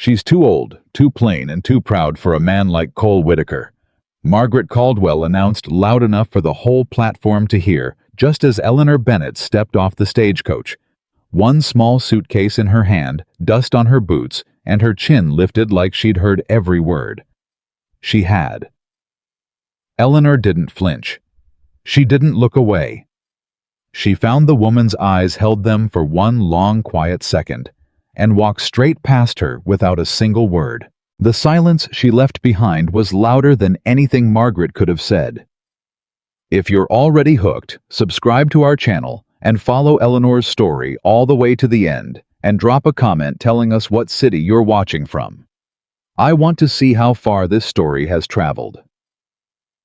She's too old, too plain, and too proud for a man like Cole Whitaker. Margaret Caldwell announced loud enough for the whole platform to hear, just as Eleanor Bennett stepped off the stagecoach. One small suitcase in her hand, dust on her boots, and her chin lifted like she'd heard every word. She had. Eleanor didn't flinch. She didn't look away. She found the woman's eyes held them for one long, quiet second, and walked straight past her without a single word. The silence she left behind was louder than anything Margaret could have said. If you're already hooked, subscribe to our channel and follow Eleanor's story all the way to the end, and drop a comment telling us what city you're watching from. I want to see how far this story has traveled.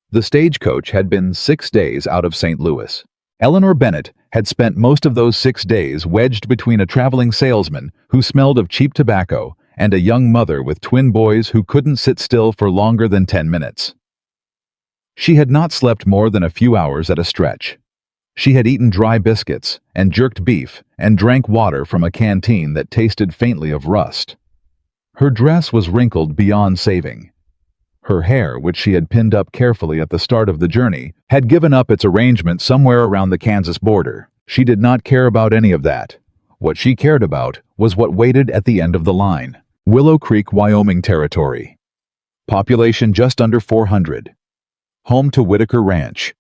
The stagecoach had been 6 days out of St. Louis. Eleanor Bennett had spent most of those 6 days wedged between a traveling salesman who smelled of cheap tobacco and a young mother with twin boys who couldn't sit still for longer than 10 minutes. She had not slept more than a few hours at a stretch. She had eaten dry biscuits and jerked beef and drank water from a canteen that tasted faintly of rust. Her dress was wrinkled beyond saving. Her hair, which she had pinned up carefully at the start of the journey, had given up its arrangement somewhere around the Kansas border. She did not care about any of that. What she cared about was what waited at the end of the line. Willow Creek, Wyoming territory. Population just under 400. Home to Whitaker Ranch,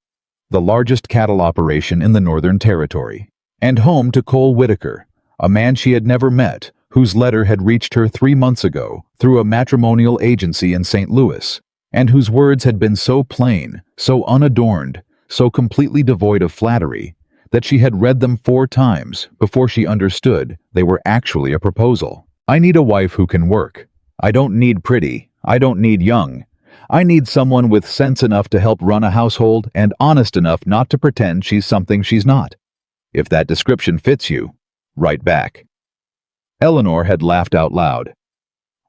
the largest cattle operation in the Northern Territory. And home to Cole Whitaker, a man she had never met, whose letter had reached her 3 months ago through a matrimonial agency in St. Louis, and whose words had been so plain, so unadorned, so completely devoid of flattery, that she had read them 4 times before she understood they were actually a proposal. I need a wife who can work. I don't need pretty. I don't need young. I need someone with sense enough to help run a household and honest enough not to pretend she's something she's not. If that description fits you, write back. Eleanor had laughed out loud.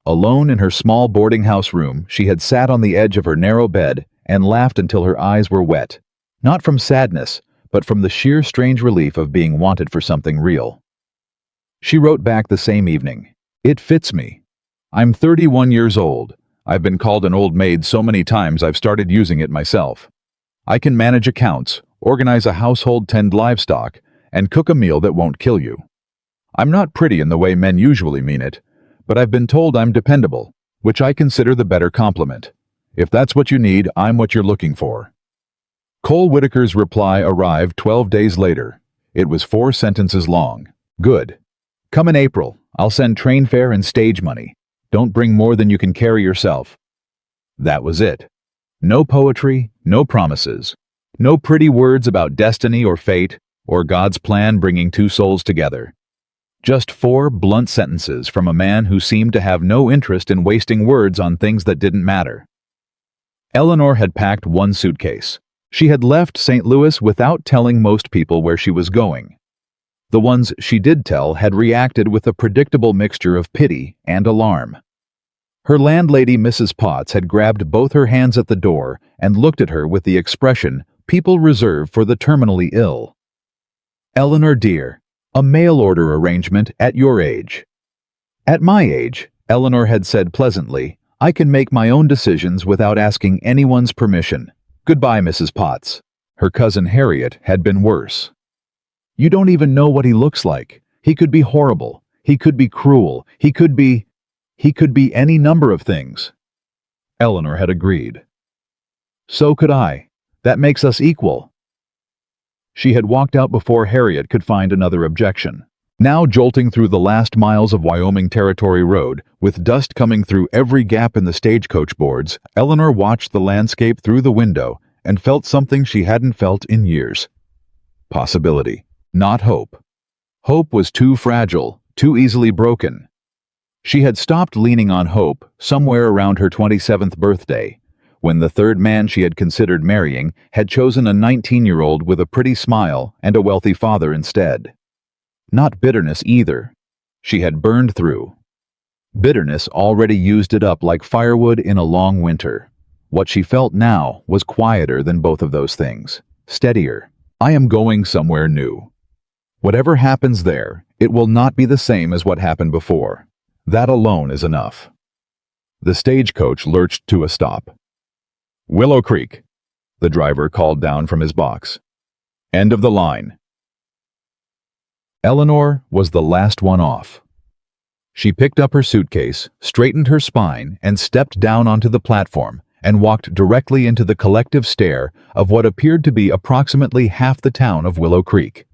Alone in her small boarding house room, she had sat on the edge of her narrow bed and laughed until her eyes were wet, not from sadness, but from the sheer strange relief of being wanted for something real. She wrote back the same evening. It fits me. I'm 31 years old. I've been called an old maid so many times I've started using it myself. I can manage accounts, organize a household, tend livestock, and cook a meal that won't kill you. I'm not pretty in the way men usually mean it, but I've been told I'm dependable, which I consider the better compliment. If that's what you need, I'm what you're looking for. Cole Whitaker's reply arrived 12 days later. It was 4 sentences long. Good. Come in April. I'll send train fare and stage money. Don't bring more than you can carry yourself. That was it. No poetry, no promises. No pretty words about destiny or fate, or God's plan bringing 2 souls together. Just 4 blunt sentences from a man who seemed to have no interest in wasting words on things that didn't matter. Eleanor had packed 1 suitcase. She had left St. Louis without telling most people where she was going. The ones she did tell had reacted with a predictable mixture of pity and alarm. Her landlady, Mrs. Potts, had grabbed both her hands at the door and looked at her with the expression people reserve for the terminally ill. Eleanor dear, a mail-order arrangement at your age. At my age, Eleanor had said pleasantly, I can make my own decisions without asking anyone's permission. Goodbye, Mrs. Potts. Her cousin Harriet had been worse. You don't even know what he looks like. He could be horrible. He could be cruel. He could be any number of things. Eleanor had agreed. So could I. That makes us equal. She had walked out before Harriet could find another objection. Now jolting through the last miles of Wyoming Territory Road, with dust coming through every gap in the stagecoach boards, Eleanor watched the landscape through the window and felt something she hadn't felt in years. Possibility, not hope. Hope was too fragile, too easily broken. She had stopped leaning on hope somewhere around her 27th birthday, when the 3rd man she had considered marrying had chosen a 19-year-old with a pretty smile and a wealthy father instead. Not bitterness either. She had burned through. Bitterness already used it up like firewood in a long winter. What she felt now was quieter than both of those things, steadier. I am going somewhere new. Whatever happens there, it will not be the same as what happened before. That alone is enough. The stagecoach lurched to a stop. Willow Creek, the driver called down from his box. End of the line. Eleanor was the last one off. She picked up her suitcase, straightened her spine, and stepped down onto the platform and walked directly into the collective stare of what appeared to be approximately half the town of Willow Creek.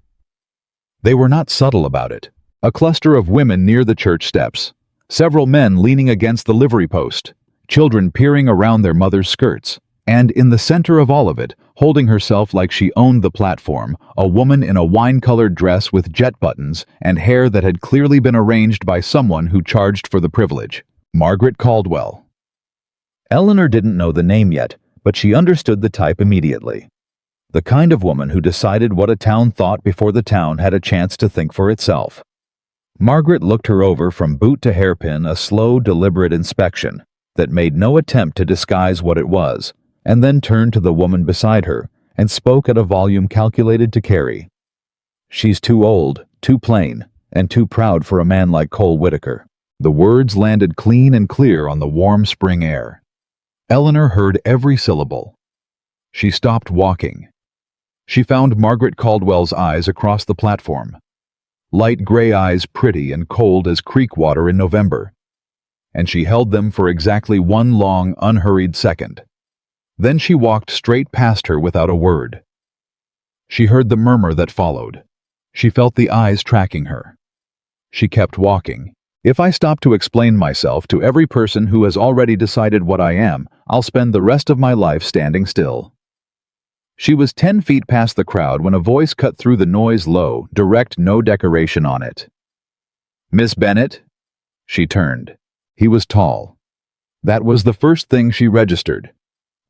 They were not subtle about it. A cluster of women near the church steps, several men leaning against the livery post, children peering around their mothers' skirts, and in the center of all of it, holding herself like she owned the platform, a woman in a wine-colored dress with jet buttons and hair that had clearly been arranged by someone who charged for the privilege. Margaret Caldwell. Eleanor didn't know the name yet, but she understood the type immediately. The kind of woman who decided what a town thought before the town had a chance to think for itself. Margaret looked her over from boot to hairpin, a slow, deliberate inspection that made no attempt to disguise what it was, and then turned to the woman beside her and spoke at a volume calculated to carry. She's too old, too plain, and too proud for a man like Cole Whitaker. The words landed clean and clear on the warm spring air. Eleanor heard every syllable. She stopped walking. She found Margaret Caldwell's eyes across the platform. Light gray eyes, pretty and cold as creek water in November. And she held them for exactly one long, unhurried second. Then she walked straight past her without a word. She heard the murmur that followed. She felt the eyes tracking her. She kept walking. If I stop to explain myself to every person who has already decided what I am, I'll spend the rest of my life standing still. She was 10 feet past the crowd when a voice cut through the noise, low, direct, no decoration on it. Miss Bennett? She turned. He was tall. That was the first thing she registered.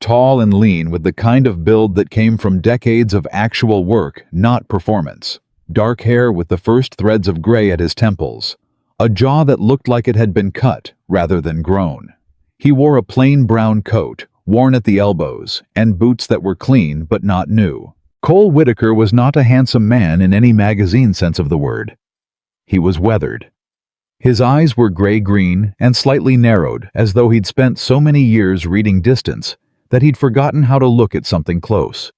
Tall and lean, with the kind of build that came from decades of actual work, not performance. Dark hair with the first threads of gray at his temples. A jaw that looked like it had been cut rather than grown. He wore a plain brown coat, worn at the elbows, and boots that were clean but not new. Cole Whitaker was not a handsome man in any magazine sense of the word. He was weathered. His eyes were gray-green and slightly narrowed, as though he'd spent so many years reading distance that he'd forgotten how to look at something close.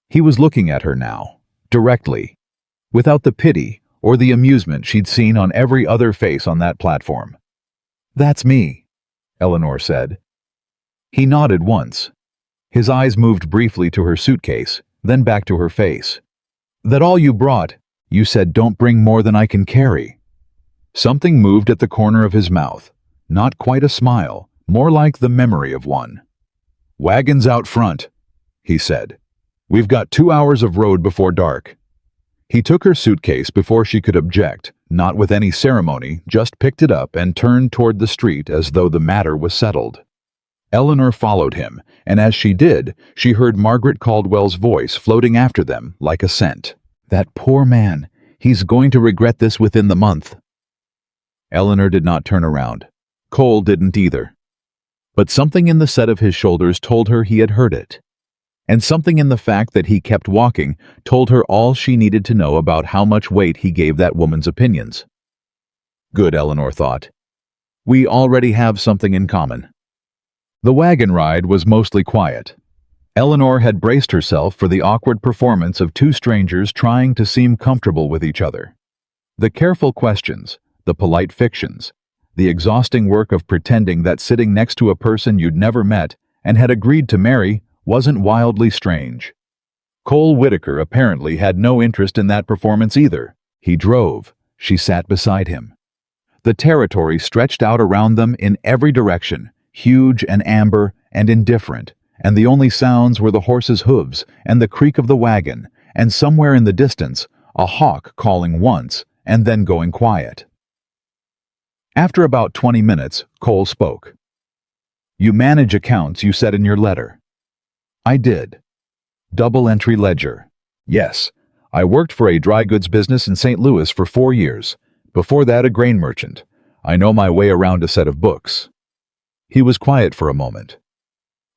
He was looking at her now, directly, without the pity or the amusement she'd seen on every other face on that platform. "That's me," Eleanor said. He nodded once. His eyes moved briefly to her suitcase, then back to her face. "That all you brought? You said don't bring more than I can carry." Something moved at the corner of his mouth, not quite a smile, more like the memory of one. "Wagons out front," he said. "We've got 2 hours of road before dark." He took her suitcase before she could object, not with any ceremony, just picked it up and turned toward the street as though the matter was settled. Eleanor followed him, and as she did, she heard Margaret Caldwell's voice floating after them like a scent. "That poor man. He's going to regret this within the month." Eleanor did not turn around. Cole didn't either. But something in the set of his shoulders told her he had heard it. And something in the fact that he kept walking told her all she needed to know about how much weight he gave that woman's opinions. Good, Eleanor thought. We already have something in common. The wagon ride was mostly quiet. Eleanor had braced herself for the awkward performance of two strangers trying to seem comfortable with each other. The careful questions, the polite fictions, the exhausting work of pretending that sitting next to a person you'd never met and had agreed to marry wasn't wildly strange. Cole Whitaker apparently had no interest in that performance either. He drove. She sat beside him. The territory stretched out around them in every direction, huge and amber and indifferent, and the only sounds were the horse's hooves and the creak of the wagon, and somewhere in the distance, a hawk calling once and then going quiet. After about 20 minutes, Cole spoke. "You manage accounts, you said in your letter." "I did." "Double-entry ledger." "Yes. I worked for a dry goods business in St. Louis for 4 years. Before that, a grain merchant. I know my way around a set of books." He was quiet for a moment.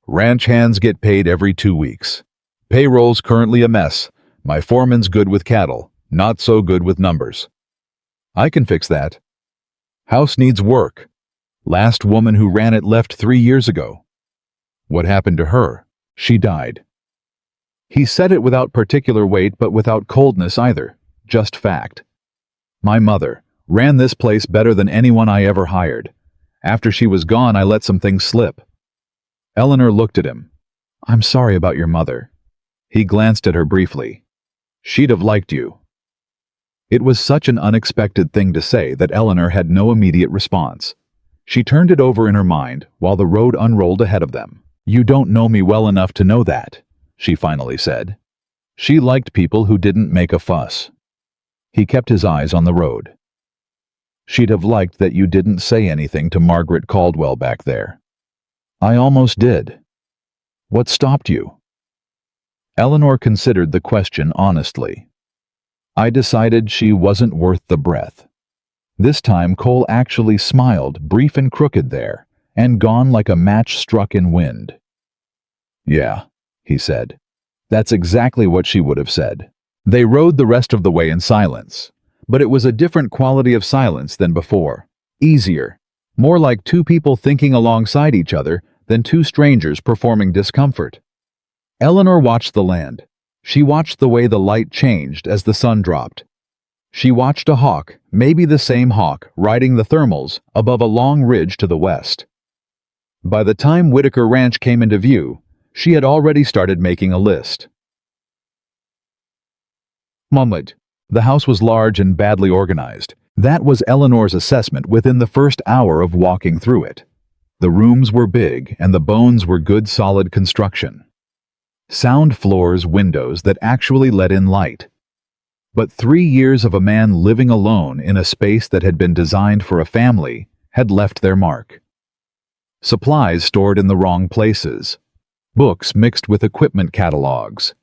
"Ranch hands get paid every 2 weeks. Payroll's currently a mess. My foreman's good with cattle, not so good with numbers." "I can fix that." House needs work. Last woman who ran it left 3 years ago. What happened to her? She died. He said it without particular weight, but without coldness either. Just fact. My mother ran this place better than anyone I ever hired. After she was gone, I let some things slip. Eleanor looked at him. I'm sorry about your mother. He glanced at her briefly. She'd have liked you. It was such an unexpected thing to say that Eleanor had no immediate response. She turned it over in her mind while the road unrolled ahead of them. You don't know me well enough to know that, she finally said. She liked people who didn't make a fuss. He kept his eyes on the road. She'd have liked that you didn't say anything to Margaret Caldwell back there. I almost did. What stopped you? Eleanor considered the question honestly. I decided she wasn't worth the breath. This time Cole actually smiled, brief and crooked there, and gone like a match struck in wind. Yeah, he said. That's exactly what she would have said. They rode the rest of the way in silence, but it was a different quality of silence than before. Easier, more like two people thinking alongside each other than two strangers performing discomfort. Eleanor watched the land. She watched the way the light changed as the sun dropped. She watched a hawk, maybe the same hawk, riding the thermals above a long ridge to the west. By the time Whitaker Ranch came into view, she had already started making a list. Maid. The house was large and badly organized. That was Eleanor's assessment within the first hour of walking through it. The rooms were big, and the bones were good solid construction. Sound floors, windows that actually let in light. But 3 years of a man living alone in a space that had been designed for a family had left their mark. Supplies stored in the wrong places. Books mixed with equipment catalogs.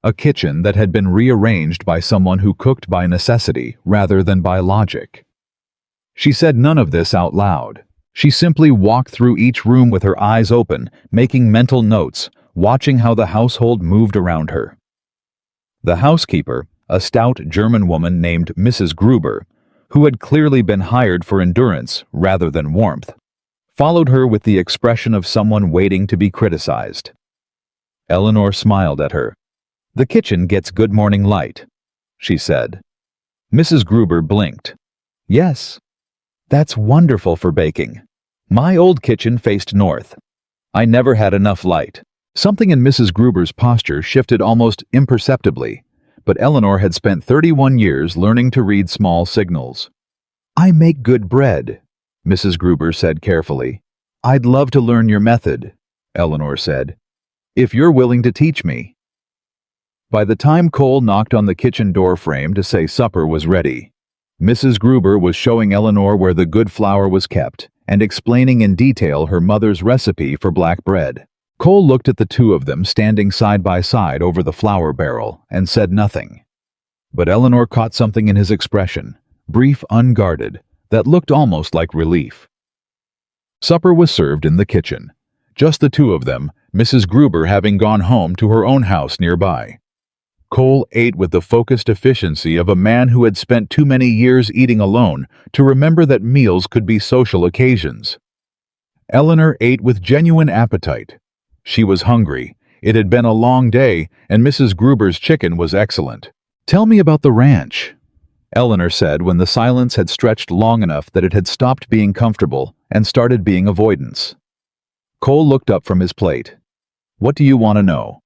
A kitchen that had been rearranged by someone who cooked by necessity rather than by logic. She said none of this out loud. She simply walked through each room with her eyes open, making mental notes, watching how the household moved around her. The housekeeper, a stout German woman named Mrs. Gruber, who had clearly been hired for endurance rather than warmth, followed her with the expression of someone waiting to be criticized. Eleanor smiled at her. The kitchen gets good morning light, she said. Mrs. Gruber blinked. Yes, that's wonderful for baking. My old kitchen faced north. I never had enough light. Something in Mrs. Gruber's posture shifted almost imperceptibly, but Eleanor had spent 31 years learning to read small signals. I make good bread, Mrs. Gruber said carefully. I'd love to learn your method, Eleanor said, if you're willing to teach me. By the time Cole knocked on the kitchen door frame to say supper was ready, Mrs. Gruber was showing Eleanor where the good flour was kept and explaining in detail her mother's recipe for black bread. Cole looked at the two of them standing side by side over the flour barrel and said nothing. But Eleanor caught something in his expression, brief, unguarded, that looked almost like relief. Supper was served in the kitchen. Just the two of them, Mrs. Gruber having gone home to her own house nearby. Cole ate with the focused efficiency of a man who had spent too many years eating alone to remember that meals could be social occasions. Eleanor ate with genuine appetite. She was hungry. It had been a long day, and Mrs. Gruber's chicken was excellent. Tell me about the ranch, Eleanor said when the silence had stretched long enough that it had stopped being comfortable and started being avoidance. Cole looked up from his plate. What do you want to know?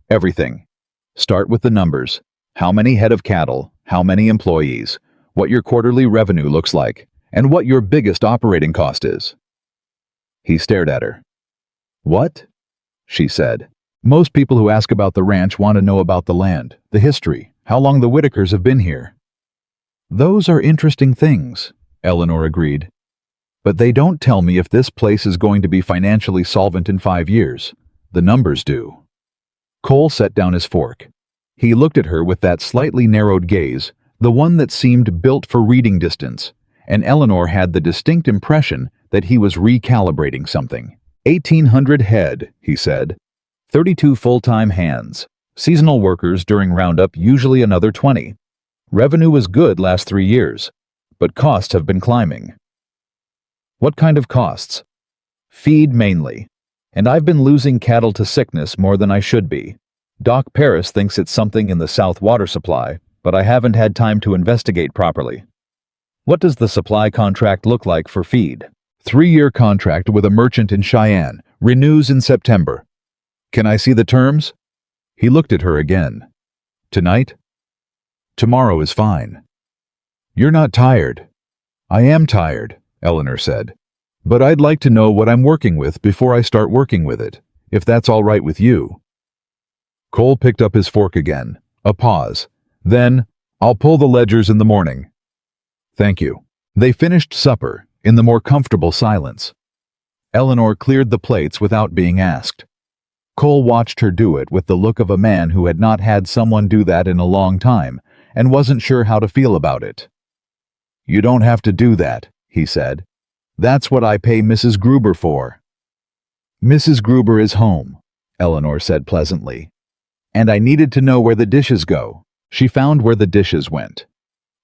Everything. Start with the numbers. How many head of cattle, how many employees, what your quarterly revenue looks like, and what your biggest operating cost is. He stared at her. What? She said. Most people who ask about the ranch want to know about the land, the history, how long the Whitakers have been here. Those are interesting things, Eleanor agreed. But they don't tell me if this place is going to be financially solvent in 5 years. The numbers do. Cole set down his fork. He looked at her with that slightly narrowed gaze, the one that seemed built for reading distance, and Eleanor had the distinct impression that he was recalibrating something. 1,800 head, he said. 32 full-time hands. Seasonal workers during roundup, usually another 20. Revenue was good last 3 years, but costs have been climbing. What kind of costs? Feed mainly. And I've been losing cattle to sickness more than I should be. Doc Paris thinks it's something in the south water supply, but I haven't had time to investigate properly. What does the supply contract look like for feed? 3-year contract with a merchant in Cheyenne, renews in September. Can I see the terms? He looked at her again. Tonight? Tomorrow is fine. You're not tired. I am tired, Eleanor said. But I'd like to know what I'm working with before I start working with it, if that's all right with you. Cole picked up his fork again. A pause. Then, I'll pull the ledgers in the morning. Thank you. They finished supper, in the more comfortable silence. Eleanor cleared the plates without being asked. Cole watched her do it with the look of a man who had not had someone do that in a long time, and wasn't sure how to feel about it. You don't have to do that, he said. That's what I pay Mrs. Gruber for. Mrs. Gruber is home, Eleanor said pleasantly. And I needed to know where the dishes go. She found where the dishes went.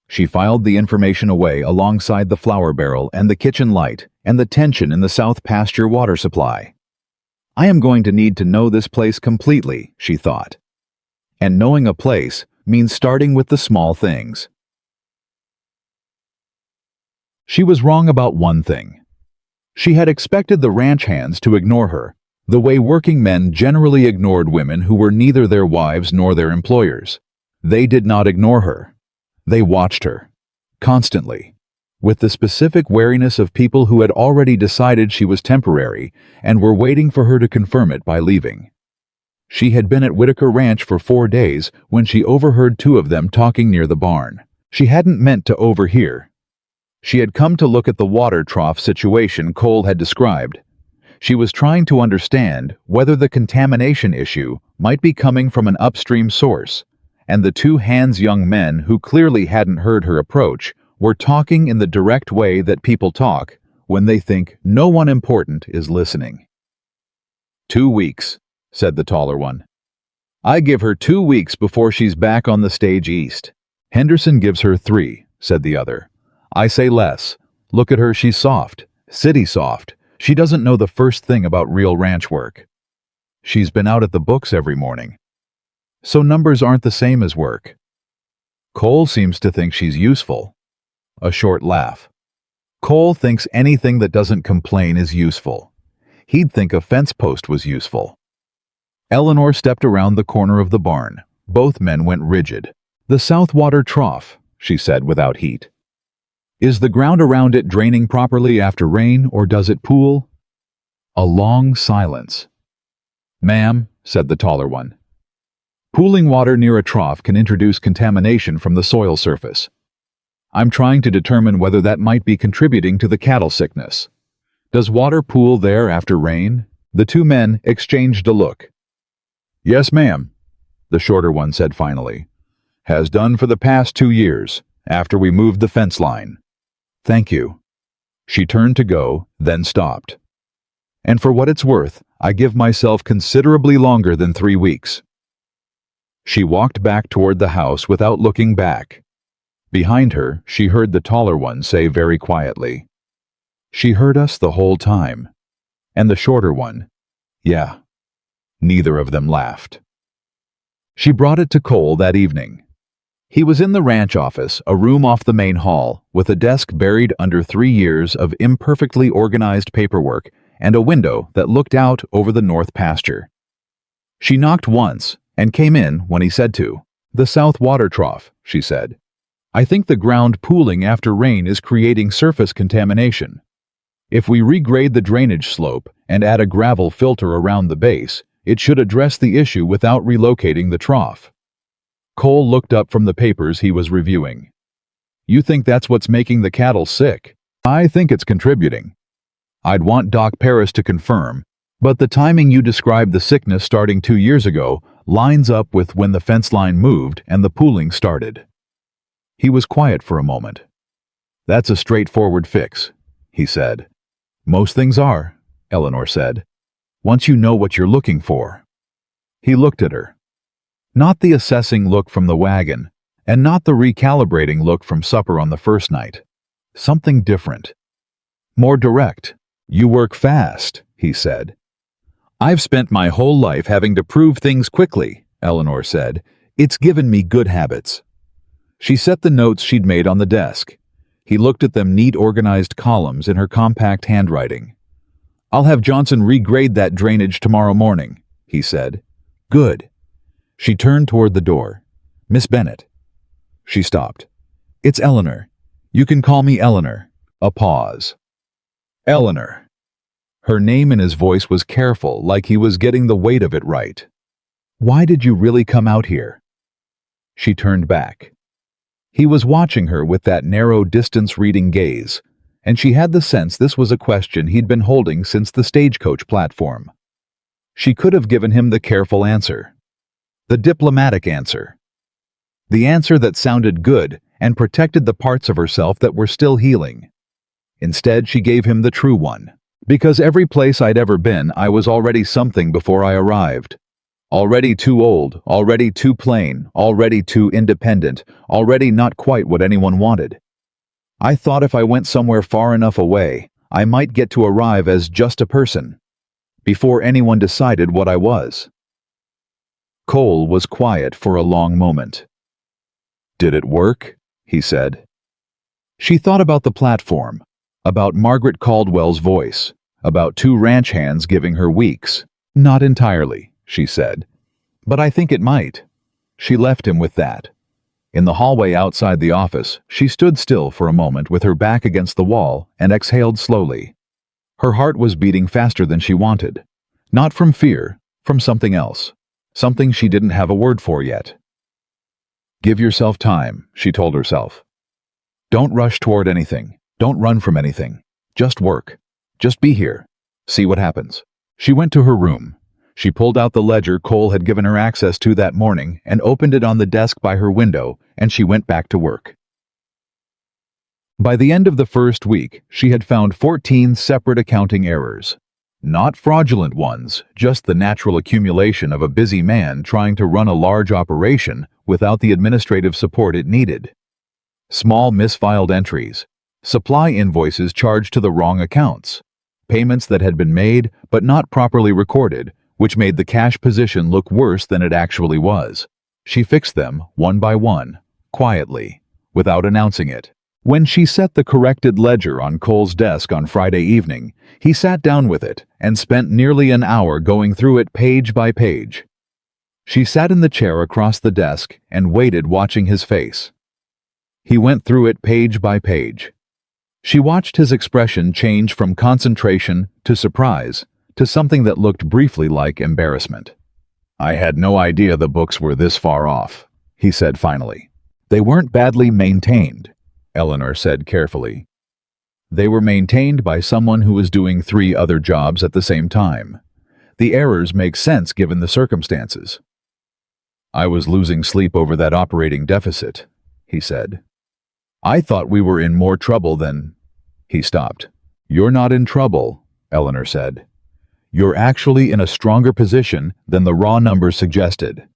She filed the information away alongside the flour barrel and the kitchen light and the tension in the south pasture water supply. I am going to need to know this place completely, she thought. And knowing a place means starting with the small things. She was wrong about one thing. She had expected the ranch hands to ignore her, the way working men generally ignored women who were neither their wives nor their employers. They did not ignore her. They watched her, constantly, with the specific wariness of people who had already decided she was temporary and were waiting for her to confirm it by leaving. She had been at Whitaker Ranch for 4 days when she overheard 2 of them talking near the barn. She hadn't meant to overhear. She had come to look at the water trough situation Cole had described. She was trying to understand whether the contamination issue might be coming from an upstream source, and the 2 hands young men who clearly hadn't heard her approach were talking in the direct way that people talk when they think no one important is listening. 2 weeks, said the taller one. I give her 2 weeks before she's back on the stage east. Henderson gives her 3, said the other. I say less. Look at her, she's soft. City soft. She doesn't know the first thing about real ranch work. She's been out at the books every morning. So numbers aren't the same as work. Cole seems to think she's useful. A short laugh. Cole thinks anything that doesn't complain is useful. He'd think a fence post was useful. Eleanor stepped around the corner of the barn. Both men went rigid. The south water trough, she said without heat. Is the ground around it draining properly after rain, or does it pool? A long silence. Ma'am, said the taller one. Pooling water near a trough can introduce contamination from the soil surface. I'm trying to determine whether that might be contributing to the cattle sickness. Does water pool there after rain? The 2 men exchanged a look. Yes, ma'am, the shorter one said finally. Has done for the past 2 years, after we moved the fence line. Thank you. She turned to go, then stopped. And for what it's worth, I give myself considerably longer than 3 weeks. She walked back toward the house without looking back. Behind her, she heard the taller one say very quietly, She heard us the whole time. And the shorter one, Yeah. Neither of them laughed. She brought it to Cole that evening. He was in the ranch office, a room off the main hall, with a desk buried under 3 years of imperfectly organized paperwork and a window that looked out over the north pasture. She knocked once and came in when he said to. The south water trough, she said. I think the ground pooling after rain is creating surface contamination. If we regrade the drainage slope and add a gravel filter around the base, it should address the issue without relocating the trough. Cole looked up from the papers he was reviewing. You think that's what's making the cattle sick? I think it's contributing. I'd want Doc Paris to confirm, but the timing you described the sickness starting 2 years ago lines up with when the fence line moved and the pooling started. He was quiet for a moment. That's a straightforward fix, he said. Most things are, Eleanor said, once you know what you're looking for. He looked at her. Not the assessing look from the wagon, and not the recalibrating look from supper on the first night. Something different. more direct. "You work fast," he said. "I've spent my whole life having to prove things quickly," Eleanor said. "It's given me good habits." She set the notes she'd made on the desk. He looked at them, neat, organized columns in her compact handwriting. "I'll have Johnson regrade that drainage tomorrow morning," he said. "Good." She turned toward the door. "Miss Bennett." She stopped. "It's Eleanor. You can call me Eleanor." A pause. "Eleanor." Her name in his voice was careful, like he was getting the weight of it right. "Why did you really come out here?" She turned back. He was watching her with that narrow, distance-reading gaze, and she had the sense this was a question he'd been holding since the stagecoach platform. She could have given him the careful answer, the diplomatic answer, the answer that sounded good and protected the parts of herself that were still healing. Instead, she gave him the true one. "Because every place I'd ever been, I was already something before I arrived. Already too old, already too plain, already too independent, already not quite what anyone wanted. I thought if I went somewhere far enough away, I might get to arrive as just a person, before anyone decided what I was." Cole was quiet for a long moment. "Did it work?" he said. She thought about the platform, about Margaret Caldwell's voice, about two ranch hands giving her weeks. "Not entirely," she said. "But I think it might." She left him with that. In the hallway outside the office, she stood still for a moment with her back against the wall and exhaled slowly. Her heart was beating faster than she wanted. Not from fear, from something else. Something she didn't have a word for yet. "Give yourself time," she told herself. "Don't rush toward anything. Don't run from anything. Just work. Just be here. See what happens." She went to her room. She pulled out the ledger Cole had given her access to that morning and opened it on the desk by her window, and she went back to work. By the end of the first week, she had found 14 separate accounting errors. Not fraudulent ones, just the natural accumulation of a busy man trying to run a large operation without the administrative support it needed. Small misfiled entries, supply invoices charged to the wrong accounts, payments that had been made but not properly recorded, which made the cash position look worse than it actually was. She fixed them one by one, quietly, without announcing it. When she set the corrected ledger on Cole's desk on Friday evening, he sat down with it and spent nearly an hour going through it page by page. She sat in the chair across the desk and waited, watching his face. He went through it page by page. She watched his expression change from concentration to surprise, to something that looked briefly like embarrassment. "I had no idea the books were this far off," he said finally. "They weren't badly maintained," Eleanor said carefully. "They were maintained by someone who was doing 3 other jobs at the same time. The errors make sense given the circumstances." "I was losing sleep over that operating deficit," he said. "I thought we were in more trouble than—" He stopped. "You're not in trouble," Eleanor said. "You're actually in a stronger position than the raw numbers suggested.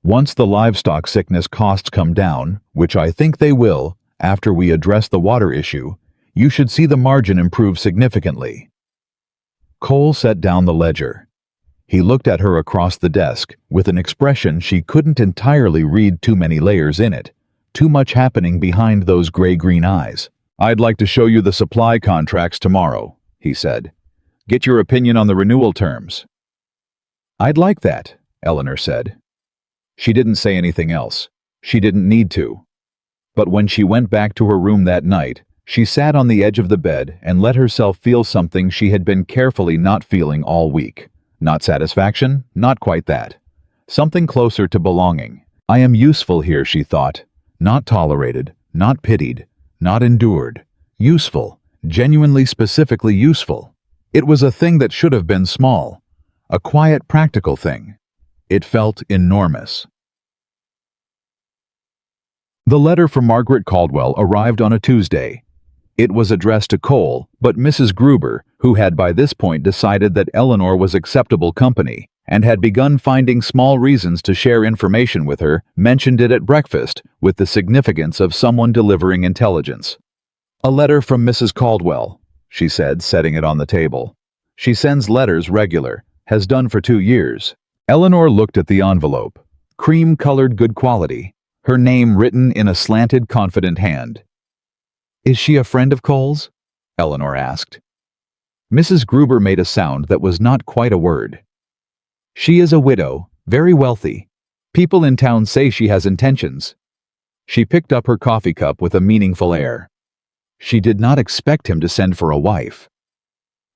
Once the livestock sickness costs come down, which I think they will, after we address the water issue, you should see the margin improve significantly." Cole set down the ledger. He looked at her across the desk with an expression she couldn't entirely read, too many layers in it, too much happening behind those gray-green eyes. "I'd like to show you the supply contracts tomorrow," he said. "Get your opinion on the renewal terms." "I'd like that," Eleanor said. She didn't say anything else. She didn't need to. But when she went back to her room that night, she sat on the edge of the bed and let herself feel something she had been carefully not feeling all week. Not satisfaction, not quite that. Something closer to belonging. "I am useful here," she thought. Not tolerated, not pitied, not endured. Useful, genuinely, specifically useful. It was a thing that should have been small. A quiet, practical thing. It felt enormous. The letter from Margaret Caldwell arrived on a Tuesday. It was addressed to Cole, but Mrs. Gruber, who had by this point decided that Eleanor was acceptable company and had begun finding small reasons to share information with her, mentioned it at breakfast with the significance of someone delivering intelligence. "A letter from Mrs. Caldwell," she said, setting it on the table. She sends letters regular, has done for 2 years. Eleanor looked at the envelope. Cream-colored good quality. Her name written in a slanted, confident hand. Is she a friend of Cole's? Eleanor asked. Mrs. Gruber made a sound that was not quite a word. She is a widow, very wealthy. People in town say she has intentions. She picked up her coffee cup with a meaningful air. She did not expect him to send for a wife.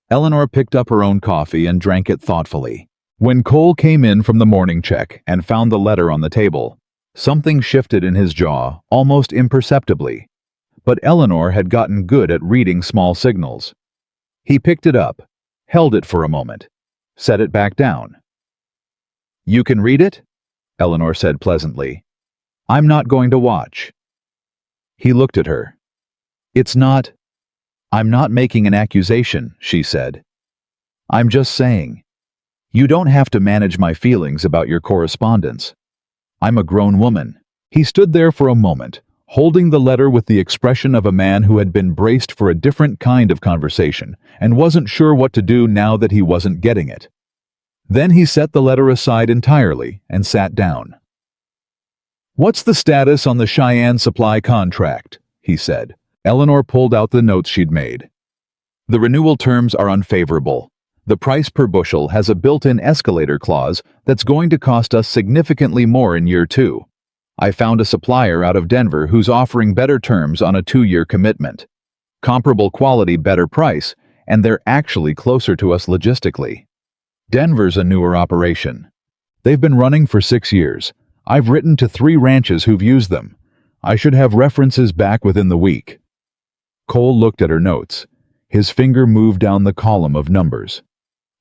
Eleanor picked up her own coffee and drank it thoughtfully. When Cole came in from the morning check and found the letter on the table, something shifted in his jaw, almost imperceptibly. But Eleanor had gotten good at reading small signals. He picked it up, held it for a moment, set it back down. You can read it? Eleanor said pleasantly. I'm not going to watch. He looked at her. I'm not making an accusation, she said. I'm just saying. You don't have to manage my feelings about your correspondence. I'm a grown woman. He stood there for a moment, holding the letter with the expression of a man who had been braced for a different kind of conversation and wasn't sure what to do now that he wasn't getting it. Then he set the letter aside entirely and sat down. What's the status on the Cheyenne supply contract? He said. Eleanor pulled out the notes she'd made. The renewal terms are unfavorable. The price per bushel has a built-in escalator clause that's going to cost us significantly more in year 2. I found a supplier out of Denver who's offering better terms on a 2-year commitment. Comparable quality, better price, and they're actually closer to us logistically. Denver's a newer operation. They've been running for 6 years. I've written to 3 ranches who've used them. I should have references back within the week. Cole looked at her notes. His finger moved down the column of numbers.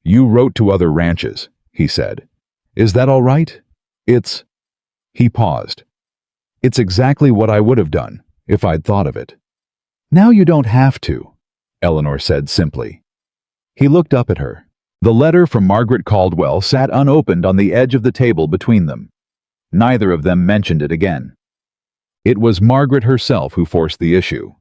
You wrote to other ranches, he said. Is that all right? He paused. It's exactly what I would have done, if I'd thought of it. Now you don't have to, Eleanor said simply. He looked up at her. The letter from Margaret Caldwell sat unopened on the edge of the table between them. Neither of them mentioned it again. It was Margaret herself who forced the issue.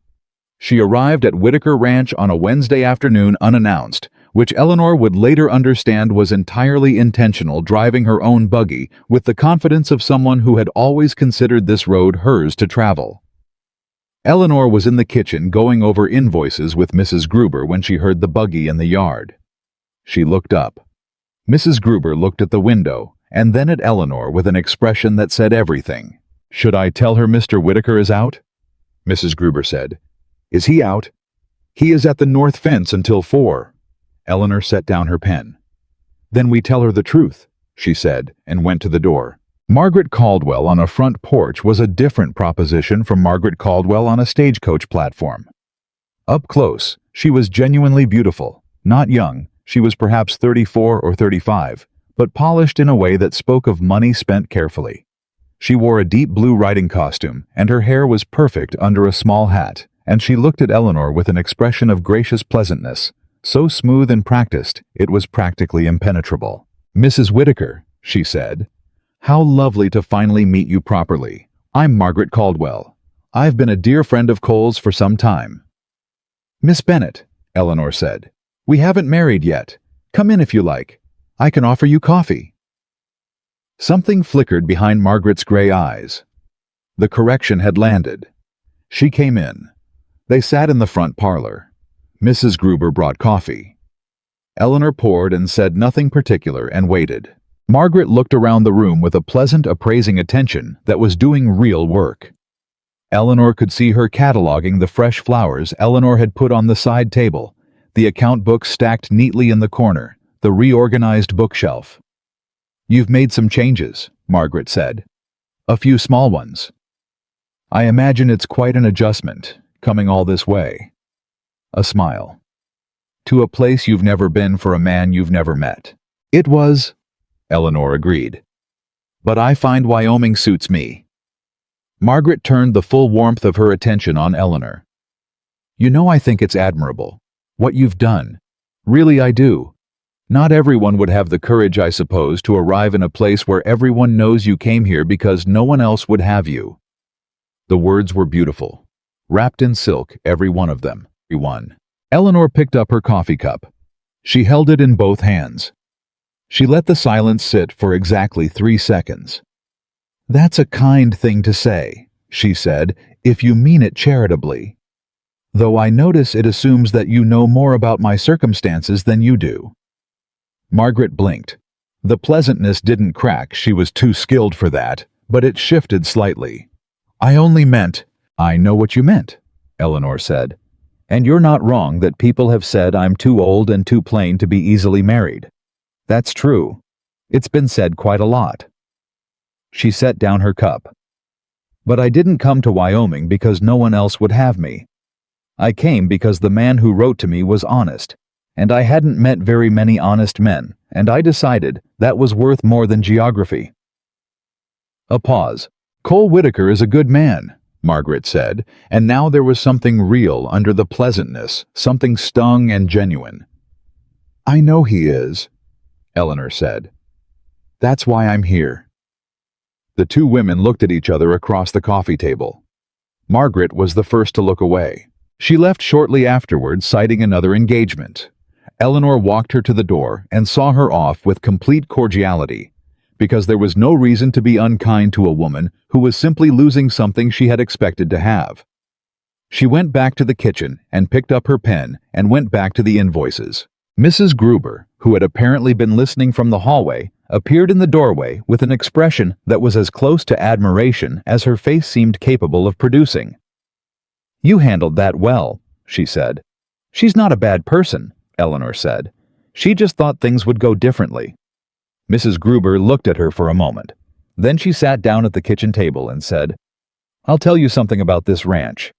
She arrived at Whitaker Ranch on a Wednesday afternoon unannounced, which Eleanor would later understand was entirely intentional, driving her own buggy with the confidence of someone who had always considered this road hers to travel. Eleanor was in the kitchen going over invoices with Mrs. Gruber when she heard the buggy in the yard. She looked up. Mrs. Gruber looked at the window and then at Eleanor with an expression that said everything. Should I tell her Mr. Whitaker is out? Mrs. Gruber said. Is he out? He is at the north fence until 4. Eleanor set down her pen. Then we tell her the truth, she said, and went to the door. Margaret Caldwell on a front porch was a different proposition from Margaret Caldwell on a stagecoach platform. Up close, she was genuinely beautiful. Not young, she was perhaps 34 or 35, but polished in a way that spoke of money spent carefully. She wore a deep blue riding costume, and her hair was perfect under a small hat, and she looked at Eleanor with an expression of gracious pleasantness, so smooth and practiced it was practically impenetrable. Mrs. Whitaker, she said, how lovely to finally meet you properly. I'm Margaret Caldwell. I've been a dear friend of Cole's for some time. Miss Bennett, Eleanor said, we haven't married yet. Come in if you like. I can offer you coffee. Something flickered behind Margaret's gray eyes. The correction had landed. She came in. They sat in the front parlor. Mrs. Gruber brought coffee. Eleanor poured and said nothing particular and waited. Margaret looked around the room with a pleasant, appraising attention that was doing real work. Eleanor could see her cataloging the fresh flowers Eleanor had put on the side table, the account book stacked neatly in the corner, the reorganized bookshelf. You've made some changes, Margaret said. A few small ones. I imagine it's quite an adjustment, coming all this way. A smile. To a place you've never been for a man you've never met. It was, Eleanor agreed. But I find Wyoming suits me. Margaret turned the full warmth of her attention on Eleanor. You know, I think it's admirable, what you've done. Really, I do. Not everyone would have the courage, I suppose, to arrive in a place where everyone knows you came here because no one else would have you. The words were beautiful. Wrapped in silk, every one of them. Everyone. Eleanor picked up her coffee cup. She held it in both hands. She let the silence sit for exactly 3 seconds. "That's a kind thing to say," she said, "if you mean it charitably. Though I notice it assumes that you know more about my circumstances than you do." Margaret blinked. The pleasantness didn't crack, she was too skilled for that, but it shifted slightly. "I only meant—" "I know what you meant," Eleanor said. "And you're not wrong that people have said I'm too old and too plain to be easily married. That's true. It's been said quite a lot." She set down her cup. "But I didn't come to Wyoming because no one else would have me. I came because the man who wrote to me was honest, and I hadn't met very many honest men, and I decided that was worth more than geography." A pause. "Cole Whitaker is a good man," Margaret said, and now there was something real under the pleasantness, something stung and genuine. "I know he is," Eleanor said. "That's why I'm here." The two women looked at each other across the coffee table. Margaret was the first to look away. She left shortly afterwards, citing another engagement. Eleanor walked her to the door and saw her off with complete cordiality, because there was no reason to be unkind to a woman who was simply losing something she had expected to have. She went back to the kitchen and picked up her pen and went back to the invoices. Mrs. Gruber, who had apparently been listening from the hallway, appeared in the doorway with an expression that was as close to admiration as her face seemed capable of producing. "You handled that well," she said. "She's not a bad person," Eleanor said. "She just thought things would go differently." Mrs. Gruber looked at her for a moment. Then she sat down at the kitchen table and said, "I'll tell you something about this ranch."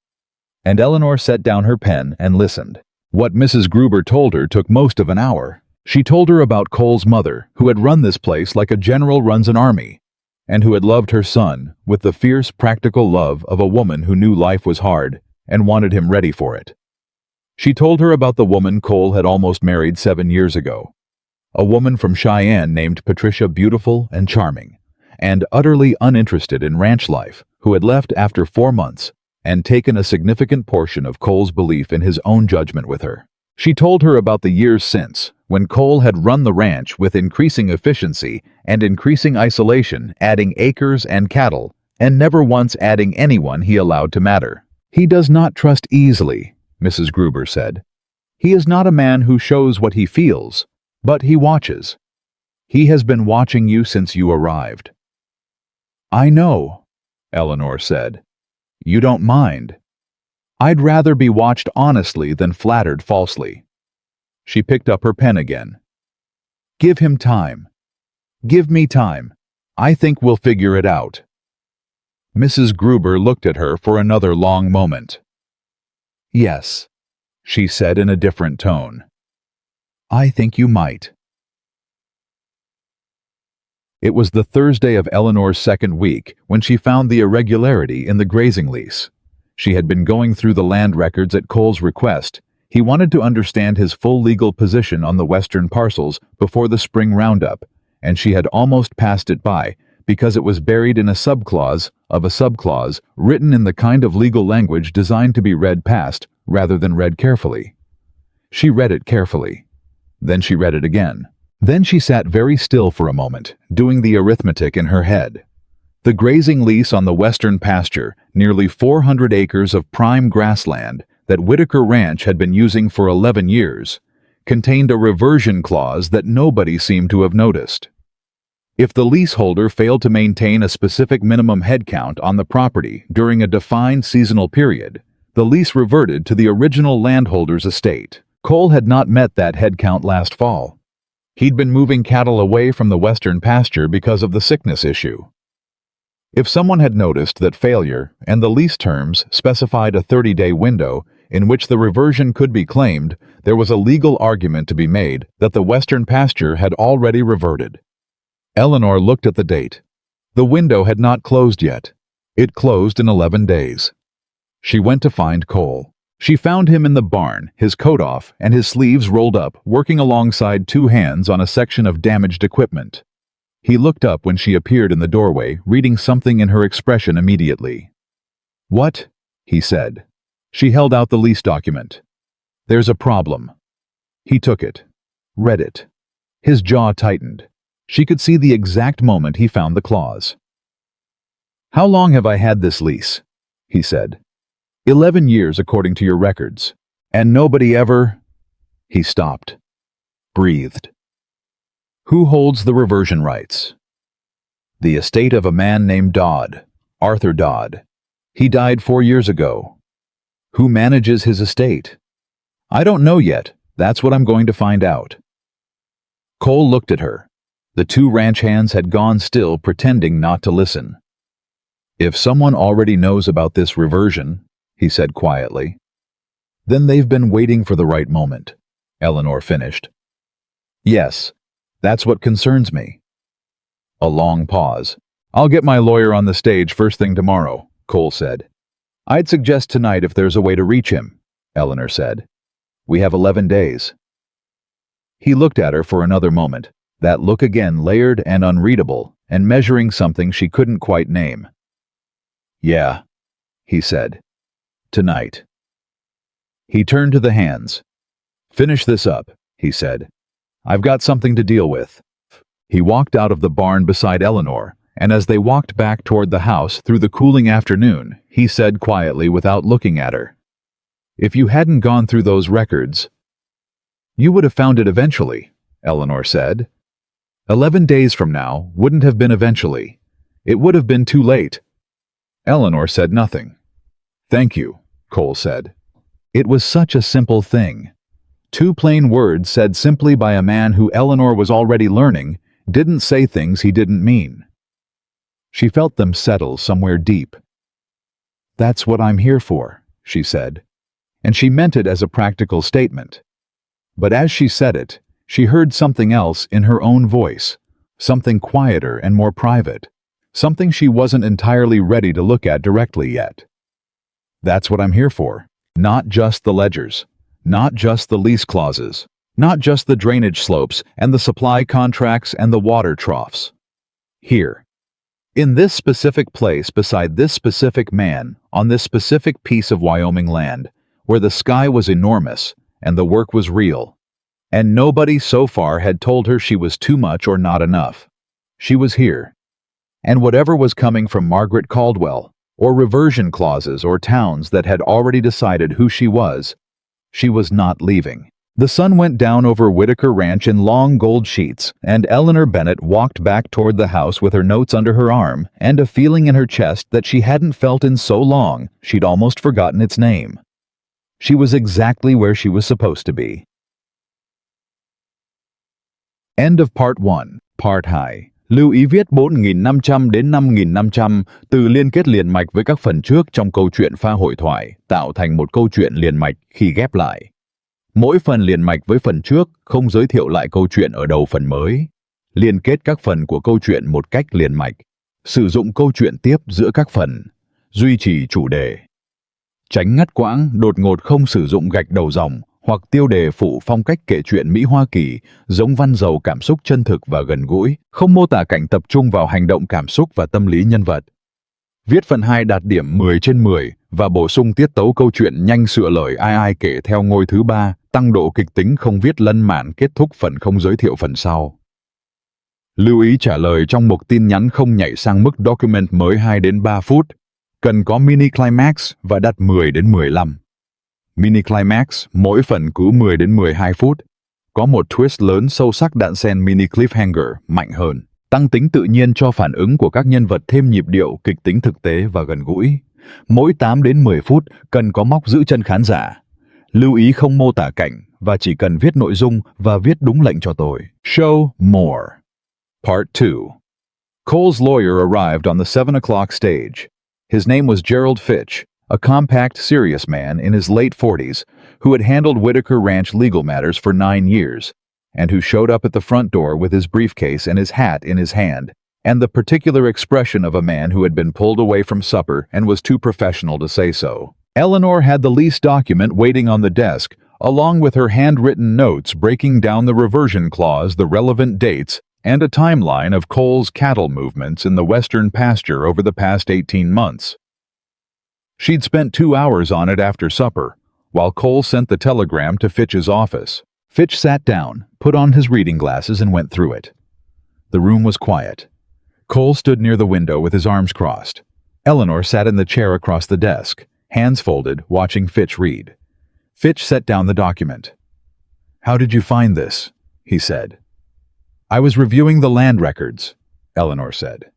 And Eleanor set down her pen and listened. What Mrs. Gruber told her took most of an hour. She told her about Cole's mother, who had run this place like a general runs an army, and who had loved her son with the fierce, practical love of a woman who knew life was hard and wanted him ready for it. She told her about the woman Cole had almost married 7 years ago, a woman from Cheyenne named Patricia, beautiful and charming, and utterly uninterested in ranch life, who had left after 4 months and taken a significant portion of Cole's belief in his own judgment with her. She told her about the years since, when Cole had run the ranch with increasing efficiency and increasing isolation, adding acres and cattle, and never once adding anyone he allowed to matter. "He does not trust easily," Mrs. Gruber said. "He is not a man who shows what he feels, but he watches. He has been watching you since you arrived." "I know," Eleanor said. "You don't mind." "I'd rather be watched honestly than flattered falsely." She picked up her pen again. "Give him time. Give me time. I think we'll figure it out." Mrs. Gruber looked at her for another long moment. "Yes," she said in a different tone. "I think you might." It was the Thursday of Eleanor's second week when she found the irregularity in the grazing lease. She had been going through the land records at Cole's request. He wanted to understand his full legal position on the western parcels before the spring roundup, and she had almost passed it by because it was buried in a subclause of a subclause written in the kind of legal language designed to be read past rather than read carefully. She read it carefully. Then she read it again. Then she sat very still for a moment, doing the arithmetic in her head. The grazing lease on the western pasture, nearly 400 acres of prime grassland that Whitaker Ranch had been using for 11 years, contained a reversion clause that nobody seemed to have noticed. If the leaseholder failed to maintain a specific minimum head count on the property during a defined seasonal period, the lease reverted to the original landholder's estate. Cole had not met that head count last fall. He'd been moving cattle away from the western pasture because of the sickness issue. If someone had noticed that failure and the lease terms specified a 30-day window in which the reversion could be claimed, there was a legal argument to be made that the western pasture had already reverted. Eleanor looked at the date. The window had not closed yet. It closed in 11 days. She went to find Cole. She found him in the barn, his coat off and his sleeves rolled up, working alongside 2 hands on a section of damaged equipment. He looked up when she appeared in the doorway, reading something in her expression immediately. "What?" he said. She held out the lease document. There's a problem. He took it, read it. His jaw tightened. She could see the exact moment he found the clause. "How long have I had this lease?" he said. 11 years according to your records. And nobody ever—" He stopped, breathed. "Who holds the reversion rights?" "The estate of a man named Dodd, Arthur Dodd. He died 4 years ago." "Who manages his estate?" "I don't know yet. That's what I'm going to find out." Cole looked at her. The two ranch hands had gone still, pretending not to listen. "If someone already knows about this reversion," he said quietly, "then they've been waiting for the right moment," Eleanor finished. "Yes, that's what concerns me." A long pause. "I'll get my lawyer on the stage first thing tomorrow," Cole said. "I'd suggest tonight if there's a way to reach him," Eleanor said. "We have 11 days. He looked at her for another moment, that look again layered and unreadable, and measuring something she couldn't quite name. "Yeah," he said. "Tonight." He turned to the hands. "Finish this up," he said. "I've got something to deal with." He walked out of the barn beside Eleanor, and as they walked back toward the house through the cooling afternoon, he said quietly without looking at her, "If you hadn't gone through those records—" "You would have found it eventually," Eleanor said. 11 days from now wouldn't have been eventually. It would have been too late. Eleanor said nothing. "Thank you," Cole said. It was such a simple thing. 2 plain words said simply by a man who Eleanor was already learning didn't say things he didn't mean. She felt them settle somewhere deep. "That's what I'm here for," she said, and she meant it as a practical statement. But as she said it, she heard something else in her own voice, something quieter and more private, something she wasn't entirely ready to look at directly yet. "That's what I'm here for. Not just the ledgers, not just the lease clauses, not just the drainage slopes and the supply contracts and the water troughs. Here, in this specific place beside this specific man, on this specific piece of Wyoming land, where the sky was enormous and the work was real, and nobody so far had told her she was too much or not enough. She was here. And whatever was coming from Margaret Caldwell, or reversion clauses or towns that had already decided who she was not leaving." The sun went down over Whitaker Ranch in long gold sheets, and Eleanor Bennett walked back toward the house with her notes under her arm and a feeling in her chest that she hadn't felt in so long she'd almost forgotten its name. She was exactly where she was supposed to be. End of Part 1. Part 2. Lưu ý viết 4.500 đến 5.500 từ liên kết liền mạch với các phần trước trong câu chuyện pha hội thoại, tạo thành một câu chuyện liền mạch khi ghép lại. Mỗi phần liền mạch với phần trước không giới thiệu lại câu chuyện ở đầu phần mới. Liên kết các phần của câu chuyện một cách liền mạch. Sử dụng câu chuyện tiếp giữa các phần. Duy trì chủ đề. Tránh ngắt quãng, đột ngột, không sử dụng gạch đầu dòng hoặc tiêu đề phụ phong cách kể chuyện Mỹ Hoa Kỳ, giống văn giàu cảm xúc chân thực và gần gũi, không mô tả cảnh, tập trung vào hành động, cảm xúc và tâm lý nhân vật. Viết phần 2 đạt điểm 10 trên 10 và bổ sung tiết tấu câu chuyện nhanh, sửa lời ai ai kể theo ngôi thứ 3, tăng độ kịch tính, không viết lân mạn, kết thúc phần không giới thiệu phần sau. Lưu ý trả lời trong mục tin nhắn không nhảy sang mức document mới 2 đến 3 phút. Cần có mini climax và đặt 10 đến 15. Mini climax mỗi phần cứ 10 đến 12 phút. Có một twist lớn sâu sắc, đan xen mini cliffhanger mạnh hơn. Tăng tính tự nhiên cho phản ứng của các nhân vật, thêm nhịp điệu, kịch tính thực tế và gần gũi. Mỗi 8 đến 10 phút cần có móc giữ chân khán giả. Lưu ý không mô tả cảnh và chỉ cần viết nội dung và viết đúng lệnh cho tôi. Show more. Part 2. Cole's lawyer arrived on the 7 o'clock stage. His name was Gerald Fitch, a compact, serious man in his late 40s who had handled Whitaker Ranch legal matters for 9 years, and who showed up at the front door with his briefcase and his hat in his hand, and the particular expression of a man who had been pulled away from supper and was too professional to say so. Eleanor had the lease document waiting on the desk, along with her handwritten notes breaking down the reversion clause, the relevant dates, and a timeline of Cole's cattle movements in the western pasture over the past 18 months. She'd spent 2 hours on it after supper, while Cole sent the telegram to Fitch's office. Fitch sat down, put on his reading glasses, and went through it. The room was quiet. Cole stood near the window with his arms crossed. Eleanor sat in the chair across the desk, hands folded, watching Fitch read. Fitch set down the document. "How did you find this?" he said. "I was reviewing the land records," Eleanor said.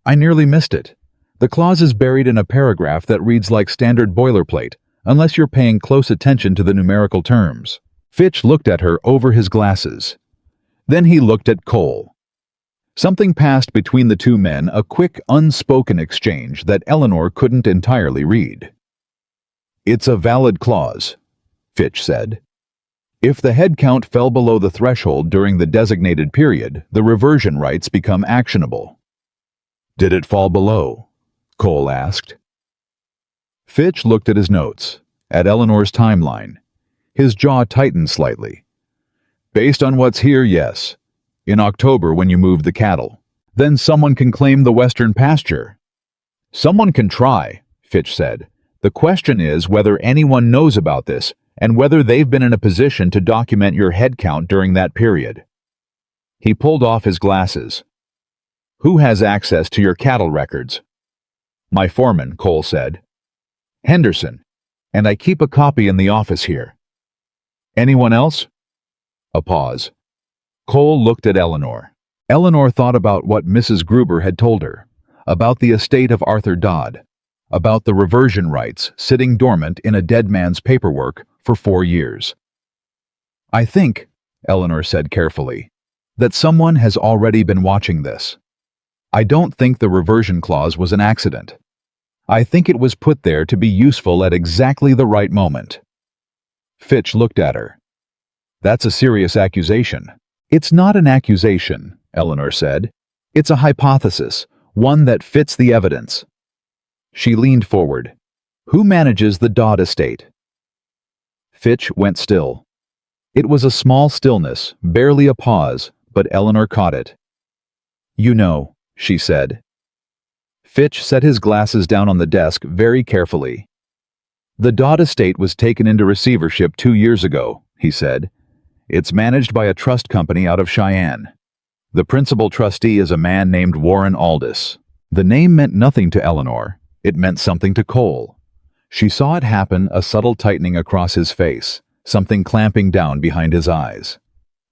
"I nearly missed it. The clause is buried in a paragraph that reads like standard boilerplate, unless you're paying close attention to the numerical terms." Fitch looked at her over his glasses. Then he looked at Cole. Something passed between the two men, a quick, unspoken exchange that Eleanor couldn't entirely read. "It's a valid clause," Fitch said. "If the head count fell below the threshold during the designated period, the reversion rights become actionable." "Did it fall below?" Cole asked. Fitch looked at his notes, at Eleanor's timeline. His jaw tightened slightly. "Based on what's here, yes. In October when you moved the cattle. Then someone can claim the western pasture." "Someone can try," Fitch said. "The question is whether anyone knows about this and whether they've been in a position to document your head count during that period." He pulled off his glasses. "Who has access to your cattle records?" "My foreman," Cole said. "Henderson. And I keep a copy in the office here." "Anyone else?" A pause. Cole looked at Eleanor. Eleanor thought about what Mrs. Gruber had told her, about the estate of Arthur Dodd, about the reversion rights sitting dormant in a dead man's paperwork for 4 years. "I think," Eleanor said carefully, "that someone has already been watching this. I don't think the reversion clause was an accident. I think it was put there to be useful at exactly the right moment." Fitch looked at her. "That's a serious accusation." "It's not an accusation," Eleanor said. "It's a hypothesis, one that fits the evidence." She leaned forward. "Who manages the Dodd estate?" Fitch went still. It was a small stillness, barely a pause, but Eleanor caught it. "You know," she said. Fitch set his glasses down on the desk very carefully. "The Dodd estate was taken into receivership 2 years ago," he said. "It's managed by a trust company out of Cheyenne. The principal trustee is a man named Warren Aldis." The name meant nothing to Eleanor. It meant something to Cole. She saw it happen, a subtle tightening across his face, something clamping down behind his eyes.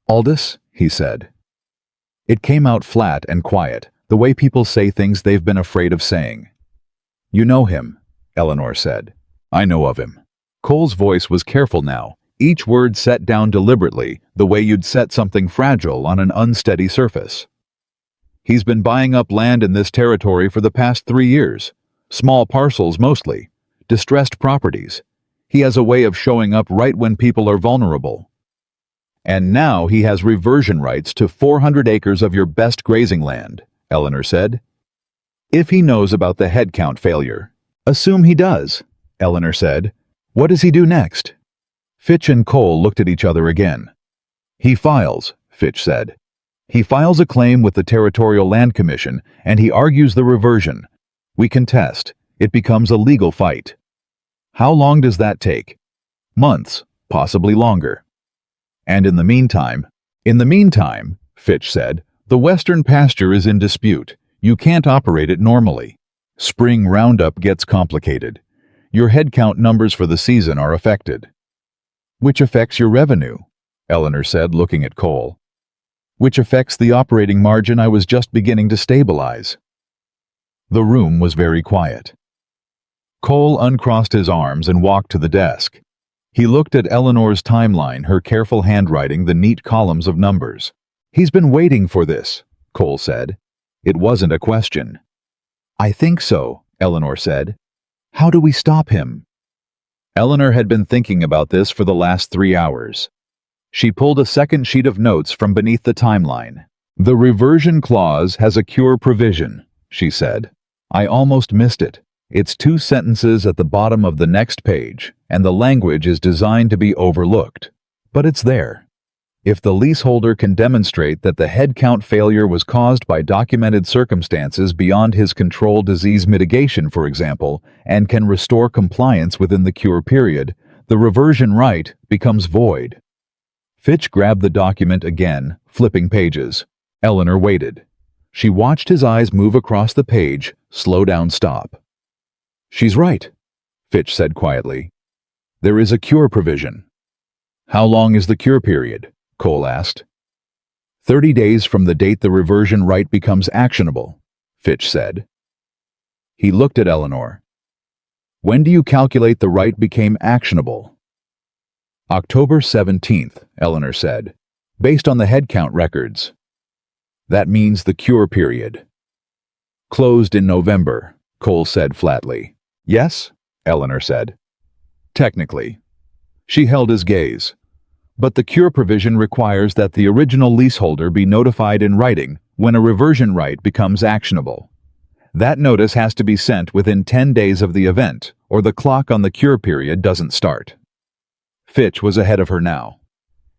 "Aldis?" he said. It came out flat and quiet, the way people say things they've been afraid of saying. "You know him," Eleanor said. "I know of him." Cole's voice was careful now, each word set down deliberately, the way you'd set something fragile on an unsteady surface. "He's been buying up land in this territory for the past 3 years. Small parcels mostly. Distressed properties. He has a way of showing up right when people are vulnerable. And now he has reversion rights to 400 acres of your best grazing land," Eleanor said. "If he knows about the headcount failure." "Assume he does," Eleanor said. "What does he do next?" Fitch and Cole looked at each other again. "He files," Fitch said. "He files a claim with the Territorial Land Commission, and he argues the reversion. We contest. It becomes a legal fight." "How long does that take?" "Months, possibly longer." "And in the meantime?" "In the meantime," Fitch said, "the western pasture is in dispute. You can't operate it normally. Spring roundup gets complicated. Your headcount numbers for the season are affected." "Which affects your revenue," Eleanor said, looking at Cole. "Which affects the operating margin I was just beginning to stabilize." The room was very quiet. Cole uncrossed his arms and walked to the desk. He looked at Eleanor's timeline, her careful handwriting, the neat columns of numbers. "He's been waiting for this," Cole said. It wasn't a question. "I think so," Eleanor said. "How do we stop him?" Eleanor had been thinking about this for the last 3 hours. She pulled a second sheet of notes from beneath the timeline. "The reversion clause has a cure provision," she said. "I almost missed it. It's 2 sentences at the bottom of the next page, and the language is designed to be overlooked. But it's there. If the leaseholder can demonstrate that the headcount failure was caused by documented circumstances beyond his control, disease mitigation, for example, and can restore compliance within the cure period, The reversion right becomes void. Fitch grabbed the document again, flipping pages. Eleanor waited. She watched his eyes move across the page, slow down, stop. "She's right," Fitch said quietly. "There is a cure provision." "How long is the cure period?" Cole asked. 30 days from the date the reversion right becomes actionable, Fitch said. He looked at Eleanor. "When do you calculate the right became actionable?" "October 17th, Eleanor said, "based on the head count records." "That means the cure period." "Closed in November," Cole said flatly. "Yes?" Eleanor said. "Technically." She held his gaze. "But the cure provision requires that the original leaseholder be notified in writing when a reversion right becomes actionable. That notice has to be sent within 10 days of the event, or the clock on the cure period doesn't start." Fitch was ahead of her now.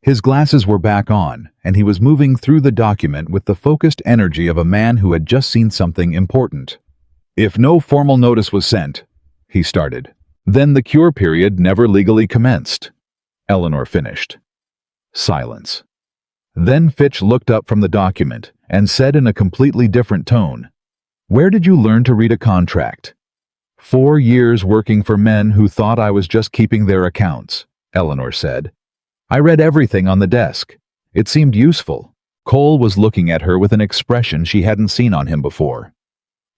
His glasses were back on, and he was moving through the document with the focused energy of a man who had just seen something important. "If no formal notice was sent," he started, "then the cure period never legally commenced," Eleanor finished. Silence. Then Fitch looked up from the document and said in a completely different tone, "Where did you learn to read a contract?" 4 years working for men who thought I was just keeping their accounts," Eleanor said. "I read everything on the desk. It seemed useful." Cole was looking at her with an expression she hadn't seen on him before.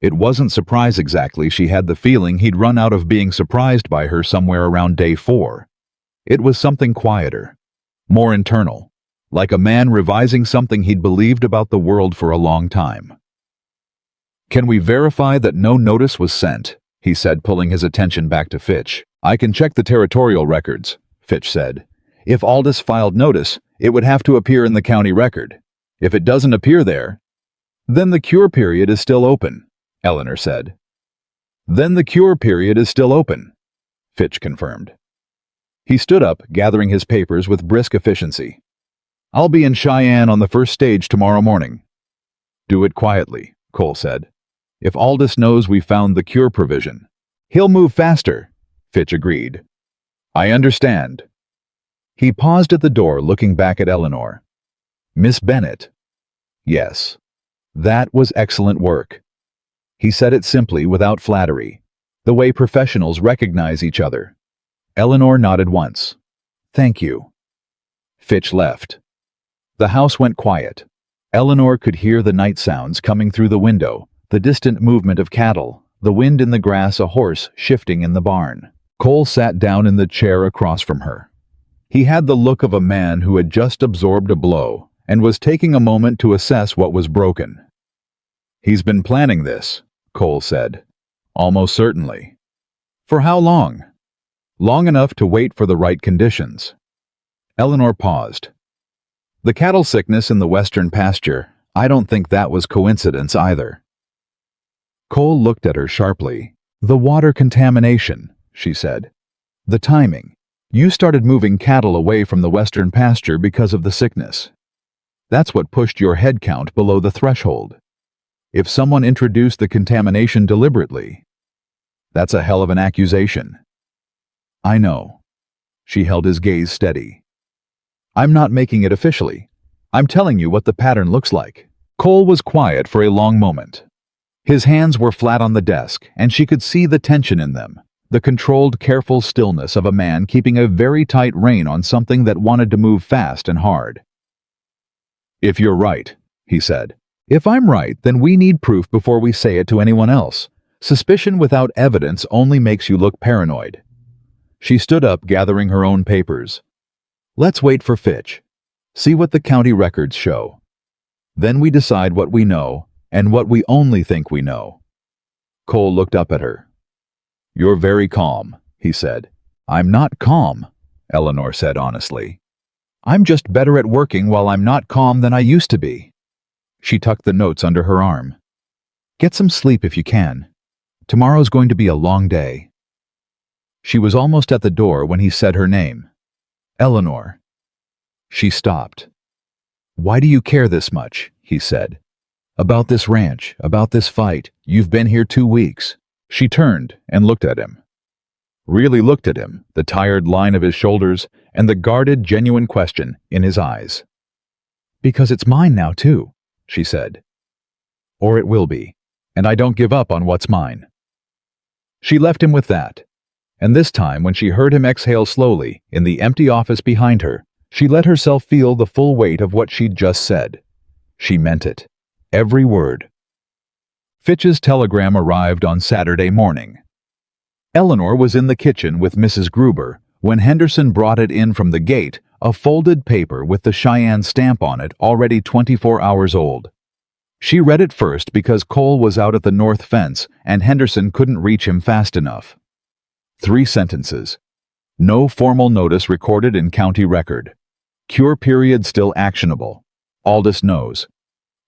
It wasn't surprise exactly. She had the feeling he'd run out of being surprised by her somewhere around day 4. It was something quieter, more internal, like a man revising something he'd believed about the world for a long time. "Can we verify that no notice was sent?" he said, pulling his attention back to Fitch. "I can check the territorial records," Fitch said. "If Aldous filed notice, it would have to appear in the county record. If it doesn't appear there, then the cure period is still open," Eleanor said. "Then the cure period is still open," Fitch confirmed. He stood up, gathering his papers with brisk efficiency. "I'll be in Cheyenne on the first stage tomorrow morning." "Do it quietly," Cole said. "If Aldous knows we found the cure provision, he'll move faster," Fitch agreed. "I understand." He paused at the door, looking back at Eleanor. "Miss Bennett." "Yes. That was excellent work." He said it simply, without flattery, the way professionals recognize each other. Eleanor nodded once. "Thank you." Fitch left. The house went quiet. Eleanor could hear the night sounds coming through the window, the distant movement of cattle, the wind in the grass, a horse shifting in the barn. Cole sat down in the chair across from her. He had the look of a man who had just absorbed a blow and was taking a moment to assess what was broken. "He's been planning this," Cole said. "Almost certainly." "For how long?" "Long enough to wait for the right conditions." Eleanor paused. "The cattle sickness in the western pasture, I don't think that was coincidence either." Cole looked at her sharply. "The water contamination," she said. "The timing. You started moving cattle away from the western pasture because of the sickness. That's what pushed your head count below the threshold. If someone introduced the contamination deliberately, that's a hell of an accusation." "I know." She held his gaze steady. "I'm not making it officially. I'm telling you what the pattern looks like." Cole was quiet for a long moment. His hands were flat on the desk, and she could see the tension in them, the controlled, careful stillness of a man keeping a very tight rein on something that wanted to move fast and hard. "If you're right," he said. "If I'm right, then we need proof before we say it to anyone else. Suspicion without evidence only makes you look paranoid." She stood up, gathering her own papers. "Let's wait for Fitch. See what the county records show. Then we decide what we know and what we only think we know." Cole looked up at her. "You're very calm," he said. "I'm not calm," Eleanor said honestly. "I'm just better at working while I'm not calm than I used to be." She tucked the notes under her arm. "Get some sleep if you can. Tomorrow's going to be a long day." She was almost at the door when he said her name. "Eleanor." She stopped. "Why do you care this much?" he said. "About this ranch, about this fight. You've been here 2 weeks." She turned and looked at him. really looked at him, the tired line of his shoulders and the guarded, genuine question in his eyes. "Because it's mine now, too," she said. "Or it will be, and I don't give up on what's mine." She left him with that, and this time when she heard him exhale slowly in the empty office behind her, she let herself feel the full weight of what she'd just said. She meant it, every word. Fitch's telegram arrived on Saturday morning. Eleanor was in the kitchen with Mrs. Gruber when Henderson brought it in from the gate, a folded paper with the Cheyenne stamp on it already 24 hours old. She read it first because Cole was out at the north fence and Henderson couldn't reach him fast enough. 3 sentences. No formal notice recorded in county record. Cure period still actionable. Aldous knows.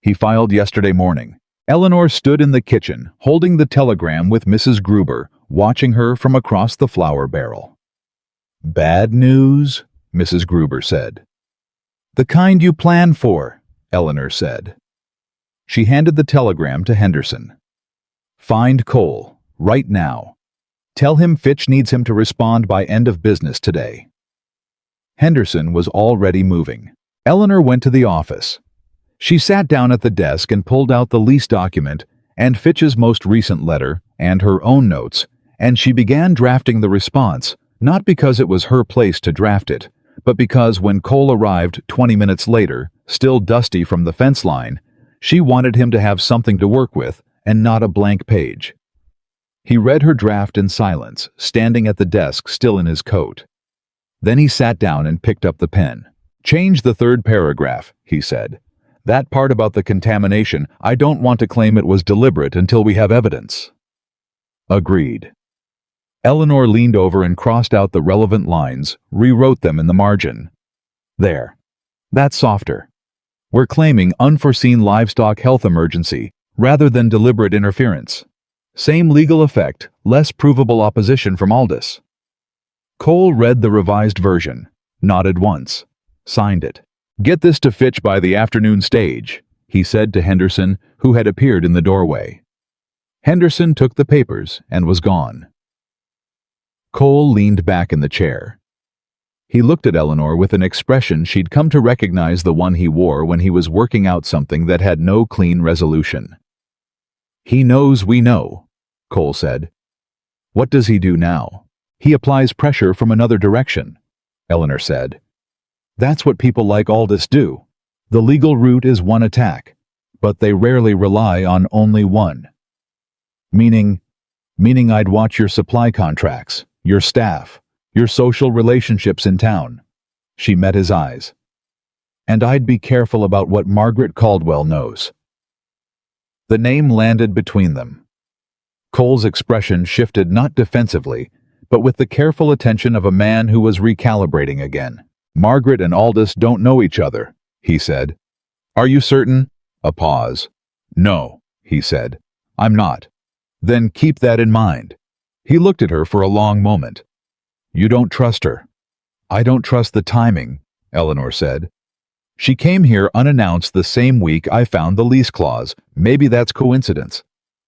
He filed yesterday morning. Eleanor stood in the kitchen, holding the telegram with Mrs. Gruber, watching her from across the flour barrel. "Bad news?" Mrs. Gruber said. "The kind you plan for," Eleanor said. She handed the telegram to Henderson. "Find Cole, right now. Tell him Fitch needs him to respond by end of business today." Henderson was already moving. Eleanor went to the office. She sat down at the desk and pulled out the lease document and Fitch's most recent letter and her own notes, and she began drafting the response, not because it was her place to draft it, but because when Cole arrived 20 minutes later, still dusty from the fence line, she wanted him to have something to work with and not a blank page. He read her draft in silence, standing at the desk still in his coat. Then he sat down and picked up the pen. "Change the 3rd paragraph," he said. "That part about the contamination, I don't want to claim it was deliberate until we have evidence." Agreed. Eleanor leaned over and crossed out the relevant lines, rewrote them in the margin. "There. That's softer. We're claiming unforeseen livestock health emergency rather than deliberate interference. Same legal effect, less provable opposition from Aldous." Cole read the revised version, nodded once, signed it. "Get this to Fitch by the afternoon stage," he said to Henderson, who had appeared in the doorway. Henderson took the papers and was gone. Cole leaned back in the chair. He looked at Eleanor with an expression she'd come to recognize, the one he wore when he was working out something that had no clean resolution. "He knows we know," Cole said. "What does he do now?" "He applies pressure from another direction," Eleanor said. "That's what people like Aldous do. The legal route is one attack, but they rarely rely on only one." Meaning I'd watch your supply contracts, your staff, your social relationships in town. She met his eyes. "And I'd be careful about what Margaret Caldwell knows." The name landed between them. Cole's expression shifted not defensively, but with the careful attention of a man who was recalibrating again. "Margaret and Aldous don't know each other," he said. "Are you certain?" A pause. "No," he said. "I'm not." "Then keep that in mind." He looked at her for a long moment. "You don't trust her." "I don't trust the timing," Eleanor said. "She came here unannounced the same week I found the lease clause. Maybe that's coincidence."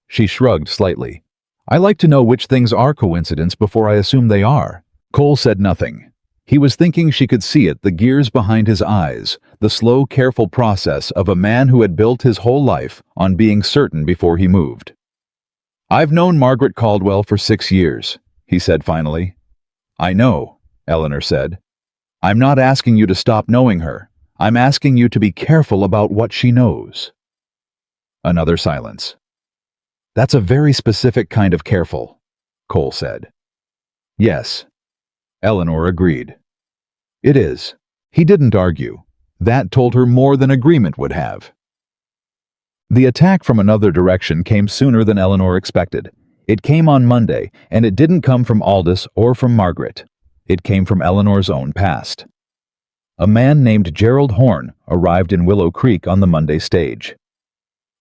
She shrugged slightly. "I like to know which things are coincidence before I assume they are." Cole said nothing. He was thinking she could see it, the gears behind his eyes, the slow, careful process of a man who had built his whole life on being certain before he moved. "I've known Margaret Caldwell for 6 years, he said finally. "I know," Eleanor said. "I'm not asking you to stop knowing her. I'm asking you to be careful about what she knows." Another silence. "That's a very specific kind of careful," Cole said. "Yes," Eleanor agreed. "It is." He didn't argue. That told her more than agreement would have. The attack from another direction came sooner than Eleanor expected. It came on Monday, and it didn't come from Aldous or from Margaret. It came from Eleanor's own past. A man named Gerald Horn arrived in Willow Creek on the Monday stage.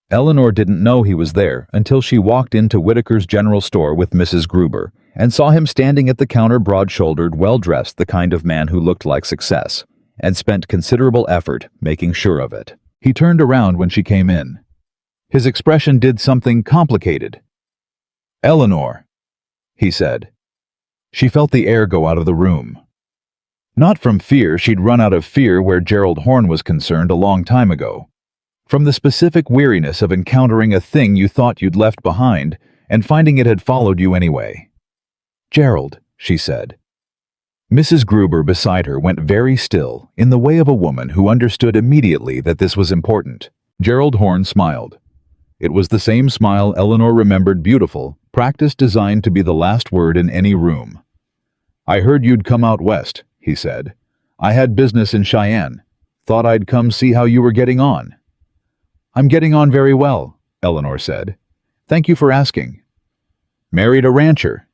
Eleanor didn't know he was there until she walked into Whitaker's general store with Mrs. Gruber and saw him standing at the counter, broad-shouldered, well-dressed, the kind of man who looked like success, and spent considerable effort making sure of it. He turned around when she came in. His expression did something complicated. "Eleanor," he said. She felt the air go out of the room. Not from fear, she'd run out of fear where Gerald Horne was concerned a long time ago. From the specific weariness of encountering a thing you thought you'd left behind and finding it had followed you anyway. "Gerald," she said. Mrs. Gruber beside her went very still, in the way of a woman who understood immediately that this was important. Gerald Horne smiled. It was the same smile Eleanor remembered, beautiful, practice designed to be the last word in any room. "I heard you'd come out west," he said. "I had business in Cheyenne. Thought I'd come see how you were getting on." "I'm getting on very well," Eleanor said. "Thank you for asking." "Married a rancher."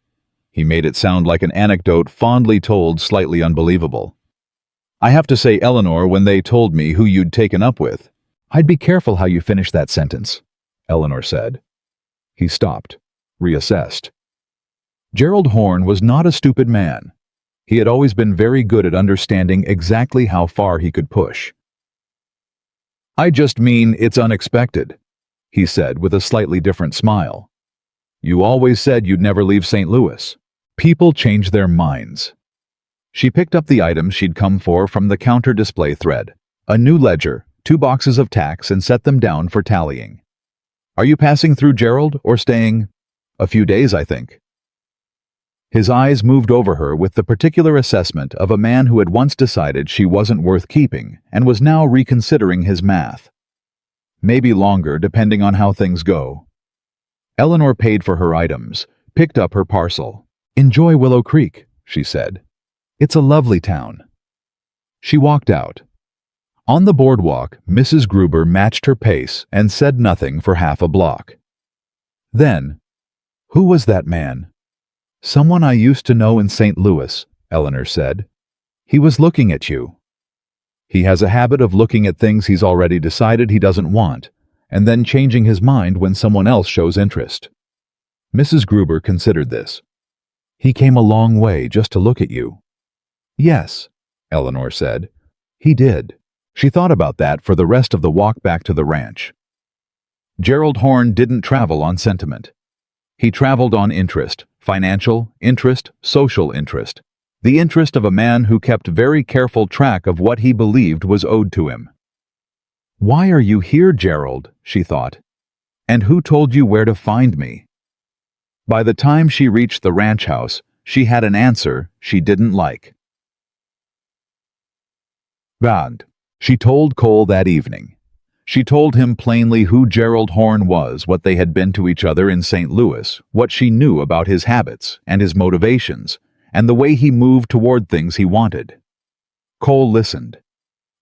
He made it sound like an anecdote fondly told, slightly unbelievable. "I have to say, Eleanor, when they told me who you'd taken up with—" "I'd be careful how you finish that sentence," Eleanor said. He stopped, reassessed. Gerald Horne was not a stupid man. He had always been very good at understanding exactly how far he could push. "I just mean it's unexpected," he said with a slightly different smile. "You always said you'd never leave St. Louis. People change their minds." She picked up the items she'd come for from the counter display thread, a new ledger, 2 boxes of tacks, and set them down for tallying. "Are you passing through, Gerald, or staying?" "A few days, I think." His eyes moved over her with the particular assessment of a man who had once decided she wasn't worth keeping and was now reconsidering his math. "Maybe longer, depending on how things go." Eleanor paid for her items, picked up her parcel. "Enjoy Willow Creek," she said. "It's a lovely town." She walked out. On the boardwalk, Mrs. Gruber matched her pace and said nothing for half a block. Then, "Who was that man?" "Someone I used to know in St. Louis," Eleanor said. "He was looking at you." "He has a habit of looking at things he's already decided he doesn't want, and then changing his mind when someone else shows interest." Mrs. Gruber considered this. "He came a long way just to look at you." "Yes," Eleanor said. "He did." She thought about that for the rest of the walk back to the ranch. Gerald Horne didn't travel on sentiment. He traveled on interest, financial interest, social interest, the interest of a man who kept very careful track of what he believed was owed to him. "Why are you here, Gerald?" she thought. "And who told you where to find me?" By the time she reached the ranch house, she had an answer she didn't like. "Bad," she told Cole that evening. She told him plainly who Gerald Horne was, what they had been to each other in St. Louis, what she knew about his habits and his motivations, and the way he moved toward things he wanted. Cole listened.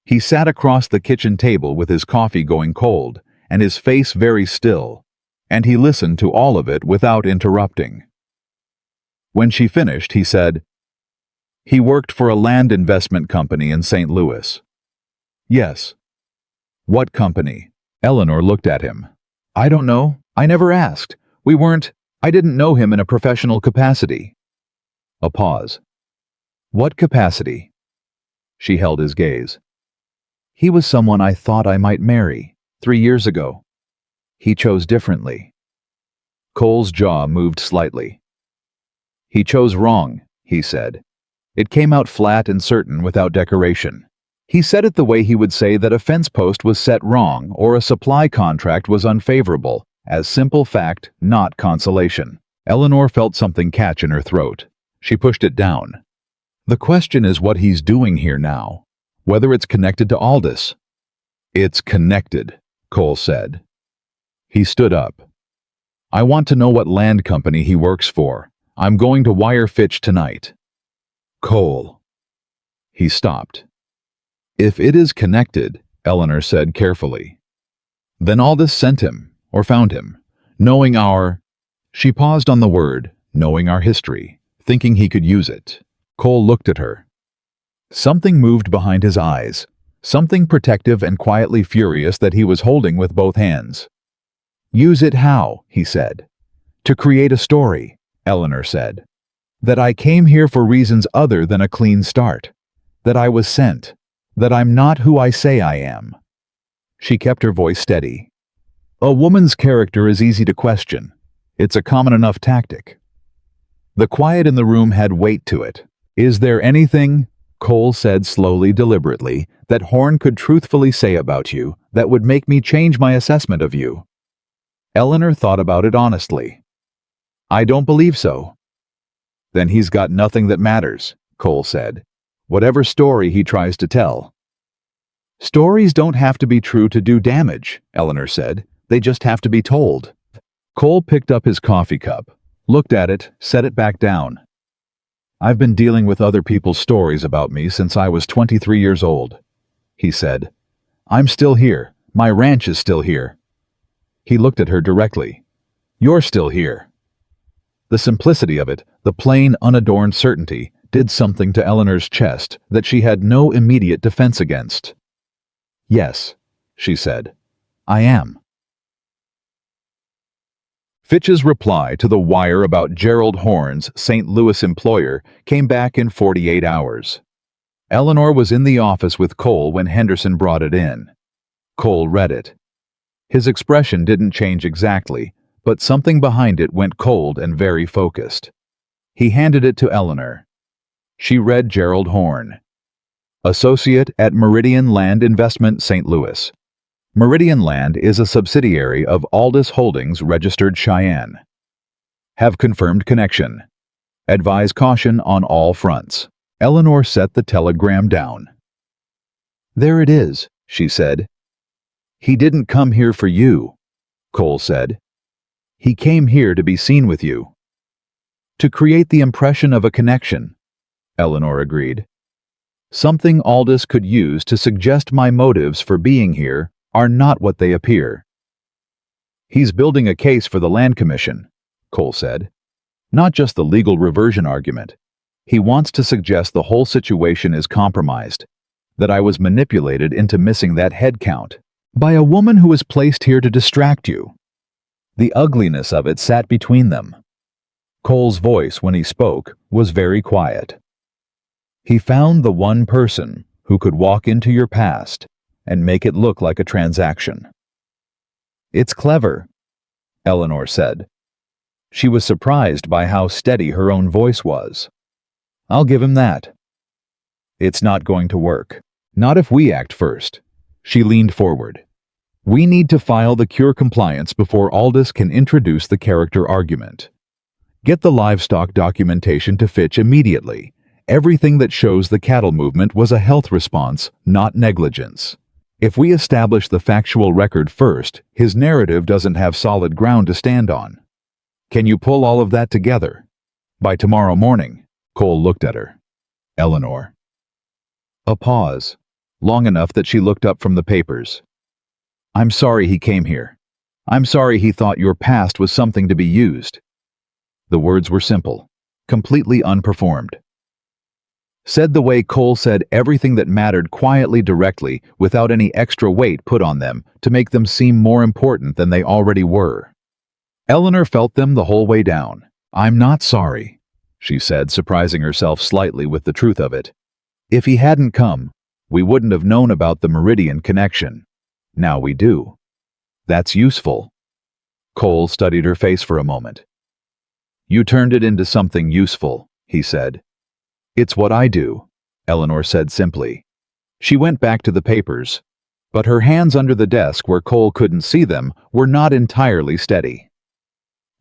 He sat across the kitchen table with his coffee going cold and his face very still, and he listened to all of it without interrupting. When she finished, he said, "He worked for a land investment company in St. Louis." "Yes." "What company?" Eleanor looked at him. "I don't know. I never asked. I didn't know him in a professional capacity." A pause. "What capacity?" She held his gaze. "He was someone I thought I might marry 3 years ago. He chose differently." Cole's jaw moved slightly. "He chose wrong," he said. It came out flat and certain without decoration. He said it the way he would say that a fence post was set wrong or a supply contract was unfavorable, as simple fact, not consolation. Eleanor felt something catch in her throat. She pushed it down. "The question is what he's doing here now, whether it's connected to Aldous." "It's connected," Cole said. He stood up. "I want to know what land company he works for. I'm going to wire Fitch tonight." "Cole." He stopped. "If it is connected," Eleanor said carefully, "then Aldous sent him, or found him, knowing our—" She paused on the word, "knowing our history," thinking he could use it. Cole looked at her. Something moved behind his eyes, something protective and quietly furious that he was holding with both hands. "Use it how?" he said. "To create a story," Eleanor said. "That I came here for reasons other than a clean start. That I was sent. That I'm not who I say I am." She kept her voice steady. "A woman's character is easy to question. It's a common enough tactic." The quiet in the room had weight to it. "Is there anything," Cole said slowly, deliberately, "that Horn could truthfully say about you that would make me change my assessment of you?" Eleanor thought about it honestly. "I don't believe so." "Then he's got nothing that matters," Cole said. "Whatever story he tries to tell." "Stories don't have to be true to do damage," Eleanor said. "They just have to be told." Cole picked up his coffee cup, looked at it, set it back down. "I've been dealing with other people's stories about me since I was 23 years old," he said. "I'm still here. My ranch is still here." He looked at her directly. "You're still here." The simplicity of it, the plain, unadorned certainty, did something to Eleanor's chest that she had no immediate defense against. "Yes," she said, "I am." Fitch's reply to the wire about Gerald Horn's St. Louis employer came back in 48 hours. Eleanor was in the office with Cole when Henderson brought it in. Cole read it. His expression didn't change exactly, but something behind it went cold and very focused. He handed it to Eleanor. She read Gerald Horn, associate at Meridian Land Investment, St. Louis. Meridian Land is a subsidiary of Aldous Holdings, registered Cheyenne. Have confirmed connection. Advise caution on all fronts. Eleanor set the telegram down. "There it is," she said. "He didn't come here for you," Cole said. "He came here to be seen with you." "To create the impression of a connection," Eleanor agreed. "Something Aldous could use to suggest my motives for being here are not what they appear." "He's building a case for the Land Commission," Cole said. "Not just the legal reversion argument. He wants to suggest the whole situation is compromised, that I was manipulated into missing that head count by a woman who was placed here to distract you." The ugliness of it sat between them. Cole's voice, when he spoke, was very quiet. "He found the one person who could walk into your past and make it look like a transaction." "It's clever," Eleanor said. She was surprised by how steady her own voice was. "I'll give him that." "It's not going to work. Not if we act first." She leaned forward. "We need to file the cure compliance before Aldous can introduce the character argument. Get the livestock documentation to Fitch immediately. Everything that shows the cattle movement was a health response, not negligence. If we establish the factual record first, his narrative doesn't have solid ground to stand on. Can you pull all of that together? By tomorrow morning." Cole looked at her. "Eleanor." A pause, long enough that she looked up from the papers. "I'm sorry he came here. I'm sorry he thought your past was something to be used." The words were simple, completely unperformed. Said the way Cole said everything that mattered quietly, directly, without any extra weight put on them to make them seem more important than they already were. Eleanor felt them the whole way down. "I'm not sorry," she said, surprising herself slightly with the truth of it. "If he hadn't come, we wouldn't have known about the Meridian connection. Now we do. That's useful." Cole studied her face for a moment. "You turned it into something useful," he said. "It's what I do," Eleanor said simply. She went back to the papers, but her hands under the desk where Cole couldn't see them were not entirely steady.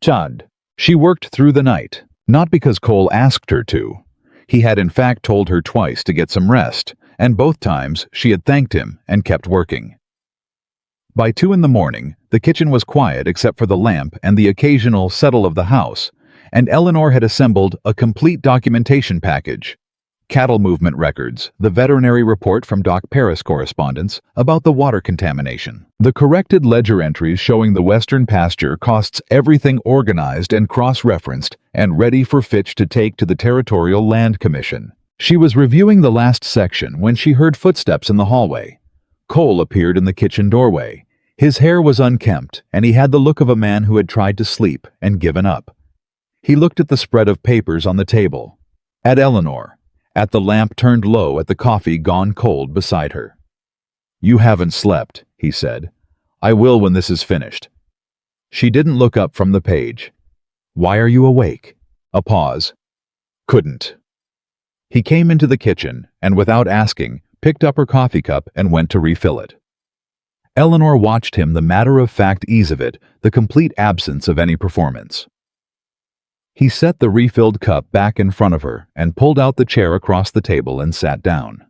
Chad. She worked through the night, not because Cole asked her to. He had in fact told her twice to get some rest, and both times she had thanked him and kept working. By 2 in the morning, the kitchen was quiet except for the lamp and the occasional settle of the house, and Eleanor had assembled a complete documentation package. Cattle movement records, the veterinary report from Doc Paris correspondence about the water contamination, the corrected ledger entries showing the western pasture costs, everything organized and cross-referenced and ready for Fitch to take to the Territorial Land Commission. She was reviewing the last section when she heard footsteps in the hallway. Cole appeared in the kitchen doorway. His hair was unkempt, and he had the look of a man who had tried to sleep and given up. He looked at the spread of papers on the table, at Eleanor, at the lamp turned low at the coffee gone cold beside her. "You haven't slept," he said. "I will when this is finished." She didn't look up from the page. "Why are you awake?" A pause. Couldn't. He came into the kitchen and, without asking, picked up her coffee cup and went to refill it. Eleanor watched him, the matter-of-fact ease of it, the complete absence of any performance. He set the refilled cup back in front of her and pulled out the chair across the table and sat down.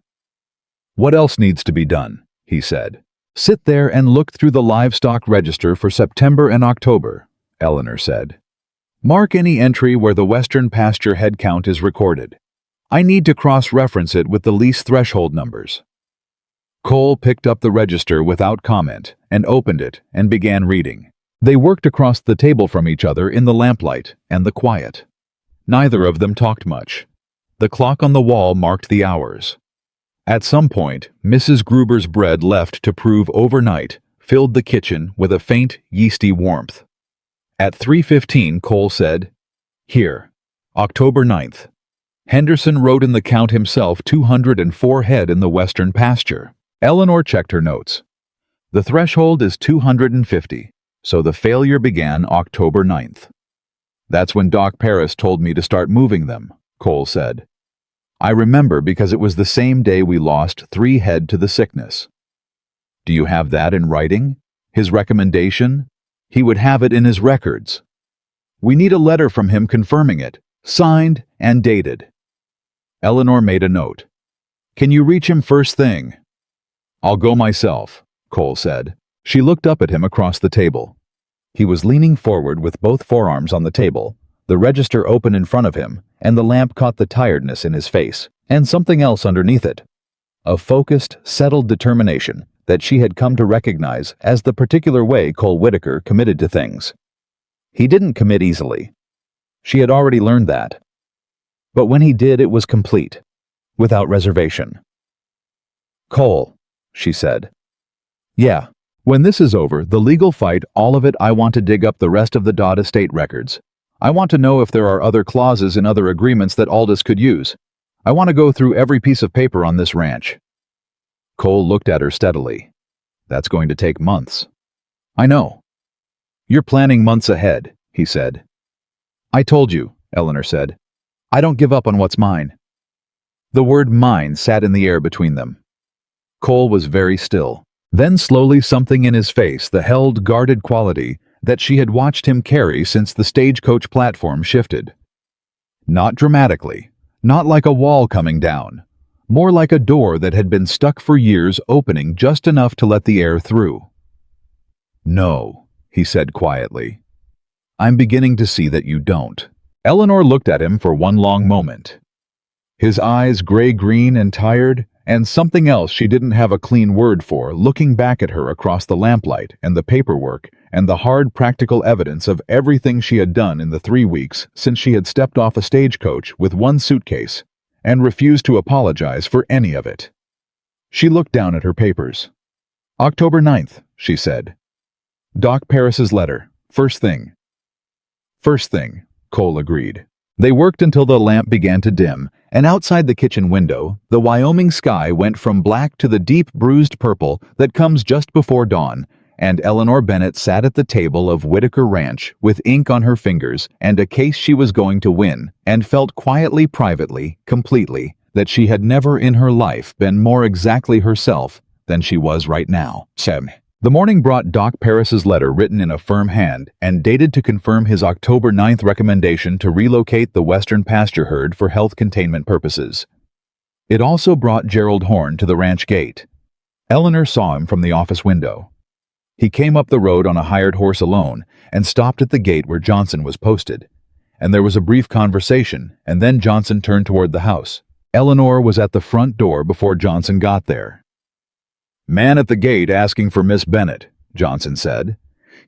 "What else needs to be done?" he said. "Sit there and look through the livestock register for September and October," Eleanor said. "Mark any entry where the Western pasture head count is recorded. I need to cross-reference it with the lease threshold numbers." Cole picked up the register without comment and opened it and began reading. They worked across the table from each other in the lamplight and the quiet. Neither of them talked much. The clock on the wall marked the hours. At some point, Mrs. Gruber's bread left to prove overnight filled the kitchen with a faint, yeasty warmth. At 3:15, Cole said, "Here, October 9th. Henderson wrote in the count himself 204 head in the Western pasture." Eleanor checked her notes. "The threshold is 250, so the failure began October 9th. That's when Doc Paris told me to start moving them," Cole said. "I remember because it was the same day we lost 3 head to the sickness." "Do you have that in writing? His recommendation?" "He would have it in his records. We need a letter from him confirming it, signed and dated." Eleanor made a note. "Can you reach him first thing?" "I'll go myself," Cole said. She looked up at him across the table. He was leaning forward with both forearms on the table, the register open in front of him, and the lamp caught the tiredness in his face, and something else underneath it. A focused, settled determination that she had come to recognize as the particular way Cole Whitaker committed to things. He didn't commit easily. She had already learned that. But when he did, it was complete, without reservation. "Cole," she said. "Yeah. When this is over, the legal fight, all of it, I want to dig up the rest of the Dodd estate records. I want to know if there are other clauses in other agreements that Aldous could use. I want to go through every piece of paper on this ranch." Cole looked at her steadily. "That's going to take months." "I know." "You're planning months ahead," he said. "I told you," Eleanor said. "I don't give up on what's mine." The word mine sat in the air between them. Cole was very still. Then slowly something in his face, the held, guarded quality that she had watched him carry since the stagecoach platform shifted. Not dramatically, not like a wall coming down, more like a door that had been stuck for years opening just enough to let the air through. "No," he said quietly. "I'm beginning to see that you don't." Eleanor looked at him for one long moment. His eyes gray-green and tired, and something else she didn't have a clean word for, looking back at her across the lamplight and the paperwork and the hard practical evidence of everything she had done in the 3 weeks since she had stepped off a stagecoach with one suitcase and refused to apologize for any of it. She looked down at her papers. "October 9th, she said. "Doc Paris's letter. First thing." "First thing," Cole agreed. They worked until the lamp began to dim, and outside the kitchen window, the Wyoming sky went from black to the deep bruised purple that comes just before dawn, and Eleanor Bennett sat at the table of Whitaker Ranch with ink on her fingers and a case she was going to win, and felt quietly, privately, completely, that she had never in her life been more exactly herself than she was right now. The morning brought Doc Paris's letter written in a firm hand and dated to confirm his October 9th recommendation to relocate the Western pasture herd for health containment purposes. It also brought Gerald Horn to the ranch gate. Eleanor saw him from the office window. He came up the road on a hired horse alone and stopped at the gate where Johnson was posted. And there was a brief conversation, and then Johnson turned toward the house. Eleanor was at the front door before Johnson got there. "Man at the gate asking for Miss Bennett," Johnson said.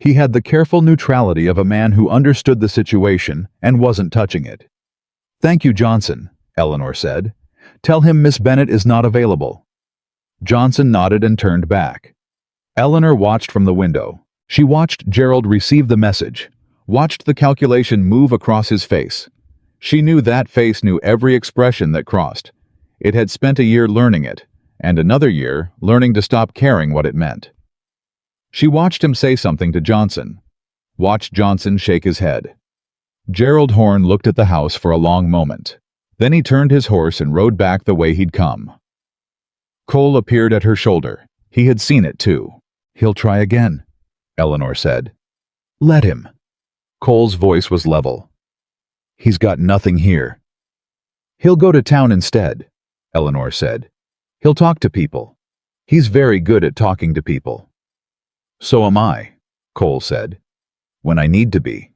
He had the careful neutrality of a man who understood the situation and wasn't touching it. "Thank you, Johnson," Eleanor said. "Tell him Miss Bennett is not available." Johnson nodded and turned back. Eleanor watched from the window. She watched Gerald receive the message, watched the calculation move across his face. She knew that face knew every expression that crossed. It had spent a year learning it, and another year learning to stop caring what it meant. She watched him say something to Johnson, watched Johnson shake his head. Gerald Horn looked at the house for a long moment. Then he turned his horse and rode back the way he'd come. Cole appeared at her shoulder. He had seen it too. "He'll try again," Eleanor said. "Let him." Cole's voice was level. "He's got nothing here." "He'll go to town instead," Eleanor said. "He'll talk to people. He's very good at talking to people." "So am I," Cole said, "when I need to be."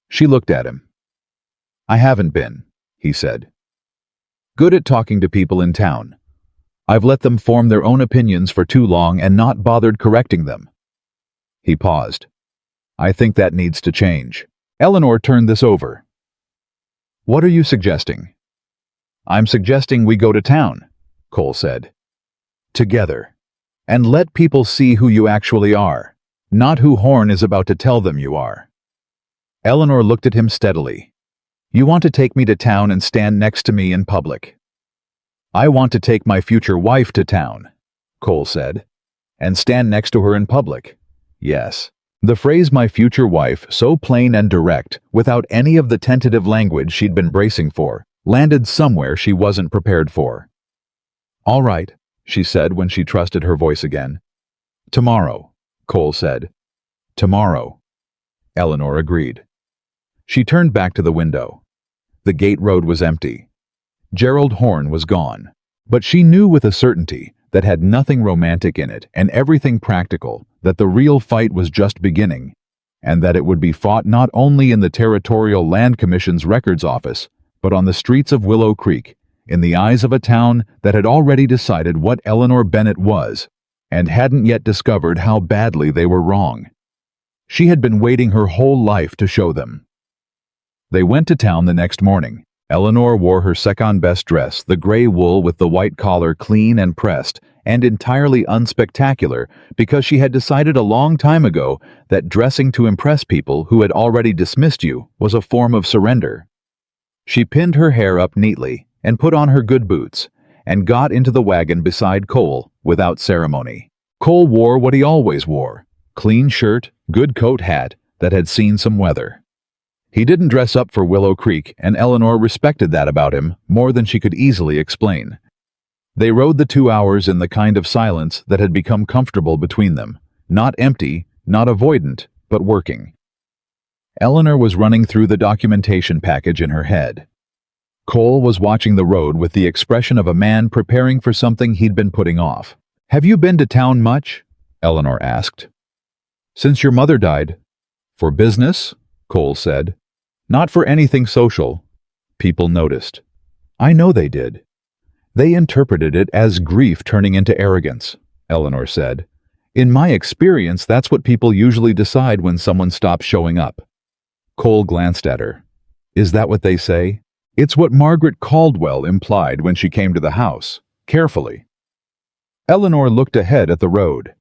She looked at him. "I haven't been," he said. "Good at talking to people in town. I've let them form their own opinions for too long and not bothered correcting them." He paused. "I think that needs to change." Eleanor turned this over. "What are you suggesting?" "I'm suggesting we go to town," Cole said. "Together. And let people see who you actually are, not who Horn is about to tell them you are." Eleanor looked at him steadily. "You want to take me to town and stand next to me in public." "I want to take my future wife to town," Cole said. "And stand next to her in public." Yes. The phrase "my future wife," so plain and direct, without any of the tentative language she'd been bracing for, landed somewhere she wasn't prepared for. "All right," she said when she trusted her voice again. "Tomorrow," Cole said. "Tomorrow," Eleanor agreed. She turned back to the window. The gate road was empty. Gerald Horn was gone, but she knew with a certainty that had nothing romantic in it and everything practical that the real fight was just beginning, and that it would be fought not only in the Territorial Land Commission's records office, but on the streets of Willow Creek, in the eyes of a town that had already decided what Eleanor Bennett was, and hadn't yet discovered how badly they were wrong. She had been waiting her whole life to show them. They went to town the next morning. Eleanor wore her second-best dress, the gray wool with the white collar clean and pressed, and entirely unspectacular, because she had decided a long time ago that dressing to impress people who had already dismissed you was a form of surrender. She pinned her hair up neatly and put on her good boots, and got into the wagon beside Cole without ceremony. Cole wore what he always wore, clean shirt, good coat hat that had seen some weather. He didn't dress up for Willow Creek, and Eleanor respected that about him more than she could easily explain. They rode the 2 hours in the kind of silence that had become comfortable between them, not empty, not avoidant, but working. Eleanor was running through the documentation package in her head. Cole was watching the road with the expression of a man preparing for something he'd been putting off. "Have you been to town much?" Eleanor asked. "Since your mother died." "For business?" Cole said. "Not for anything social." People noticed. "I know they did." "They interpreted it as grief turning into arrogance," Eleanor said. "In my experience, that's what people usually decide when someone stops showing up." Cole glanced at her. "Is that what they say?" "It's what Margaret Caldwell implied when she came to the house, carefully." Eleanor looked ahead at the road.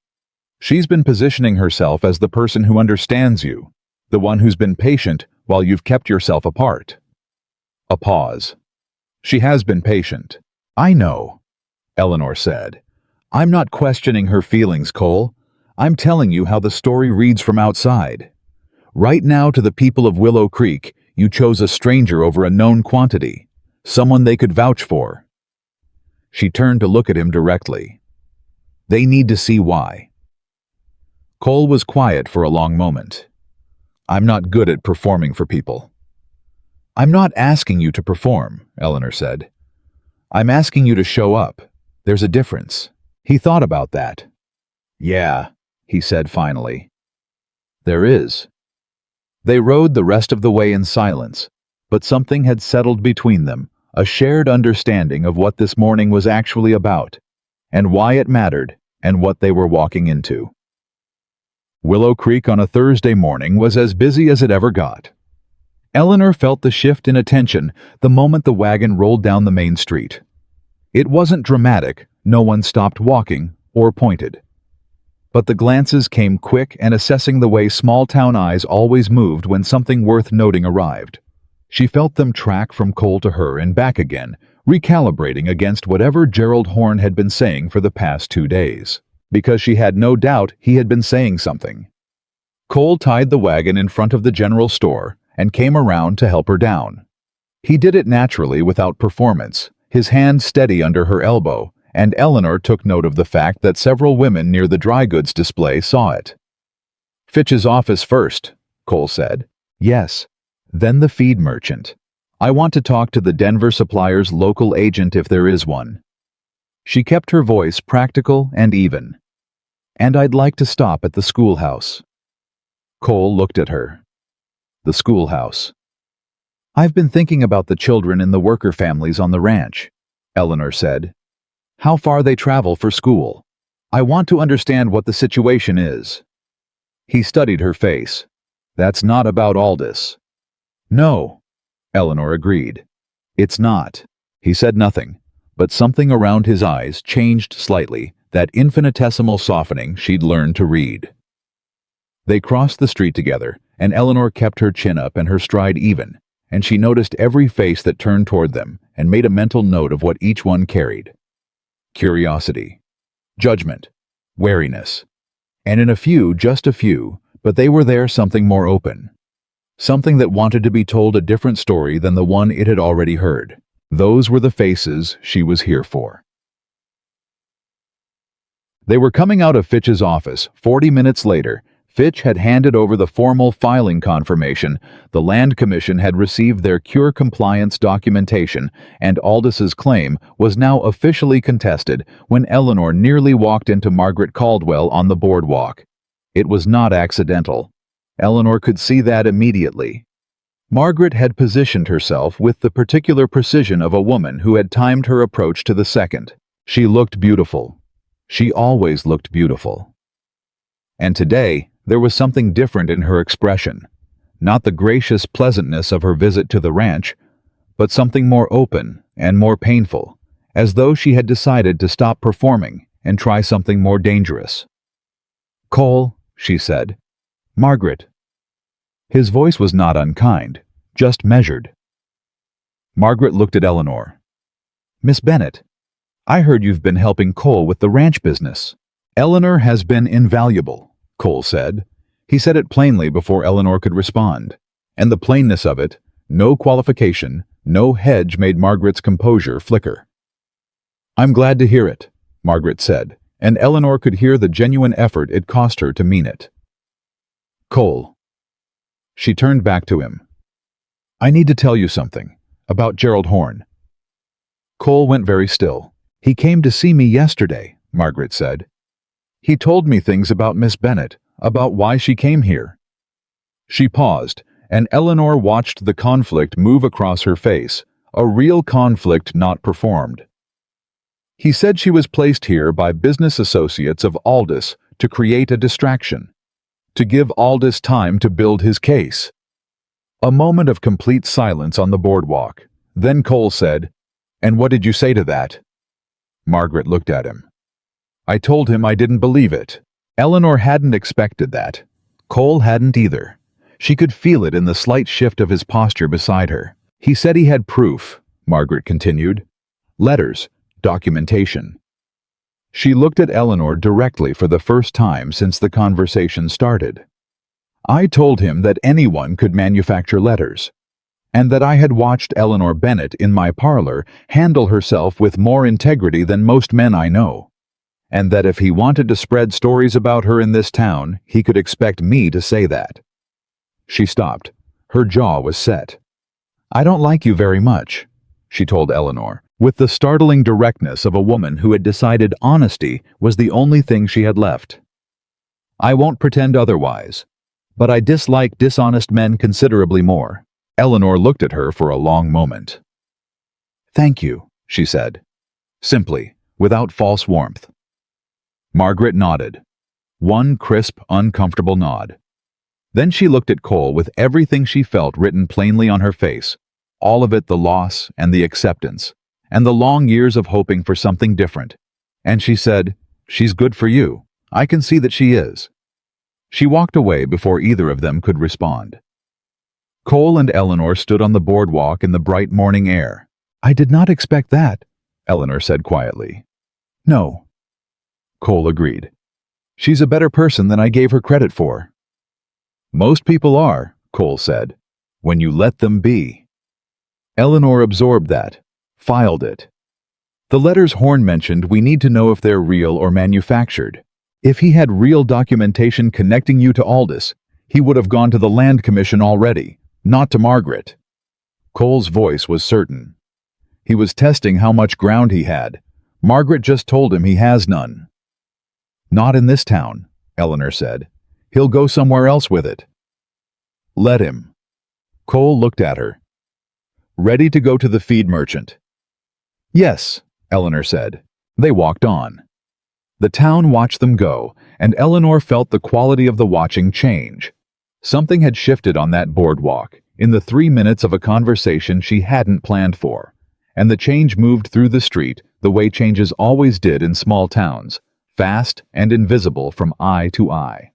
"She's been positioning herself as the person who understands you, the one who's been patient while you've kept yourself apart." A pause. "She has been patient." "I know," Eleanor said. "I'm not questioning her feelings, Cole. I'm telling you how the story reads from outside. Right now, to the people of Willow Creek, you chose a stranger over a known quantity, someone they could vouch for." She turned to look at him directly. "They need to see why." Cole was quiet for a long moment. "I'm not good at performing for people." "I'm not asking you to perform," Eleanor said. "I'm asking you to show up. There's a difference." He thought about that. "Yeah," he said finally. "There is." They rode the rest of the way in silence, but something had settled between them, a shared understanding of what this morning was actually about, and why it mattered, and what they were walking into. Willow Creek on a Thursday morning was as busy as it ever got. Eleanor felt the shift in attention the moment the wagon rolled down the main street. It wasn't dramatic, no one stopped walking or pointed. But the glances came quick and assessing the way small-town eyes always moved when something worth noting arrived. She felt them track from Cole to her and back again, recalibrating against whatever Gerald Horn had been saying for the past 2 days, because she had no doubt he had been saying something. Cole tied the wagon in front of the general store, and came around to help her down. He did it naturally without performance, his hand steady under her elbow, and Eleanor took note of the fact that several women near the dry goods display saw it. "Fitch's office first," Cole said. "Yes. Then the feed merchant. I want to talk to the Denver supplier's local agent if there is one." She kept her voice practical and even. "And I'd like to stop at the schoolhouse." Cole looked at her. The schoolhouse. "I've been thinking about the children in the worker families on the ranch," Eleanor said. "How far they travel for school. I want to understand what the situation is." He studied her face. "That's not about Aldous." "No," Eleanor agreed. "It's not." He said nothing, but something around his eyes changed slightly, that infinitesimal softening she'd learned to read. They crossed the street together, and Eleanor kept her chin up and her stride even, and she noticed every face that turned toward them and made a mental note of what each one carried. Curiosity, judgment, wariness, and in a few, just a few, but they were there something more open. Something that wanted to be told a different story than the one it had already heard. Those were the faces she was here for. They were coming out of Fitch's office 40 minutes later. Fitch had handed over the formal filing confirmation, the Land Commission had received their cure compliance documentation, and Aldis's claim was now officially contested when Eleanor nearly walked into Margaret Caldwell on the boardwalk. It was not accidental. Eleanor could see that immediately. Margaret had positioned herself with the particular precision of a woman who had timed her approach to the second. She looked beautiful. She always looked beautiful. And today, there was something different in her expression. Not the gracious pleasantness of her visit to the ranch, but something more open and more painful, as though she had decided to stop performing and try something more dangerous. "Cole," she said. "Margaret." His voice was not unkind, just measured. Margaret looked at Eleanor. "Miss Bennett, I heard you've been helping Cole with the ranch business." "Eleanor has been invaluable," Cole said. He said it plainly before Eleanor could respond. And the plainness of it, no qualification, no hedge, made Margaret's composure flicker. "I'm glad to hear it," Margaret said, and Eleanor could hear the genuine effort it cost her to mean it. "Cole." She turned back to him. "I need to tell you something, about Gerald Horn." Cole went very still. "He came to see me yesterday," Margaret said. "He told me things about Miss Bennett, about why she came here." She paused, and Eleanor watched the conflict move across her face, a real conflict not performed. "He said she was placed here by business associates of Aldis to create a distraction, to give Aldis time to build his case." A moment of complete silence on the boardwalk. Then Cole said, "And what did you say to that?" Margaret looked at him. "I told him I didn't believe it." Eleanor hadn't expected that. Cole hadn't either. She could feel it in the slight shift of his posture beside her. "He said he had proof," Margaret continued. "Letters, documentation." She looked at Eleanor directly for the first time since the conversation started. "I told him that anyone could manufacture letters, and that I had watched Eleanor Bennett in my parlor handle herself with more integrity than most men I know, and that if he wanted to spread stories about her in this town, he could expect me to say that." She stopped. Her jaw was set. "I don't like you very much," she told Eleanor, with the startling directness of a woman who had decided honesty was the only thing she had left. "I won't pretend otherwise, but I dislike dishonest men considerably more." Eleanor looked at her for a long moment. "Thank you," she said, simply, without false warmth. Margaret nodded. One crisp, uncomfortable nod. Then she looked at Cole with everything she felt written plainly on her face, all of it the loss and the acceptance, and the long years of hoping for something different. And she said, "She's good for you. I can see that she is." She walked away before either of them could respond. Cole and Eleanor stood on the boardwalk in the bright morning air. "I did not expect that," Eleanor said quietly. "No," Cole agreed. "She's a better person than I gave her credit for." "Most people are," Cole said. when you let them be. Eleanor absorbed that, filed it. The letters Horn mentioned, we need to know if they're real or manufactured. If he had real documentation connecting you to Aldous, he would have gone to the Land Commission already, not to Margaret. Cole's voice was certain. He was testing how much ground he had. Margaret just told him he has none. Not in this town, Eleanor said. He'll go somewhere else with it. Let him. Cole looked at her. Ready to go to the feed merchant? Yes, Eleanor said. They walked on. The town watched them go, and Eleanor felt the quality of the watching change. Something had shifted on that boardwalk, in the 3 minutes of a conversation she hadn't planned for, and the change moved through the street the way changes always did in small towns, fast and invisible from eye to eye.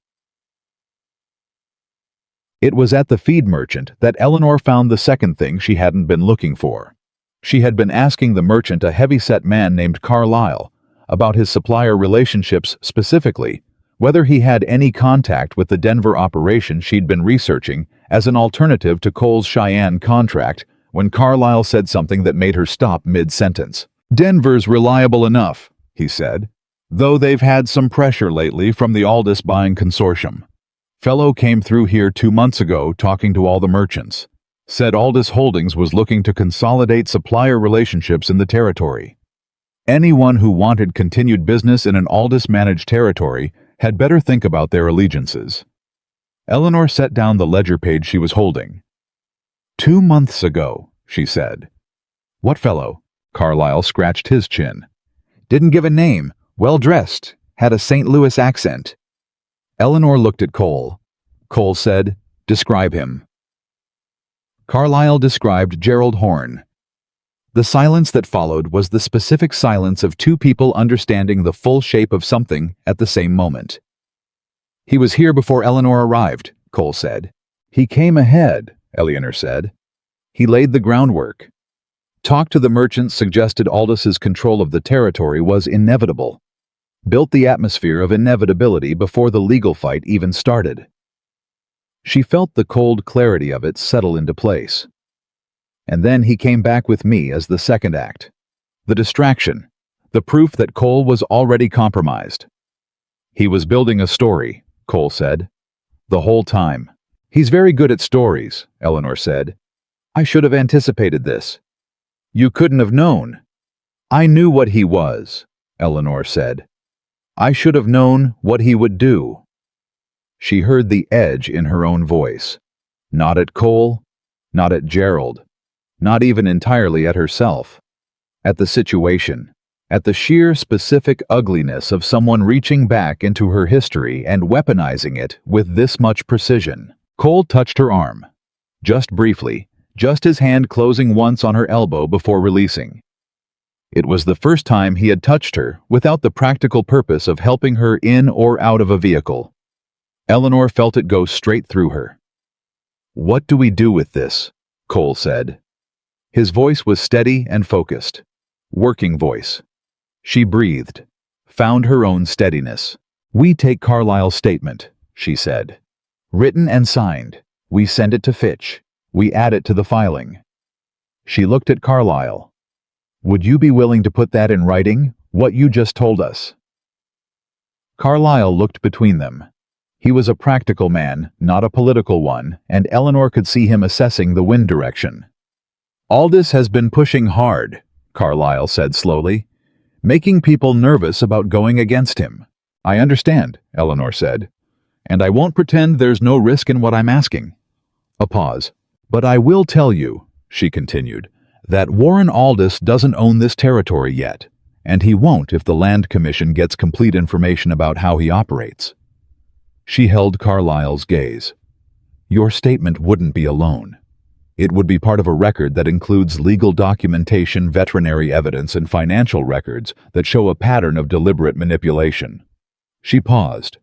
It was at the feed merchant that Eleanor found the second thing she hadn't been looking for. She had been asking the merchant, a heavy-set man named Carlisle, about his supplier relationships, specifically, whether he had any contact with the Denver operation she'd been researching as an alternative to Cole's Cheyenne contract, when Carlisle said something that made her stop mid-sentence. Denver's reliable enough, he said, though they've had some pressure lately from the Aldous buying consortium. Fellow came through here 2 months ago talking to all the merchants. Said Aldous Holdings was looking to consolidate supplier relationships in the territory. Anyone who wanted continued business in an Aldous-managed territory had better think about their allegiances. Eleanor set down the ledger page she was holding. 2 months ago, she said. What fellow? Carlisle scratched his chin. Didn't give a name, well-dressed, had a St. Louis accent. Eleanor looked at Cole. Cole said, describe him. Carlisle described Gerald Horn. The silence that followed was the specific silence of two people understanding the full shape of something at the same moment. He was here before Eleanor arrived, Cole said. He came ahead, Eleanor said. He laid the groundwork. Talk to the merchants suggested Aldous's control of the territory was inevitable. Built the atmosphere of inevitability before the legal fight even started. She felt the cold clarity of it settle into place. And then he came back with me as the second act. The distraction, the proof that Cole was already compromised. He was building a story, Cole said. The whole time. He's very good at stories, Eleanor said. I should have anticipated this. You couldn't have known. I knew what he was, Eleanor said. I should have known what he would do. She heard the edge in her own voice. Not at Cole, not at Gerald, not even entirely at herself. At the situation, at the sheer specific ugliness of someone reaching back into her history and weaponizing it with this much precision. Cole touched her arm. Just briefly, just his hand closing once on her elbow before releasing. It was the first time he had touched her without the practical purpose of helping her in or out of a vehicle. Eleanor felt it go straight through her. What do we do with this? Cole said. His voice was steady and focused. Working voice. She breathed, found her own steadiness. We take Carlisle's statement, she said. Written and signed. We send it to Fitch. We add it to the filing. She looked at Carlisle. Would you be willing to put that in writing, what you just told us? Carlisle looked between them. He was a practical man, not a political one, and Eleanor could see him assessing the wind direction. Aldous has been pushing hard, Carlisle said slowly, making people nervous about going against him. I understand, Eleanor said, and I won't pretend there's no risk in what I'm asking. A pause. But I will tell you, she continued, that Warren Aldous doesn't own this territory yet, and he won't if the Land Commission gets complete information about how he operates. She held Carlisle's gaze. Your statement wouldn't be alone. It would be part of a record that includes legal documentation, veterinary evidence, and financial records that show a pattern of deliberate manipulation. She paused.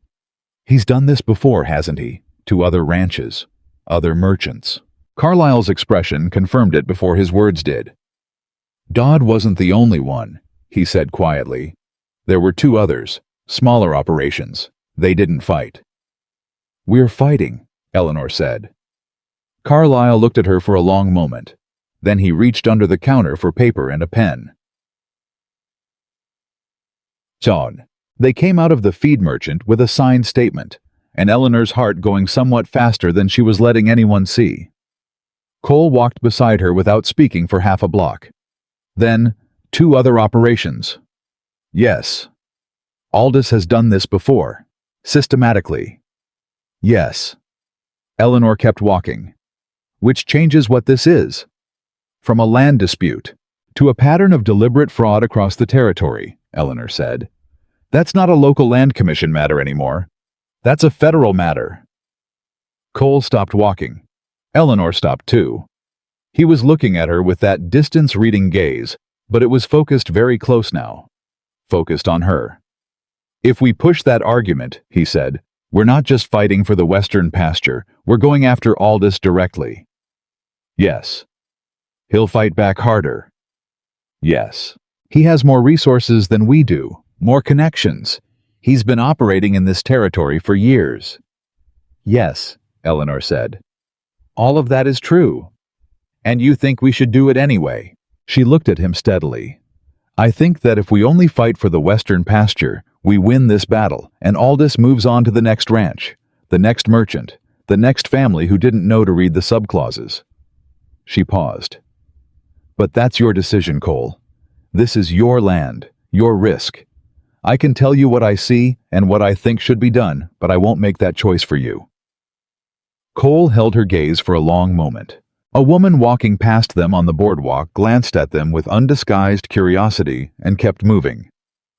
He's done this before, hasn't he? To other ranches, other merchants. Carlisle's expression confirmed it before his words did. Dodd wasn't the only one, he said quietly. There were 2 others, smaller operations. They didn't fight. We're fighting, Eleanor said. Carlyle looked at her for a long moment. Then he reached under the counter for paper and a pen. John. They came out of the feed merchant with a signed statement, and Eleanor's heart going somewhat faster than she was letting anyone see. Cole walked beside her without speaking for half a block. Then, 2 other operations. Yes. Aldous has done this before. Systematically. Yes. Eleanor kept walking. Which changes what this is. From a land dispute to a pattern of deliberate fraud across the territory, Eleanor said. That's not a local land commission matter anymore. That's a federal matter. Cole stopped walking. Eleanor stopped too. He was looking at her with that distance-reading gaze, but it was focused very close now. Focused on her. If we push that argument, he said, we're not just fighting for the western pasture, we're going after Aldous directly. Yes. He'll fight back harder. Yes. He has more resources than we do, more connections. He's been operating in this territory for years. Yes, Eleanor said. All of that is true. And you think we should do it anyway? She looked at him steadily. I think that if we only fight for the western pasture, we win this battle, and Aldous moves on to the next ranch, the next merchant, the next family who didn't know to read the subclauses. She paused. But that's your decision, Cole. This is your land, your risk. I can tell you what I see and what I think should be done, but I won't make that choice for you. Cole held her gaze for a long moment. A woman walking past them on the boardwalk glanced at them with undisguised curiosity and kept moving.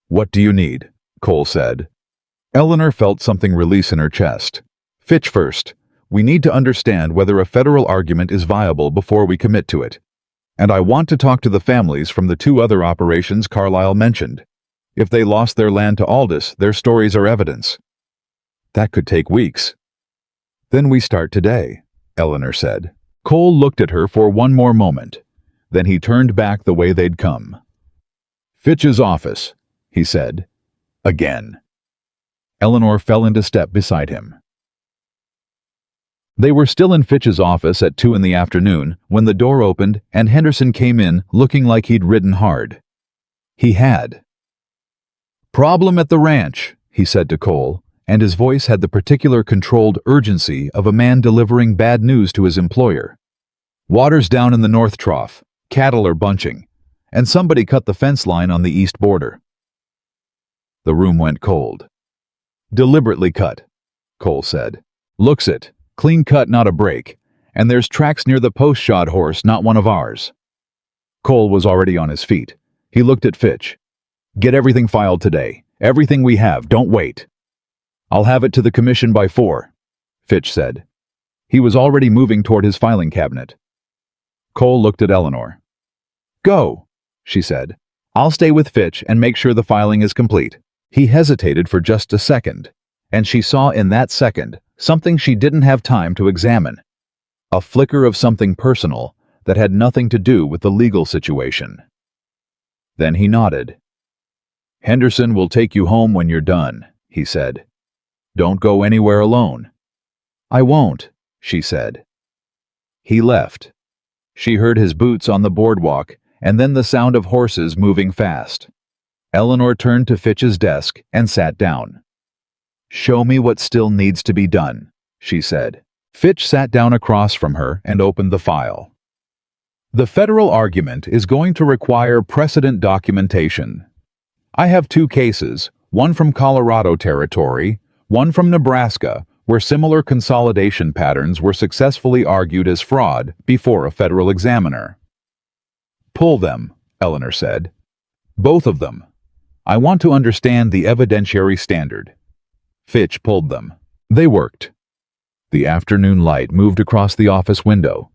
What do you need? Cole said. Eleanor felt something release in her chest. Fitch first. We need to understand whether a federal argument is viable before we commit to it. And I want to talk to the families from the 2 other operations Carlyle mentioned. If they lost their land to Aldous, their stories are evidence. That could take weeks. Then we start today, Eleanor said. Cole looked at her for one more moment. Then he turned back the way they'd come. Fitch's office, he said. Again. Eleanor fell into step beside him. They were still in Fitch's office at 2 in the afternoon when the door opened and Henderson came in looking like he'd ridden hard. He had. Problem at the ranch, he said to Cole, and his voice had the particular controlled urgency of a man delivering bad news to his employer. Water's down in the North Trough, cattle are bunching, and somebody cut the fence line on the east border. The room went cold. Deliberately cut, Cole said. Looks it, clean cut, not a break, and there's tracks near the post-shod horse, not one of ours. Cole was already on his feet. He looked at Fitch. Get everything filed today. Everything we have, don't wait. I'll have it to the commission by 4, Fitch said. He was already moving toward his filing cabinet. Cole looked at Eleanor. Go, she said. I'll stay with Fitch and make sure the filing is complete. He hesitated for just a second, and she saw in that second something she didn't have time to examine. A flicker of something personal that had nothing to do with the legal situation. Then he nodded. Henderson will take you home when you're done, he said. Don't go anywhere alone. I won't, she said. He left. She heard his boots on the boardwalk and then the sound of horses moving fast. Eleanor turned to Fitch's desk and sat down. Show me what still needs to be done, she said. Fitch sat down across from her and opened the file. The federal argument is going to require precedent documentation. I have 2 cases, one from Colorado territory, one from Nebraska, where similar consolidation patterns were successfully argued as fraud before a federal examiner. Pull them, Eleanor said. Both of them. I want to understand the evidentiary standard. Fitch pulled them. They worked. The afternoon light moved across the office window.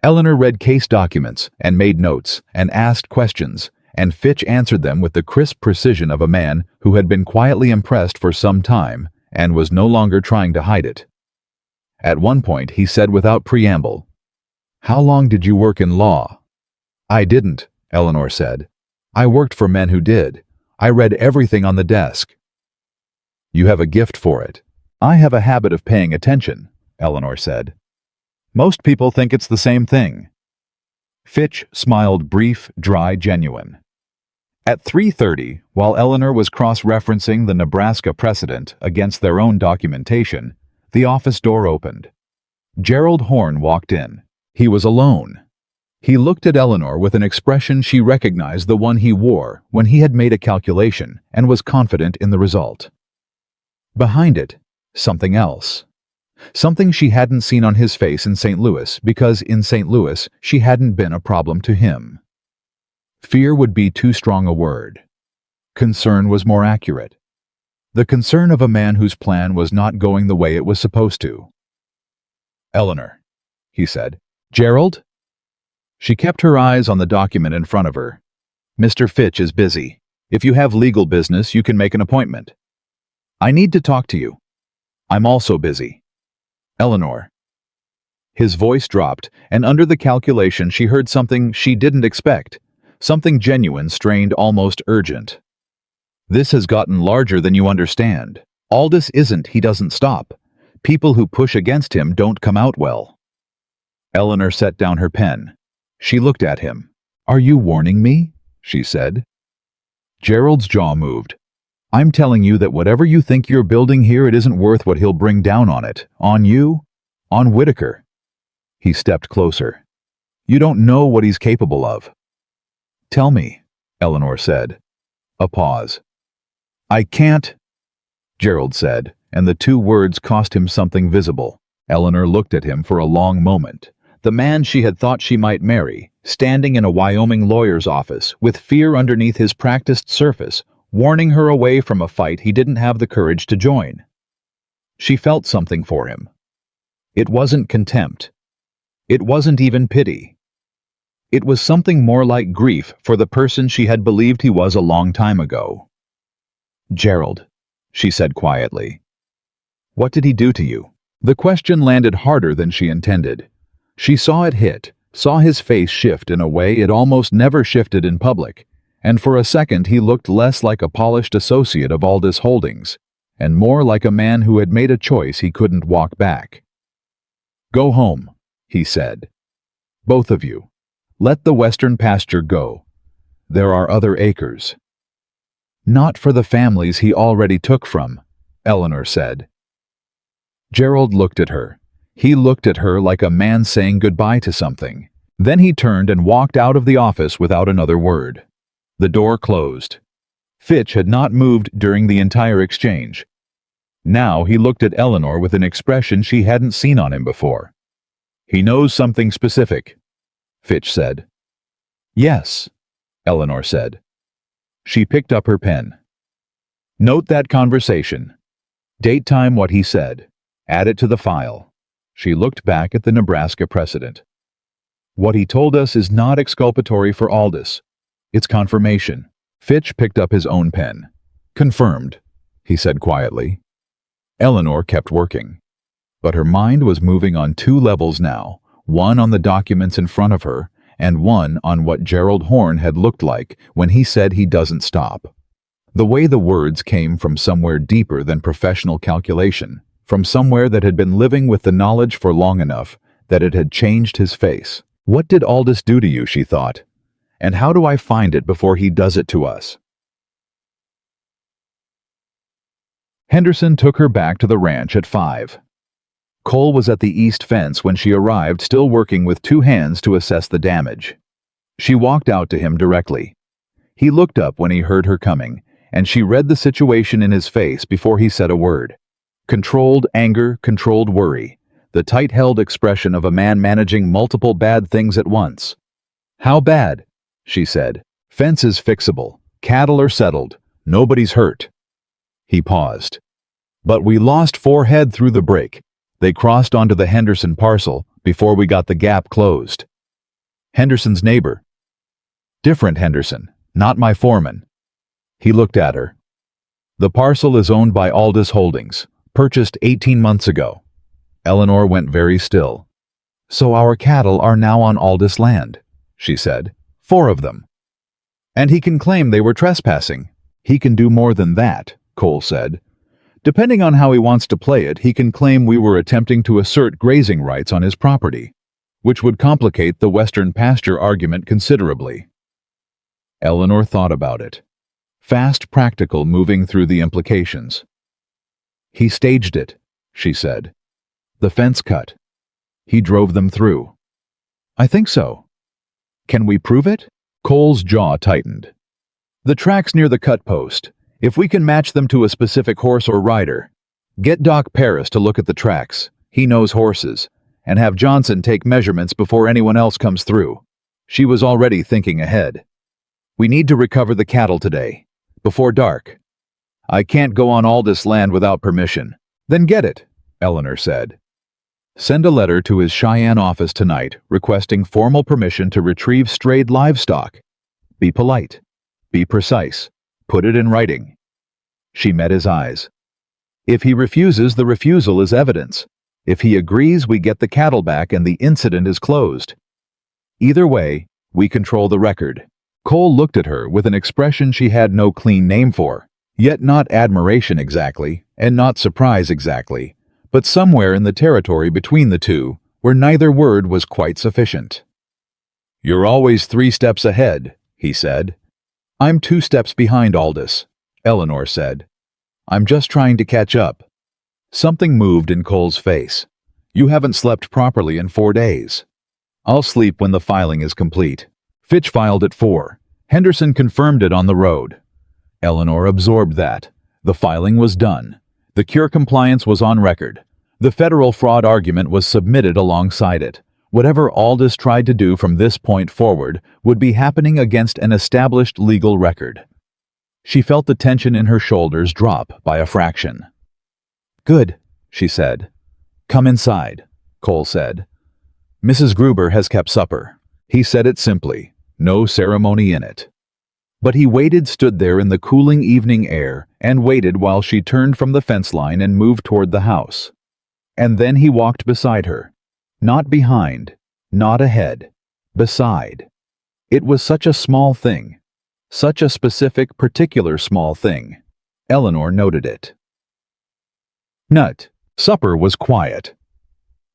Eleanor read case documents and made notes and asked questions, and Fitch answered them with the crisp precision of a man who had been quietly impressed for some time and was no longer trying to hide it. At one point he said without preamble, How long did you work in law? I didn't, Eleanor said. I worked for men who did. I read everything on the desk. You have a gift for it. I have a habit of paying attention, Eleanor said. Most people think it's the same thing. Fitch smiled, brief, dry, genuine. At 3:30, while Eleanor was cross-referencing the Nebraska precedent against their own documentation, the office door opened. Gerald Horn walked in. He was alone. He looked at Eleanor with an expression she recognized, the one he wore when he had made a calculation and was confident in the result. Behind it, something else. Something she hadn't seen on his face in St. Louis, because in St. Louis she hadn't been a problem to him. Fear would be too strong a word. Concern was more accurate. The concern of a man whose plan was not going the way it was supposed to. "Eleanor," he said. "Gerald?" She kept her eyes on the document in front of her. "Mr. Fitch is busy. If you have legal business, you can make an appointment." "I need to talk to you." "I'm also busy." "Eleanor." His voice dropped, and under the calculation she heard something she didn't expect. Something genuine, strained, almost urgent. "This has gotten larger than you understand. Aldous isn't, he doesn't stop. People who push against him don't come out well." Eleanor set down her pen. She looked at him. "Are you warning me?" she said. Gerald's jaw moved. "I'm telling you that whatever you think you're building here, it isn't worth what he'll bring down on it. On you? On Whitaker." He stepped closer. "You don't know what he's capable of." "Tell me," Eleanor said. A pause. "I can't," Gerald said, and the two words cost him something visible. Eleanor looked at him for a long moment. The man she had thought she might marry, standing in a Wyoming lawyer's office, with fear underneath his practiced surface, warning her away from a fight he didn't have the courage to join. She felt something for him. It wasn't contempt. It wasn't even pity. It was something more like grief for the person she had believed he was a long time ago. "Gerald," she said quietly. "What did he do to you?" The question landed harder than she intended. She saw it hit, saw his face shift in a way it almost never shifted in public, and for a second he looked less like a polished associate of Aldous Holdings, and more like a man who had made a choice he couldn't walk back. "Go home," he said. "Both of you. Let the western pasture go. There are other acres." "Not for the families he already took from," Eleanor said. Gerald looked at her. He looked at her like a man saying goodbye to something. Then he turned and walked out of the office without another word. The door closed. Fitch had not moved during the entire exchange. Now he looked at Eleanor with an expression she hadn't seen on him before. "He knows something specific," Fitch said. "Yes," Eleanor said. She picked up her pen. "Note that conversation. Date time what he said. Add it to the file." She looked back at the Nebraska precedent. "What he told us is not exculpatory for Aldous. It's confirmation." Fitch picked up his own pen. "Confirmed," he said quietly. Eleanor kept working. But her mind was moving on two levels now, one on the documents in front of her, and one on what Gerald Horn had looked like when he said he doesn't stop. The way the words came from somewhere deeper than professional calculation, from somewhere that had been living with the knowledge for long enough that it had changed his face. "What did Aldous do to you?" she thought. "And how do I find it before he does it to us?" Henderson took her back to the ranch at 5. Cole was at the east fence when she arrived, still working with two hands to assess the damage. She walked out to him directly. He looked up when he heard her coming, and she read the situation in his face before he said a word. Controlled anger, controlled worry, the tight-held expression of a man managing multiple bad things at once. "How bad?" she said. "Fence is fixable. Cattle are settled. Nobody's hurt." He paused. "But we lost 4 head through the break. They crossed onto the Henderson parcel before we got the gap closed." "Henderson's neighbor." "Different Henderson, not my foreman." He looked at her. "The parcel is owned by Aldous Holdings, purchased 18 months ago." Eleanor went very still. "So our cattle are now on Aldous land," she said. 4 of them. "And he can claim they were trespassing." "He can do more than that," Cole said. Depending on how he wants to play it, he can claim we were attempting to assert grazing rights on his property, which would complicate the Western pasture argument considerably. Eleanor thought about it. Fast, practical, moving through the implications. He staged it, she said. The fence cut. He drove them through. I think so. Can we prove it? Cole's jaw tightened. The tracks near the cut post. If we can match them to a specific horse or rider, get Doc Paris to look at the tracks. He knows horses. And have Johnson take measurements before anyone else comes through. She was already thinking ahead. We need to recover the cattle today, before dark. I can't go on all this land without permission. Then get it, Eleanor said. Send a letter to his Cheyenne office tonight requesting formal permission to retrieve strayed livestock. Be polite. Be precise. Put it in writing. She met his eyes. If he refuses, the refusal is evidence. If he agrees, we get the cattle back and the incident is closed. Either way, we control the record. Cole looked at her with an expression she had no clean name for, yet not admiration exactly, and not surprise exactly, but somewhere in the territory between the two, where neither word was quite sufficient. You're always 3 steps ahead, he said. I'm 2 steps behind Aldous, Eleanor said. I'm just trying to catch up. Something moved in Cole's face. You haven't slept properly in 4 days. I'll sleep when the filing is complete. Fitch filed at 4. Henderson confirmed it on the road. Eleanor absorbed that. The filing was done. The cure compliance was on record. The federal fraud argument was submitted alongside it. Whatever Aldous tried to do from this point forward would be happening against an established legal record. She felt the tension in her shoulders drop by a fraction. Good, she said. Come inside, Cole said. Mrs. Gruber has kept supper. He said it simply, no ceremony in it. But he stood there in the cooling evening air, and waited while she turned from the fence line and moved toward the house. And then he walked beside her. Not behind, not ahead, beside. It was such a small thing. Such a specific, particular small thing. Eleanor noted it. Nut. Supper was quiet.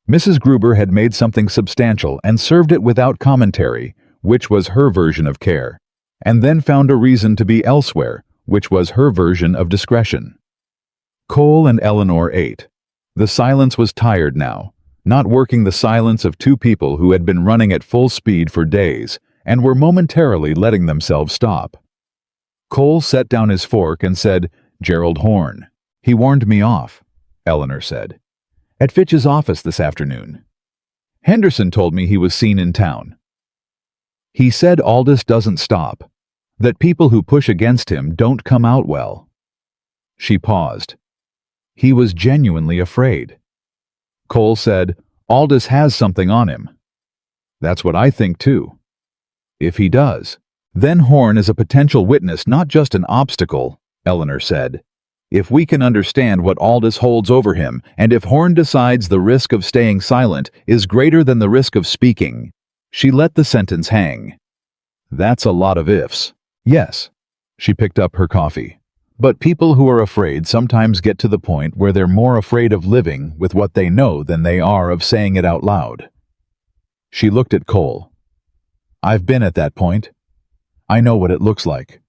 Mrs. Gruber had made something substantial and served it without commentary, which was her version of care, and then found a reason to be elsewhere, which was her version of discretion. Cole and Eleanor ate. The silence was tired now, not working the silence of 2 people who had been running at full speed for days and were momentarily letting themselves stop. Cole set down his fork and said, Gerald Horn. He warned me off, Eleanor said. At Fitch's office this afternoon. Henderson told me he was seen in town. He said Aldous doesn't stop, that people who push against him don't come out well. She paused. He was genuinely afraid. Cole said, Aldous has something on him. That's what I think too. If he does, then Horn is a potential witness, not just an obstacle, Eleanor said. If we can understand what Aldous holds over him, and if Horn decides the risk of staying silent is greater than the risk of speaking. She let the sentence hang. That's a lot of ifs. Yes. She picked up her coffee. But people who are afraid sometimes get to the point where they're more afraid of living with what they know than they are of saying it out loud. She looked at Cole. I've been at that point. I know what it looks like.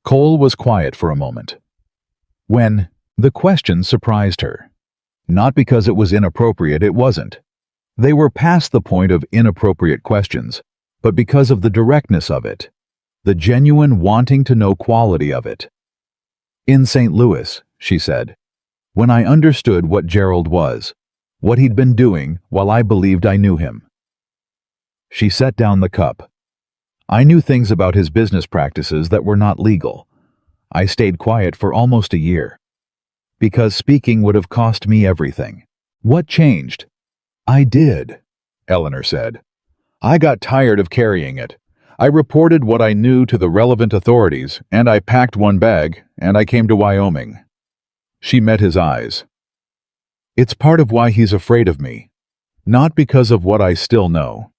Cole was quiet for a moment. When the question surprised her. Not because it was inappropriate, it wasn't. They were past the point of inappropriate questions, but because of the directness of it, the genuine wanting to know quality of it. In St. Louis, she said, when I understood what Gerald was, what he'd been doing while I believed I knew him. She set down the cup. I knew things about his business practices that were not legal. I stayed quiet for almost a year. Because speaking would have cost me everything. What changed? I did, Eleanor said. I got tired of carrying it. I reported what I knew to the relevant authorities, and I packed one bag, and I came to Wyoming. She met his eyes. It's part of why he's afraid of me. Not because of what I still know.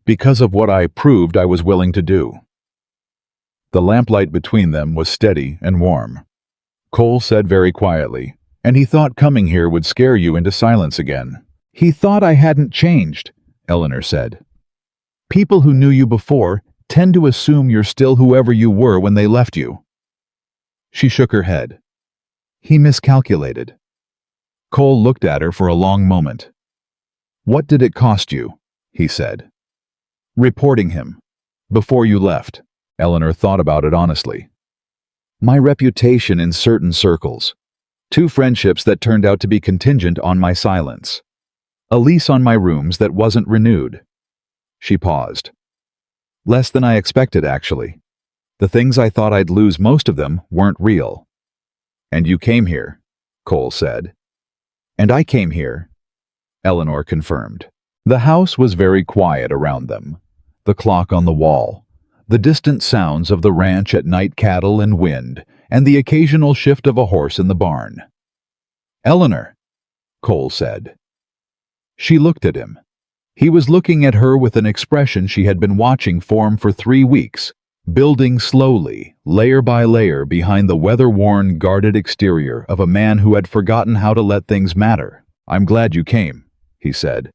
Because of what I proved I was willing to do. The lamplight between them was steady and warm. Cole said very quietly, and he thought coming here would scare you into silence again. He thought I hadn't changed, Eleanor said. People who knew you before tend to assume you're still whoever you were when they left you. She shook her head. He miscalculated. Cole looked at her for a long moment. What did it cost you? He said. Reporting him. Before you left. Eleanor thought about it honestly. My reputation in certain circles. 2 friendships that turned out to be contingent on my silence. A lease on my rooms that wasn't renewed. She paused. Less than I expected, actually. The things I thought I'd lose, most of them weren't real. And you came here, Cole said. And I came here, Eleanor confirmed. The house was very quiet around them. The clock on the wall, the distant sounds of the ranch at night, cattle and wind, and the occasional shift of a horse in the barn. Eleanor, Cole said. She looked at him. He was looking at her with an expression she had been watching form for 3 weeks, building slowly, layer by layer behind the weather-worn, guarded exterior of a man who had forgotten how to let things matter. I'm glad you came, he said.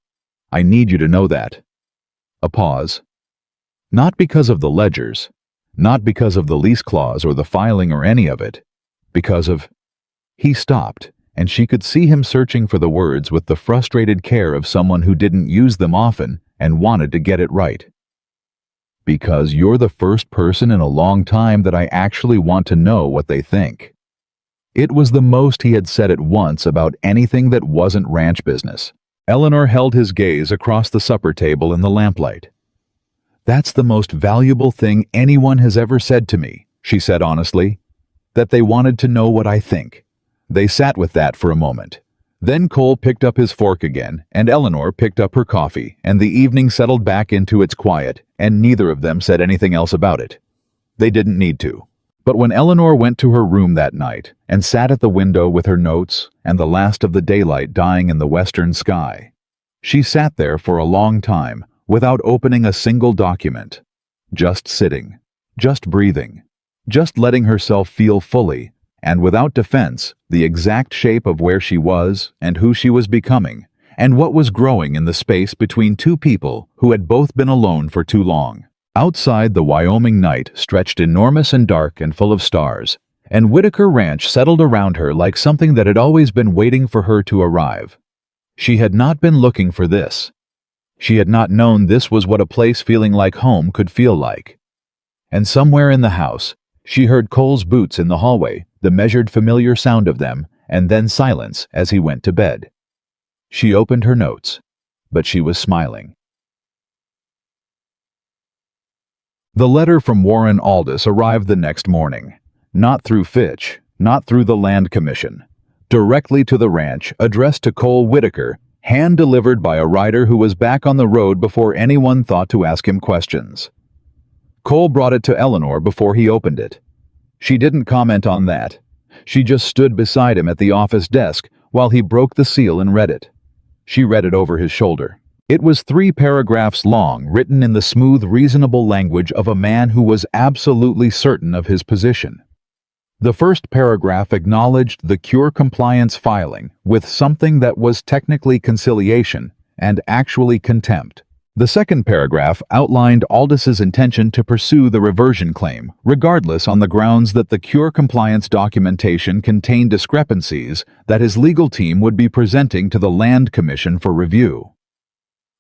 I need you to know that. A pause. Not because of the ledgers, not because of the lease clause or the filing or any of it, because of... He stopped, and she could see him searching for the words with the frustrated care of someone who didn't use them often and wanted to get it right. Because you're the first person in a long time that I actually want to know what they think. It was the most he had said at once about anything that wasn't ranch business. Eleanor held his gaze across the supper table in the lamplight. That's the most valuable thing anyone has ever said to me, she said honestly, that they wanted to know what I think. They sat with that for a moment. Then Cole picked up his fork again, and Eleanor picked up her coffee, and the evening settled back into its quiet, and neither of them said anything else about it. They didn't need to. But when Eleanor went to her room that night and sat at the window with her notes and the last of the daylight dying in the western sky, she sat there for a long time without opening a single document, just sitting, just breathing, just letting herself feel fully, and without defense, the exact shape of where she was and who she was becoming, and what was growing in the space between 2 people who had both been alone for too long. Outside, the Wyoming night stretched enormous and dark and full of stars, and Whitaker Ranch settled around her like something that had always been waiting for her to arrive. She had not been looking for this. She had not known this was what a place feeling like home could feel like. And somewhere in the house, she heard Cole's boots in the hallway, the measured familiar sound of them, and then silence as he went to bed. She opened her notes, but she was smiling. The letter from Warren Aldous arrived the next morning, not through Fitch, not through the Land Commission, directly to the ranch, addressed to Cole Whitaker, hand-delivered by a rider who was back on the road before anyone thought to ask him questions. Cole brought it to Eleanor before he opened it. She didn't comment on that. She just stood beside him at the office desk while he broke the seal and read it. She read it over his shoulder. It was 3 paragraphs long, written in the smooth, reasonable language of a man who was absolutely certain of his position. The first paragraph acknowledged the cure compliance filing with something that was technically conciliation and actually contempt. The second paragraph outlined Aldis's intention to pursue the reversion claim, regardless, on the grounds that the cure compliance documentation contained discrepancies that his legal team would be presenting to the Land Commission for review.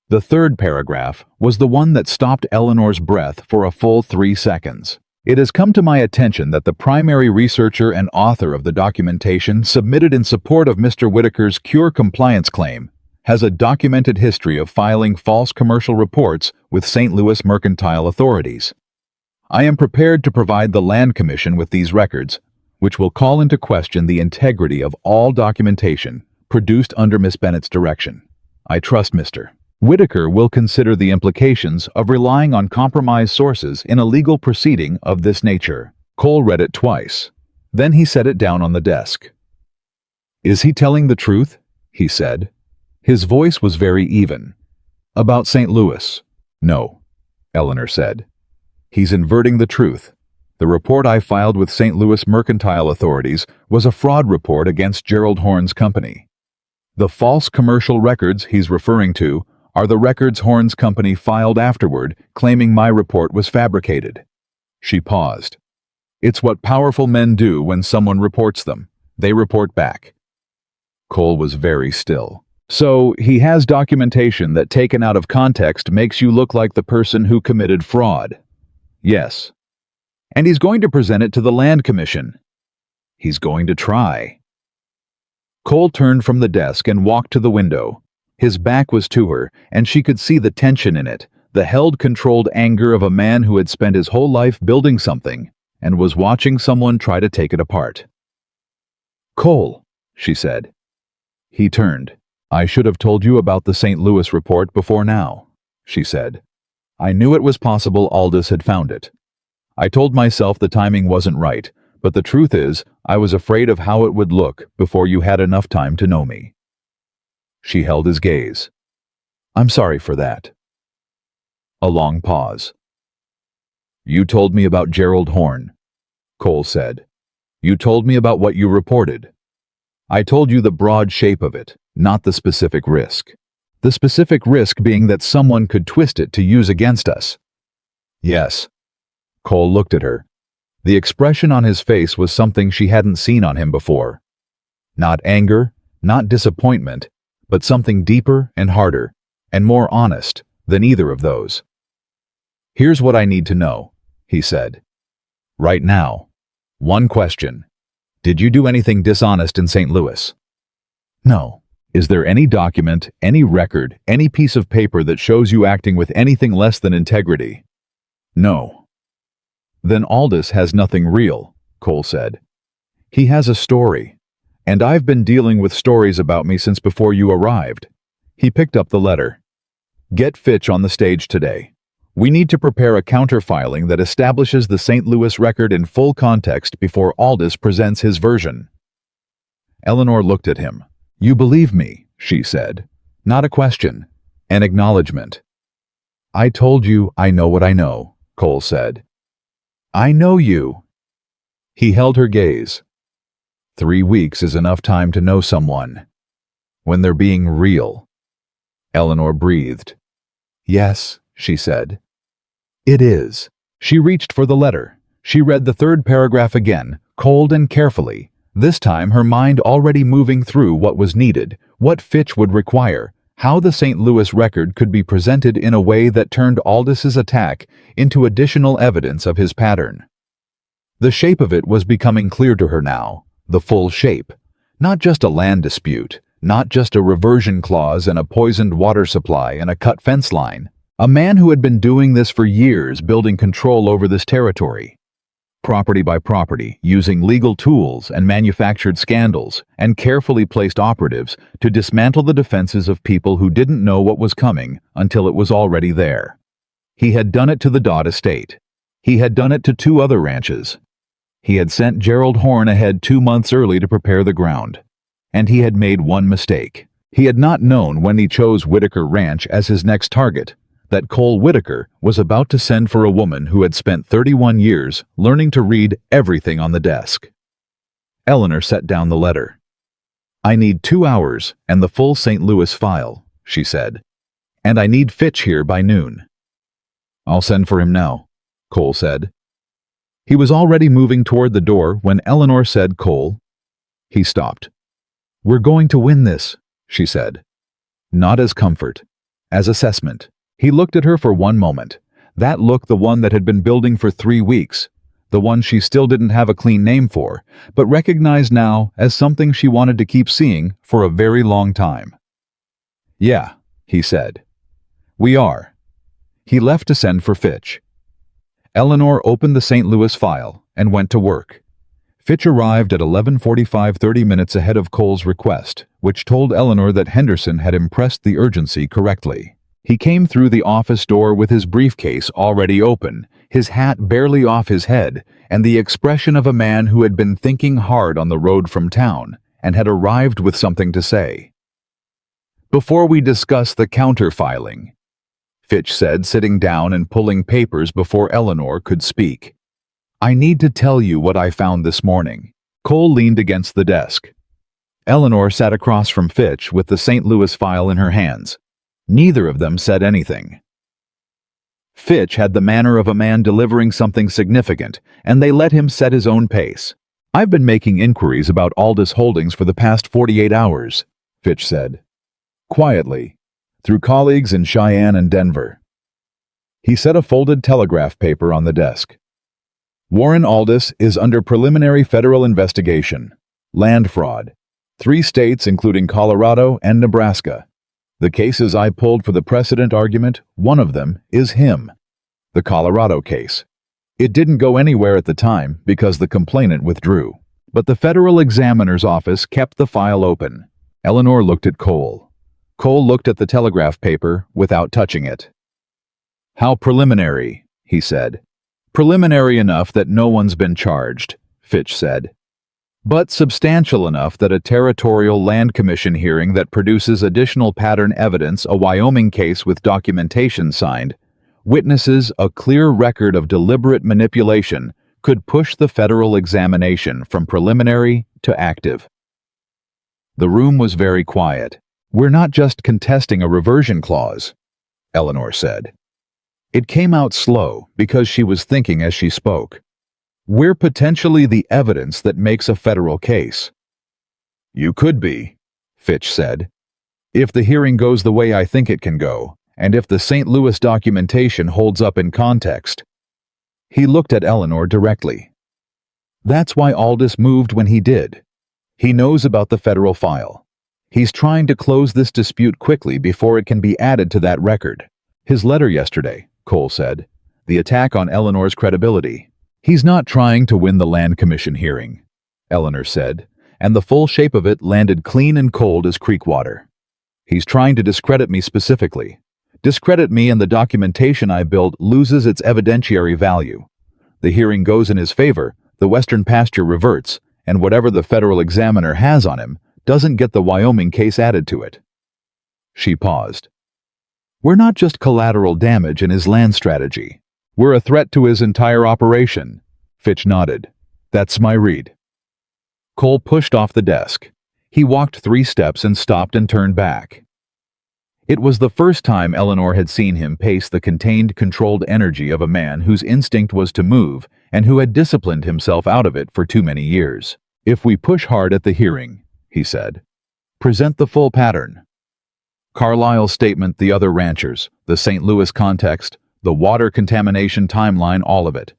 The third paragraph was the one that stopped Eleanor's breath for a full 3 seconds. It has come to my attention that the primary researcher and author of the documentation submitted in support of Mr. Whitaker's cure compliance claim has a documented history of filing false commercial reports with St. Louis mercantile authorities. I am prepared to provide the Land Commission with these records, which will call into question the integrity of all documentation produced under Miss Bennett's direction. I trust Mr. Whitaker will consider the implications of relying on compromised sources in a legal proceeding of this nature. Cole read it twice. Then he set it down on the desk. Is he telling the truth? He said. His voice was very even. About St. Louis? No, Eleanor said. He's inverting the truth. The report I filed with St. Louis mercantile authorities was a fraud report against Gerald Horne's company. The false commercial records he's referring to are the records Horne's company filed afterward, claiming my report was fabricated." She paused. "It's what powerful men do when someone reports them. They report back." Cole was very still. "So, he has documentation that taken out of context makes you look like the person who committed fraud?" "Yes." "And he's going to present it to the Land Commission?" "He's going to try." Cole turned from the desk and walked to the window. His back was to her, and she could see the tension in it, the held, controlled anger of a man who had spent his whole life building something and was watching someone try to take it apart. "Cole," she said. He turned. "I should have told you about the St. Louis report before now," she said. "I knew it was possible Aldous had found it. I told myself the timing wasn't right, but the truth is, I was afraid of how it would look before you had enough time to know me." She held his gaze. "I'm sorry for that." A long pause. "You told me about Gerald Horne," Cole said. "You told me about what you reported. I told you the broad shape of it, not the specific risk. The specific risk being that someone could twist it to use against us." "Yes." Cole looked at her. The expression on his face was something she hadn't seen on him before. Not anger, not disappointment, but something deeper and harder, and more honest than either of those. "Here's what I need to know," he said. "Right now. One question. Did you do anything dishonest in St. Louis?" "No." "Is there any document, any record, any piece of paper that shows you acting with anything less than integrity?" "No." "Then Aldous has nothing real," Cole said. "He has a story. And I've been dealing with stories about me since before you arrived." He picked up the letter. "Get Fitch on the stage today. We need to prepare a counterfiling that establishes the St. Louis record in full context before Aldous presents his version." Eleanor looked at him. "You believe me," she said. "Not a question. An acknowledgement." "I told you I know what I know," Cole said. "I know you." He held her gaze. 3 weeks is enough time to know someone. When they're being real. Eleanor breathed. "Yes," she said. "It is." She reached for the letter. She read the third paragraph again, cold and carefully, this time her mind already moving through what was needed, what Fitch would require, how the St. Louis record could be presented in a way that turned Aldous' attack into additional evidence of his pattern. The shape of it was becoming clear to her now, the full shape. Not just a land dispute, not just a reversion clause and a poisoned water supply and a cut fence line. A man who had been doing this for years, building control over this territory. Property by property, using legal tools and manufactured scandals and carefully placed operatives to dismantle the defenses of people who didn't know what was coming until it was already there. He had done it to the Dodd estate. He had done it to 2 other ranches. He had sent Gerald Horne ahead 2 months early to prepare the ground. And he had made one mistake. He had not known when he chose Whitaker Ranch as his next target that Cole Whitaker was about to send for a woman who had spent 31 years learning to read everything on the desk. Eleanor set down the letter. "I need 2 hours and the full St. Louis file," she said. "And I need Fitch here by noon." "I'll send for him now," Cole said. He was already moving toward the door when Eleanor said, "Cole." He stopped. "We're going to win this," she said. Not as comfort, as assessment. He looked at her for one moment. That look, the one that had been building for 3 weeks. The one she still didn't have a clean name for, but recognized now as something she wanted to keep seeing for a very long time. "Yeah," he said. "We are." He left to send for Fitch. Eleanor opened the St. Louis file and went to work. Fitch arrived at 11:45, 30 minutes ahead of Cole's request, which told Eleanor that Henderson had impressed the urgency correctly. He came through the office door with his briefcase already open, his hat barely off his head, and the expression of a man who had been thinking hard on the road from town and had arrived with something to say. "Before we discuss the counterfiling," Fitch said, sitting down and pulling papers before Eleanor could speak, I need to tell you what I found this morning. Cole leaned against the desk. Eleanor sat across from Fitch with the St. Louis file in her hands. Neither of them said anything. Fitch had the manner of a man delivering something significant, and they let him set his own pace. I've been making inquiries about Aldis Holdings for the past 48 hours, Fitch said. Quietly, through colleagues in Cheyenne and Denver. He set a folded telegraph paper on the desk. Warren Aldis is under preliminary federal investigation. Land fraud. 3 states including Colorado and Nebraska. The cases I pulled for the precedent argument, one of them is him. The Colorado case. It didn't go anywhere at the time because the complainant withdrew. But the federal examiner's office kept the file open. Eleanor looked at Cole. Cole looked at the telegraph paper without touching it. How preliminary, he said. Preliminary enough that no one's been charged, Fitch said. But substantial enough that a territorial land commission hearing that produces additional pattern evidence, a Wyoming case with documentation signed, witnesses a clear record of deliberate manipulation, could push the federal examination from preliminary to active. The room was very quiet. We're not just contesting a reversion clause, Eleanor said. It came out slow because she was thinking as she spoke. We're potentially the evidence that makes a federal case. You could be, Fitch said. If the hearing goes the way I think it can go, and if the St. Louis documentation holds up in context. He looked at Eleanor directly. That's why Aldis moved when he did. He knows about the federal file. He's trying to close this dispute quickly before it can be added to that record. His letter yesterday, Cole said, the attack on Eleanor's credibility. He's not trying to win the land commission hearing, Eleanor said, and the full shape of it landed clean and cold as creek water. He's trying to discredit me specifically. Discredit me and the documentation I built loses its evidentiary value. The hearing goes in his favor, the Western pasture reverts, and whatever the federal examiner has on him doesn't get the Wyoming case added to it. She paused. We're not just collateral damage in his land strategy. We're a threat to his entire operation. Fitch nodded. That's my read. Cole pushed off the desk. He walked 3 steps and stopped and turned back. It was the first time Eleanor had seen him pace the contained, controlled energy of a man whose instinct was to move and who had disciplined himself out of it for too many years. If we push hard at the hearing, he said, present the full pattern. Carlisle's statement, the other ranchers, the St. Louis context, the water contamination timeline, all of it.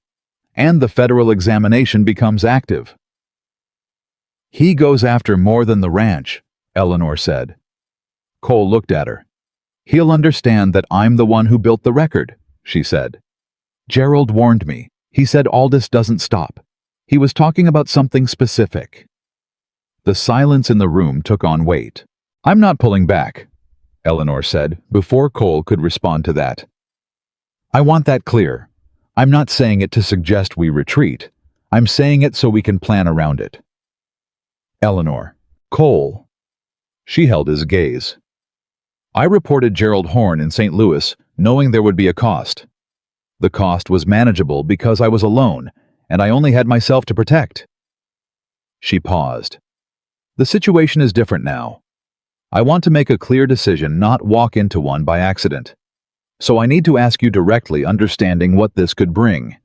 And the federal examination becomes active. He goes after more than the ranch, Eleanor said. Cole looked at her. He'll understand that I'm the one who built the record, she said. Gerald warned me. He said Aldis doesn't stop. He was talking about something specific. The silence in the room took on weight. I'm not pulling back, Eleanor said, before Cole could respond to that. I want that clear. I'm not saying it to suggest we retreat. I'm saying it so we can plan around it. Eleanor. Cole. She held his gaze. I reported Gerald Horn in St. Louis, knowing there would be a cost. The cost was manageable because I was alone, and I only had myself to protect. She paused. The situation is different now. I want to make a clear decision, not walk into one by accident. So I need to ask you directly, understanding what this could bring.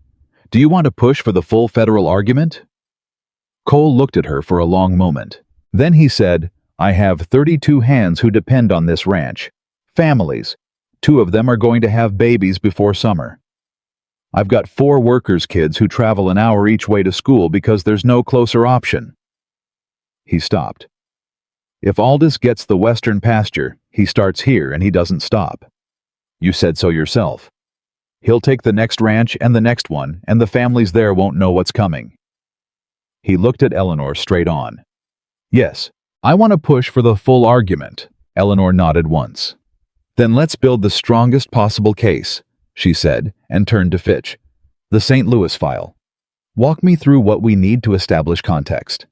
Do you want to push for the full federal argument? Cole looked at her for a long moment. Then he said, I have 32 hands who depend on this ranch. Families. 2 of them are going to have babies before summer. I've got 4 workers' kids who travel an hour each way to school because there's no closer option. He stopped. If Aldis gets the western pasture, he starts here and he doesn't stop. You said so yourself. He'll take the next ranch and the next one, and the families there won't know what's coming. He looked at Eleanor straight on. Yes, I want to push for the full argument. Eleanor nodded once. Then let's build the strongest possible case, she said, and turned to Fitch. The St. Louis file. Walk me through what we need to establish context.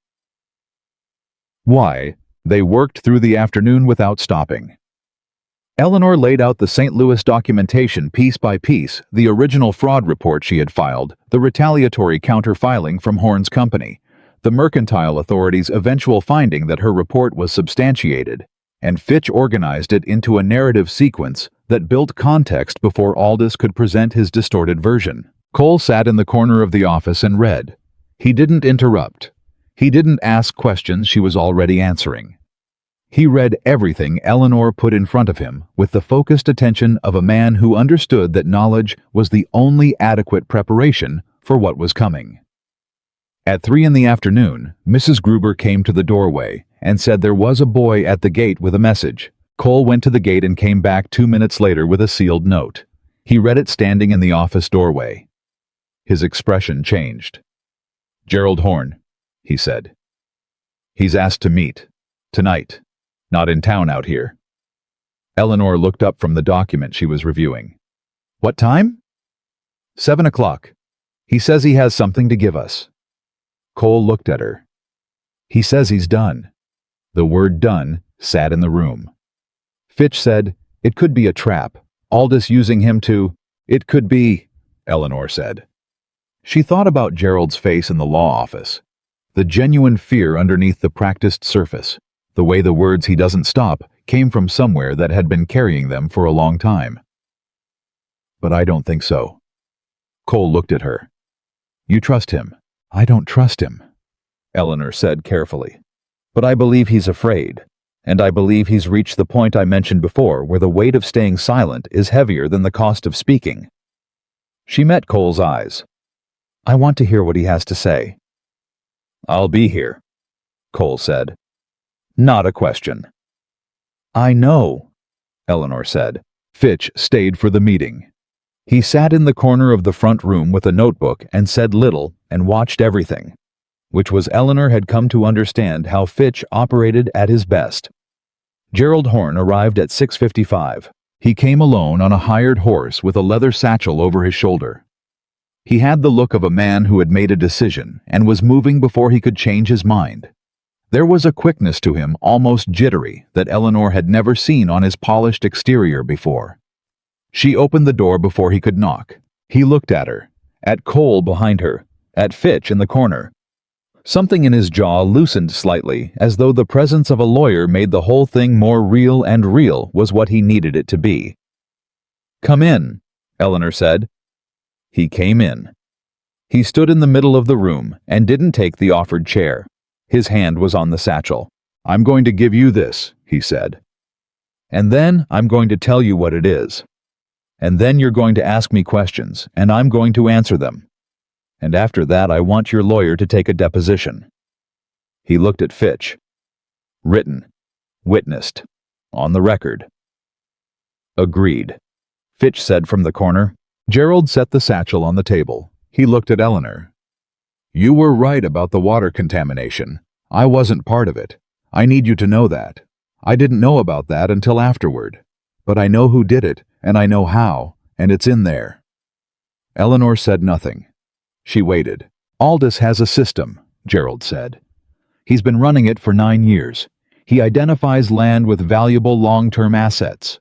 Why? They worked through the afternoon without stopping. Eleanor laid out the St. Louis documentation piece by piece, the original fraud report she had filed, the retaliatory counter-filing from Horn's company, the mercantile authorities' eventual finding that her report was substantiated, and Fitch organized it into a narrative sequence that built context before Aldous could present his distorted version. Cole sat in the corner of the office and read. He didn't interrupt. He didn't ask questions she was already answering. He read everything Eleanor put in front of him with the focused attention of a man who understood that knowledge was the only adequate preparation for what was coming. At 3 p.m, Mrs. Gruber came to the doorway and said there was a boy at the gate with a message. Cole went to the gate and came back 2 minutes later with a sealed note. He read it standing in the office doorway. His expression changed. "Gerald Horn," he said. "He's asked to meet. Tonight. Not in town out here." Eleanor looked up from the document she was reviewing. "What time?" 7 o'clock. He says he has something to give us." Cole looked at her. "He says he's done." The word "done" sat in the room. Fitch said, "It could be a trap. Aldous using him to—" "It could be," Eleanor said. She thought about Gerald's face in the law office. The genuine fear underneath the practiced surface. The way the words "he doesn't stop" came from somewhere that had been carrying them for a long time. "But I don't think so." Cole looked at her. "You trust him." "I don't trust him," Eleanor said carefully. "But I believe he's afraid, and I believe he's reached the point I mentioned before where the weight of staying silent is heavier than the cost of speaking." She met Cole's eyes. "I want to hear what he has to say." "I'll be here," Cole said. "Not a question." "I know," Eleanor said. Fitch stayed for the meeting. He sat in the corner of the front room with a notebook and said little and watched everything, which was Eleanor had come to understand how Fitch operated at his best. Gerald Horn arrived at 6:55. He came alone on a hired horse with a leather satchel over his shoulder. He had the look of a man who had made a decision and was moving before he could change his mind. There was a quickness to him, almost jittery, that Eleanor had never seen on his polished exterior before. She opened the door before he could knock. He looked at her, at Cole behind her, at Fitch in the corner. Something in his jaw loosened slightly, as though the presence of a lawyer made the whole thing more real, and real was what he needed it to be. "Come in," Eleanor said. He came in. He stood in the middle of the room and didn't take the offered chair. His hand was on the satchel. "I'm going to give you this," he said. "And then I'm going to tell you what it is. And then you're going to ask me questions, and I'm going to answer them. And after that I want your lawyer to take a deposition." He looked at Fitch. "Written. Witnessed. On the record." "Agreed," Fitch said from the corner. Gerald set the satchel on the table. He looked at Eleanor. "You were right about the water contamination. I wasn't part of it. I need you to know that. I didn't know about that until afterward. But I know who did it, and I know how, and it's in there." Eleanor said nothing. She waited. "Aldous has a system," Gerald said. "He's been running it for 9 years. He identifies land with valuable long-term assets,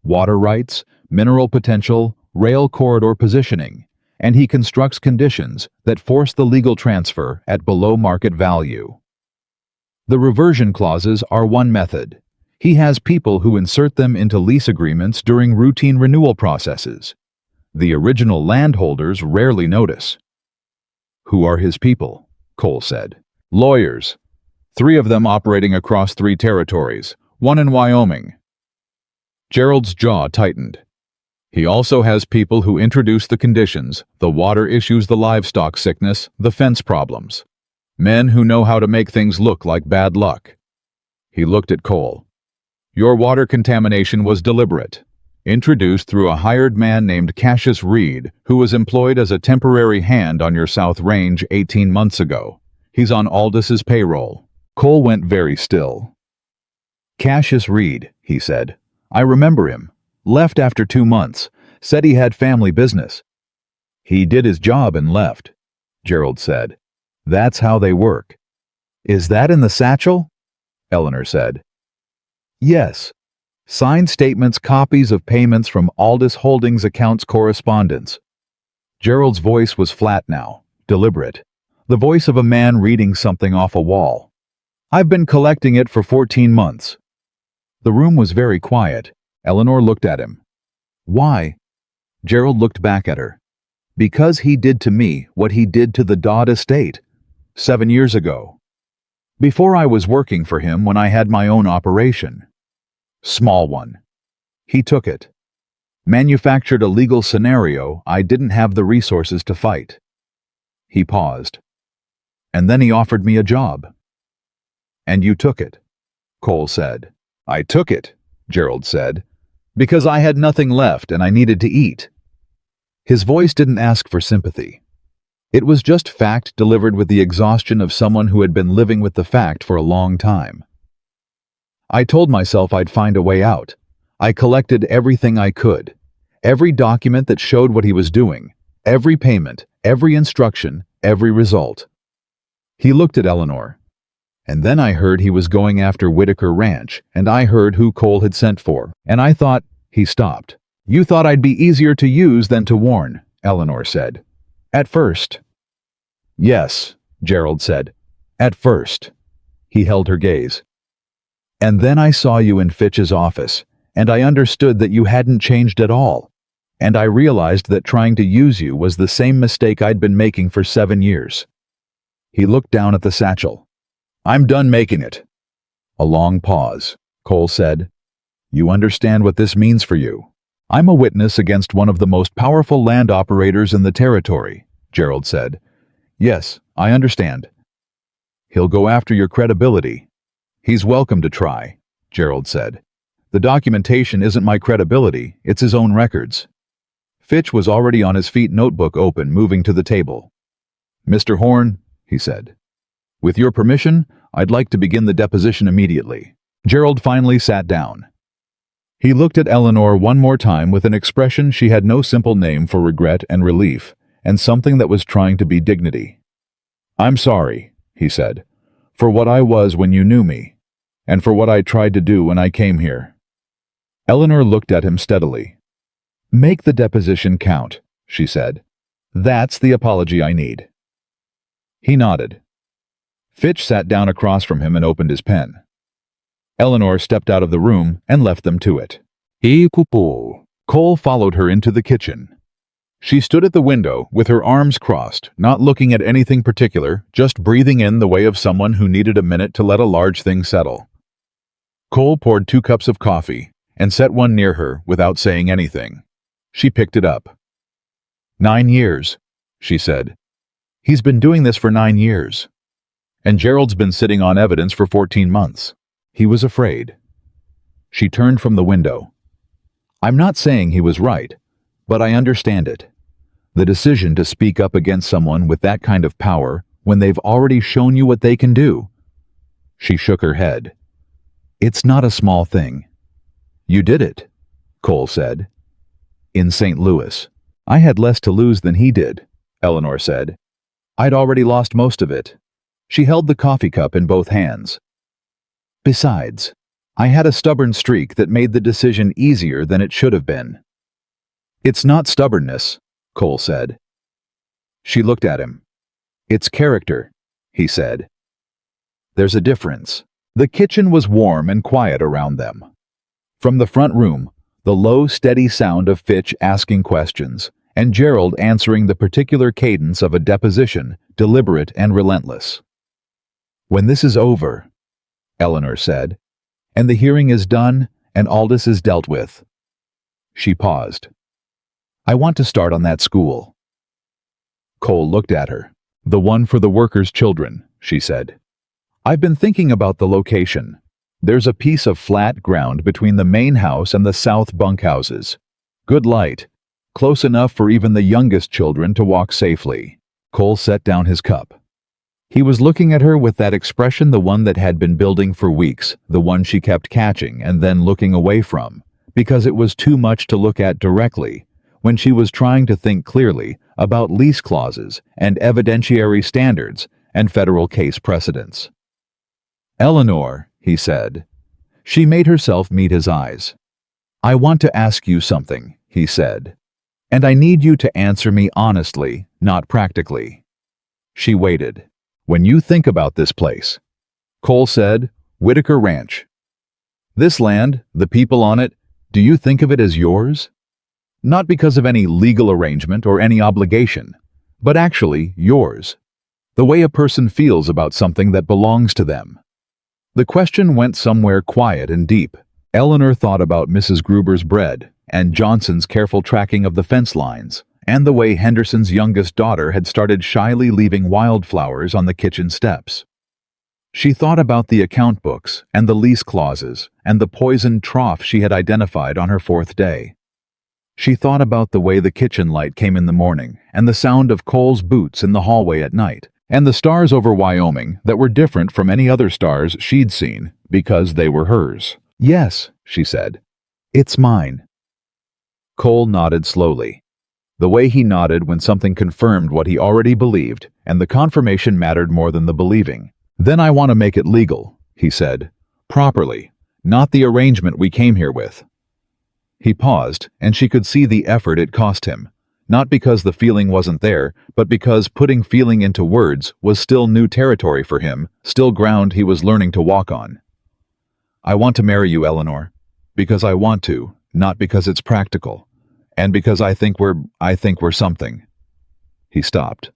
water rights, mineral potential, rail corridor positioning, and he constructs conditions that force the legal transfer at below market value. The reversion clauses are one method. He has people who insert them into lease agreements during routine renewal processes. The original landholders rarely notice." "Who are his people?" Cole said. "Lawyers. 3 of them operating across 3 territories, 1 in Wyoming." Gerald's jaw tightened. "He also has people who introduce the conditions, the water issues, the livestock sickness, the fence problems. Men who know how to make things look like bad luck." He looked at Cole. "Your water contamination was deliberate, introduced through a hired man named Cassius Reed, who was employed as a temporary hand on your South Range 18 months ago. He's on Aldous' payroll." Cole went very still. "Cassius Reed," he said. "I remember him. Left after 2 months. Said he had family business." "He did his job and left," Gerald said. "That's how they work." "Is that in the satchel?" Eleanor said. "Yes." Signed statements, copies of payments from Aldous Holdings accounts correspondence. Gerald's voice was flat now, deliberate. The voice of a man reading something off a wall. I've been collecting it for 14 months. The room was very quiet. Eleanor looked at him. Why? Gerald looked back at her. Because he did to me what he did to the Dodd estate 7 years ago. Before I was working for him, when I had my own operation. Small one. He took it. Manufactured a legal scenario I didn't have the resources to fight. He paused. And then he offered me a job. And you took it, Cole said. I took it, Gerald said, because I had nothing left and I needed to eat. His voice didn't ask for sympathy. It was just fact delivered with the exhaustion of someone who had been living with the fact for a long time. I told myself I'd find a way out. I collected everything I could. Every document that showed what he was doing. Every payment, every instruction, every result. He looked at Eleanor. And then I heard he was going after Whitaker Ranch, and I heard who Cole had sent for, and I thought, he stopped. You thought I'd be easier to use than to warn, Eleanor said. At first. Yes, Gerald said. At first. He held her gaze. And then I saw you in Fitch's office, and I understood that you hadn't changed at all. And I realized that trying to use you was the same mistake I'd been making for 7 years. He looked down at the satchel. I'm done making it. A long pause. Cole said, You understand what this means for you. I'm a witness against one of the most powerful land operators in the territory, Gerald said. Yes, I understand. He'll go after your credibility. He's welcome to try, Gerald said. The documentation isn't my credibility, it's his own records. Fitch was already on his feet, notebook open, moving to the table. Mr. Horn, he said. With your permission, I'd like to begin the deposition immediately. Gerald finally sat down. He looked at Eleanor one more time with an expression she had no simple name for regret and relief, and something that was trying to be dignity. I'm sorry, he said, for what I was when you knew me, and for what I tried to do when I came here. Eleanor looked at him steadily. Make the deposition count, she said. That's the apology I need. He nodded. Fitch sat down across from him and opened his pen. Eleanor stepped out of the room and left them to it. Cole followed her into the kitchen. She stood at the window with her arms crossed, not looking at anything particular, just breathing in the way of someone who needed a minute to let a large thing settle. Cole poured 2 cups of coffee and set one near her without saying anything. She picked it up. 9 years, she said. He's been doing this for 9 years. And Gerald's been sitting on evidence for 14 months. He was afraid. She turned from the window. I'm not saying he was right, but I understand it. The decision to speak up against someone with that kind of power when they've already shown you what they can do. She shook her head. It's not a small thing. You did it, Cole said. In St. Louis. I had less to lose than he did, Eleanor said. I'd already lost most of it. She held the coffee cup in both hands. Besides, I had a stubborn streak that made the decision easier than it should have been. It's not stubbornness, Cole said. She looked at him. It's character, he said. There's a difference. The kitchen was warm and quiet around them. From the front room, the low, steady sound of Fitch asking questions, and Gerald answering the particular cadence of a deposition, deliberate and relentless. When this is over, Eleanor said, and the hearing is done and Aldous is dealt with. She paused. I want to start on that school. Cole looked at her. The one for the workers' children, she said. I've been thinking about the location. There's a piece of flat ground between the main house and the south bunkhouses. Good light. Close enough for even the youngest children to walk safely. Cole set down his cup. He was looking at her with that expression, the one that had been building for weeks, the one she kept catching and then looking away from, because it was too much to look at directly, when she was trying to think clearly about lease clauses and evidentiary standards and federal case precedents. Eleanor, he said. She made herself meet his eyes. "I want to ask you something," he said. "And I need you to answer me honestly, not practically." She waited. "When you think about this place," Cole said, "Whitaker Ranch. This land, the people on it, do you think of it as yours? Not because of any legal arrangement or any obligation, but actually yours. The way a person feels about something that belongs to them." The question went somewhere quiet and deep. Eleanor thought about Mrs. Gruber's bread, and Johnson's careful tracking of the fence lines, and the way Henderson's youngest daughter had started shyly leaving wildflowers on the kitchen steps. She thought about the account books, and the lease clauses, and the poisoned trough she had identified on her 4th day. She thought about the way the kitchen light came in the morning, and the sound of Cole's boots in the hallway at night, and the stars over Wyoming that were different from any other stars she'd seen, because they were hers. "Yes," she said. "It's mine." Cole nodded slowly. The way he nodded when something confirmed what he already believed, and the confirmation mattered more than the believing. "Then I want to make it legal," he said. "Properly, not the arrangement we came here with." He paused, and she could see the effort it cost him, not because the feeling wasn't there, but because putting feeling into words was still new territory for him, still ground he was learning to walk on. "I want to marry you, Eleanor, because I want to, not because it's practical, and because I think we're something." He stopped.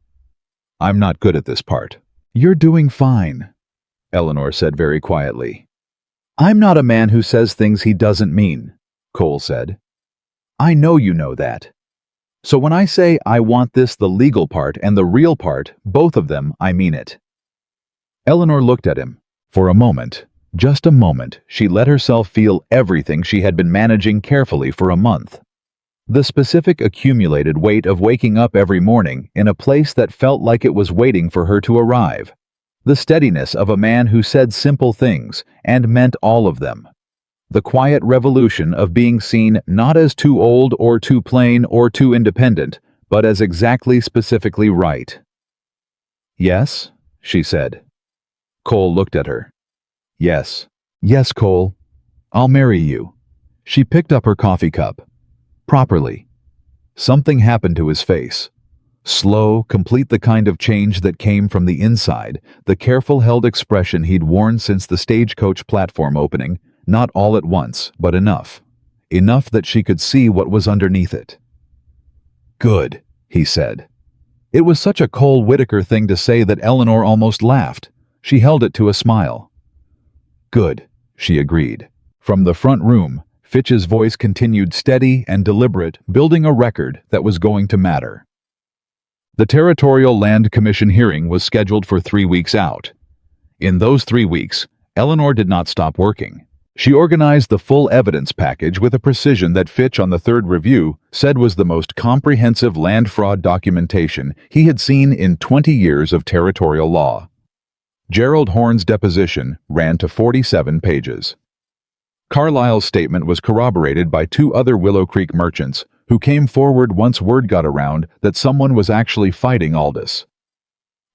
"I'm not good at this part." "You're doing fine," Eleanor said very quietly. "I'm not a man who says things he doesn't mean," Cole said. "I know you know that. So when I say I want this, the legal part and the real part, both of them, I mean it." Eleanor looked at him. For a moment, just a moment, she let herself feel everything she had been managing carefully for a month. The specific accumulated weight of waking up every morning in a place that felt like it was waiting for her to arrive. The steadiness of a man who said simple things and meant all of them. The quiet revolution of being seen not as too old or too plain or too independent, but as exactly specifically right. "Yes," she said. Cole looked at her. "Yes. Yes, Cole. I'll marry you." She picked up her coffee cup. "Properly." Something happened to his face. Slow, complete, the kind of change that came from the inside, the careful held expression he'd worn since the stagecoach platform opening, not all at once, but enough. Enough that she could see what was underneath it. "Good," he said. It was such a Cole Whitaker thing to say that Eleanor almost laughed. She held it to a smile. "Good," she agreed. From the front room, Fitch's voice continued steady and deliberate, building a record that was going to matter. The Territorial Land Commission hearing was scheduled for 3 weeks out. In those 3 weeks, Eleanor did not stop working. She organized the full evidence package with a precision that Fitch on the 3rd review said was the most comprehensive land fraud documentation he had seen in 20 years of territorial law. Gerald Horn's deposition ran to 47 pages. Carlisle's statement was corroborated by 2 other Willow Creek merchants who came forward once word got around that someone was actually fighting Aldous.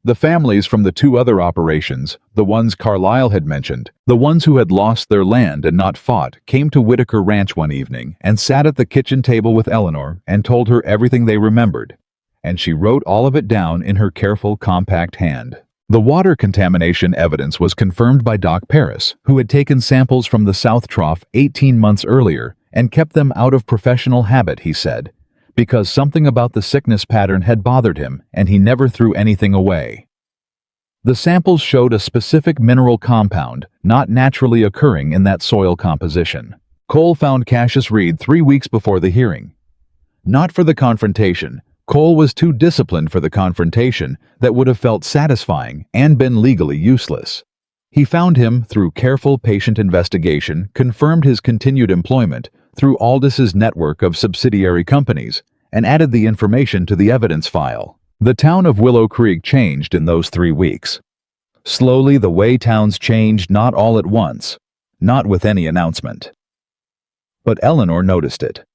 The families from the 2 other operations, the ones Carlisle had mentioned, the ones who had lost their land and not fought, came to Whitaker Ranch one evening and sat at the kitchen table with Eleanor and told her everything they remembered, and she wrote all of it down in her careful, compact hand. The water contamination evidence was confirmed by Doc Paris, who had taken samples from the South Trough 18 months earlier and kept them out of professional habit, he said, because something about the sickness pattern had bothered him and he never threw anything away. The samples showed a specific mineral compound not naturally occurring in that soil composition. Cole found Cassius Reed 3 weeks before the hearing. Not for the confrontation. Cole was too disciplined for the confrontation that would have felt satisfying and been legally useless. He found him through careful, patient investigation, confirmed his continued employment through Aldis's network of subsidiary companies, and added the information to the evidence file. The town of Willow Creek changed in those 3 weeks. Slowly, the way towns changed, not all at once, not with any announcement. But Eleanor noticed it.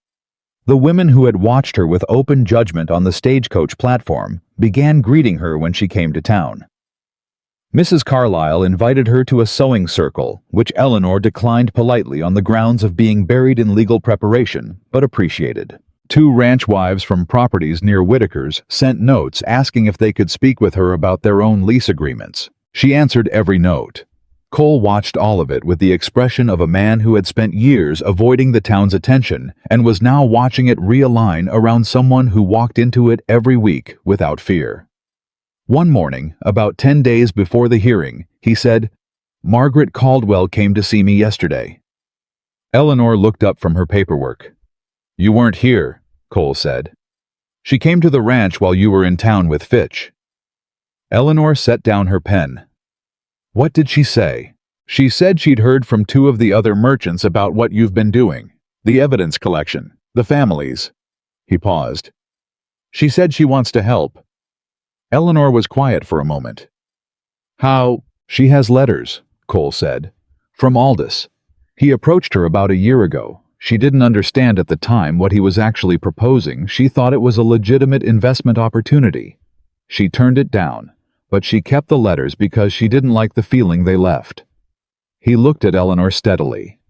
The women who had watched her with open judgment on the stagecoach platform began greeting her when she came to town. Mrs. Carlyle invited her to a sewing circle, which Eleanor declined politely on the grounds of being buried in legal preparation, but appreciated. 2 ranch wives from properties near Whitaker's sent notes asking if they could speak with her about their own lease agreements. She answered every note. Cole watched all of it with the expression of a man who had spent years avoiding the town's attention and was now watching it realign around someone who walked into it every week without fear. One morning, about 10 days before the hearing, he said, "Margaret Caldwell came to see me yesterday." Eleanor looked up from her paperwork. "You weren't here," Cole said. "She came to the ranch while you were in town with Fitch." Eleanor set down her pen. "What did she say?" "She said she'd heard from 2 of the other merchants about what you've been doing. The evidence collection, the families." He paused. "She said she wants to help." Eleanor was quiet for a moment. "How?" "She has letters," Cole said. "From Aldous. He approached her about a year ago. She didn't understand at the time what he was actually proposing. She thought it was a legitimate investment opportunity. She turned it down, but she kept the letters because she didn't like the feeling they left." He looked at Eleanor steadily.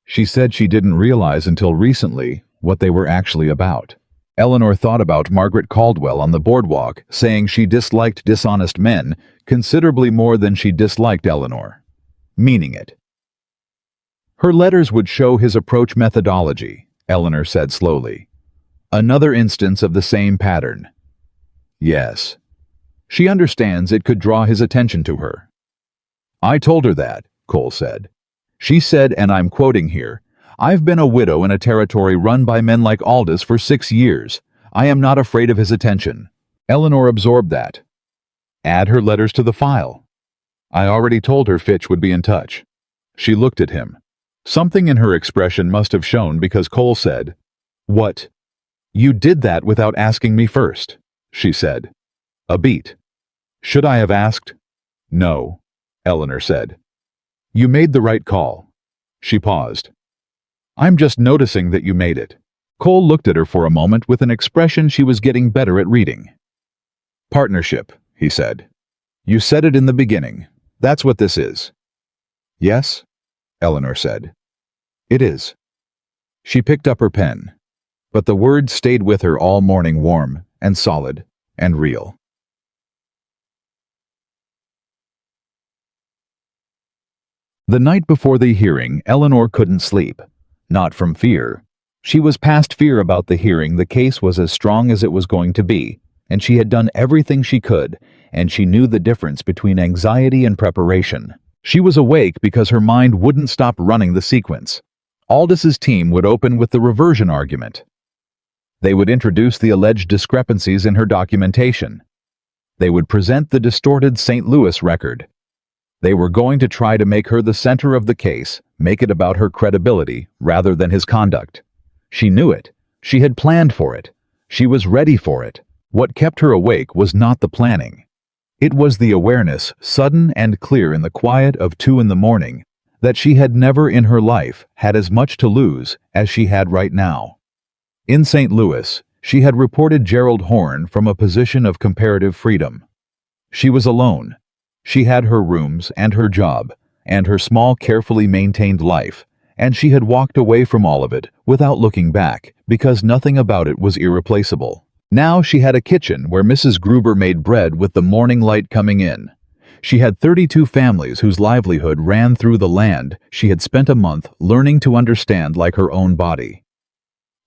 "She said she didn't realize until recently what they were actually about." Eleanor thought about Margaret Caldwell on the boardwalk, saying she disliked dishonest men considerably more than she disliked Eleanor. Meaning it. "Her letters would show his approach methodology," Eleanor said slowly. "Another instance of the same pattern." "Yes. She understands it could draw his attention to her." "I told her that," Cole said. "She said, and I'm quoting here, 'I've been a widow in a territory run by men like Aldous for 6 years. I am not afraid of his attention.'" Eleanor absorbed that. "Add her letters to the file." "I already told her Fitch would be in touch." She looked at him. Something in her expression must have shown because Cole said, "What? You did that without asking me first," she said. A beat. "Should I have asked?" "No," Eleanor said. "You made the right call." She paused. "I'm just noticing that you made it." Cole looked at her for a moment with an expression she was getting better at reading. "Partnership," he said. "You said it in the beginning. That's what this is." "Yes?" Eleanor said. "It is." She picked up her pen, but the words stayed with her all morning, warm and solid and real. The night before the hearing, Eleanor couldn't sleep. Not from fear. She was past fear about the hearing. The case was as strong as it was going to be, and she had done everything she could, and she knew the difference between anxiety and preparation. She was awake because her mind wouldn't stop running the sequence. Aldis's team would open with the reversion argument. They would introduce the alleged discrepancies in her documentation. They would present the distorted St. Louis record. They were going to try to make her the center of the case, make it about her credibility rather than his conduct. She knew it. She had planned for it. She was ready for it. What kept her awake was not the planning. It was the awareness, sudden and clear in the quiet of 2 a.m, that she had never in her life had as much to lose as she had right now. In St. Louis, she had reported Gerald Horn from a position of comparative freedom. She was alone. She had her rooms and her job and her small, carefully maintained life, and she had walked away from all of it without looking back because nothing about it was irreplaceable. Now she had a kitchen where Mrs. Gruber made bread with the morning light coming in. She had 32 families whose livelihood ran through the land she had spent a month learning to understand like her own body.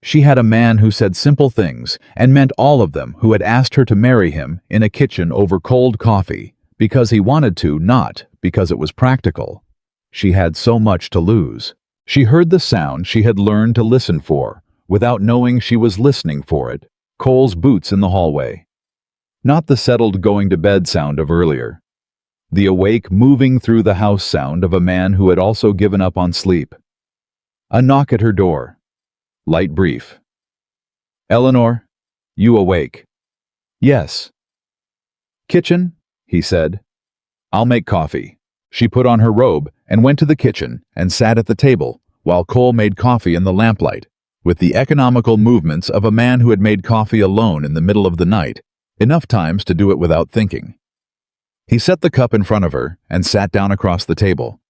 She had a man who said simple things and meant all of them, who had asked her to marry him in a kitchen over cold coffee because he wanted to, not because it was practical. She had so much to lose. She heard the sound she had learned to listen for without knowing she was listening for it. Cole's boots in the hallway. Not the settled going-to-bed sound of earlier. The awake, moving through the house sound of a man who had also given up on sleep. A knock at her door. Light brief. "Eleanor, you awake?" "Yes." "Kitchen?" he said. "I'll make coffee." She put on her robe and went to the kitchen and sat at the table while Cole made coffee in the lamplight, with the economical movements of a man who had made coffee alone in the middle of the night, enough times to do it without thinking. He set the cup in front of her and sat down across the table.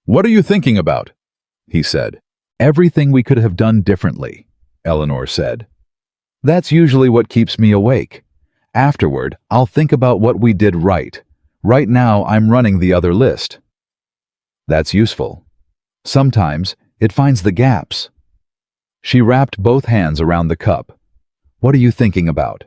"What are you thinking about?" he said. "Everything we could have done differently," Eleanor said. "That's usually what keeps me awake. Afterward, I'll think about what we did right. Right now, I'm running the other list." "That's useful. Sometimes it finds the gaps." She wrapped both hands around the cup. "What are you thinking about?"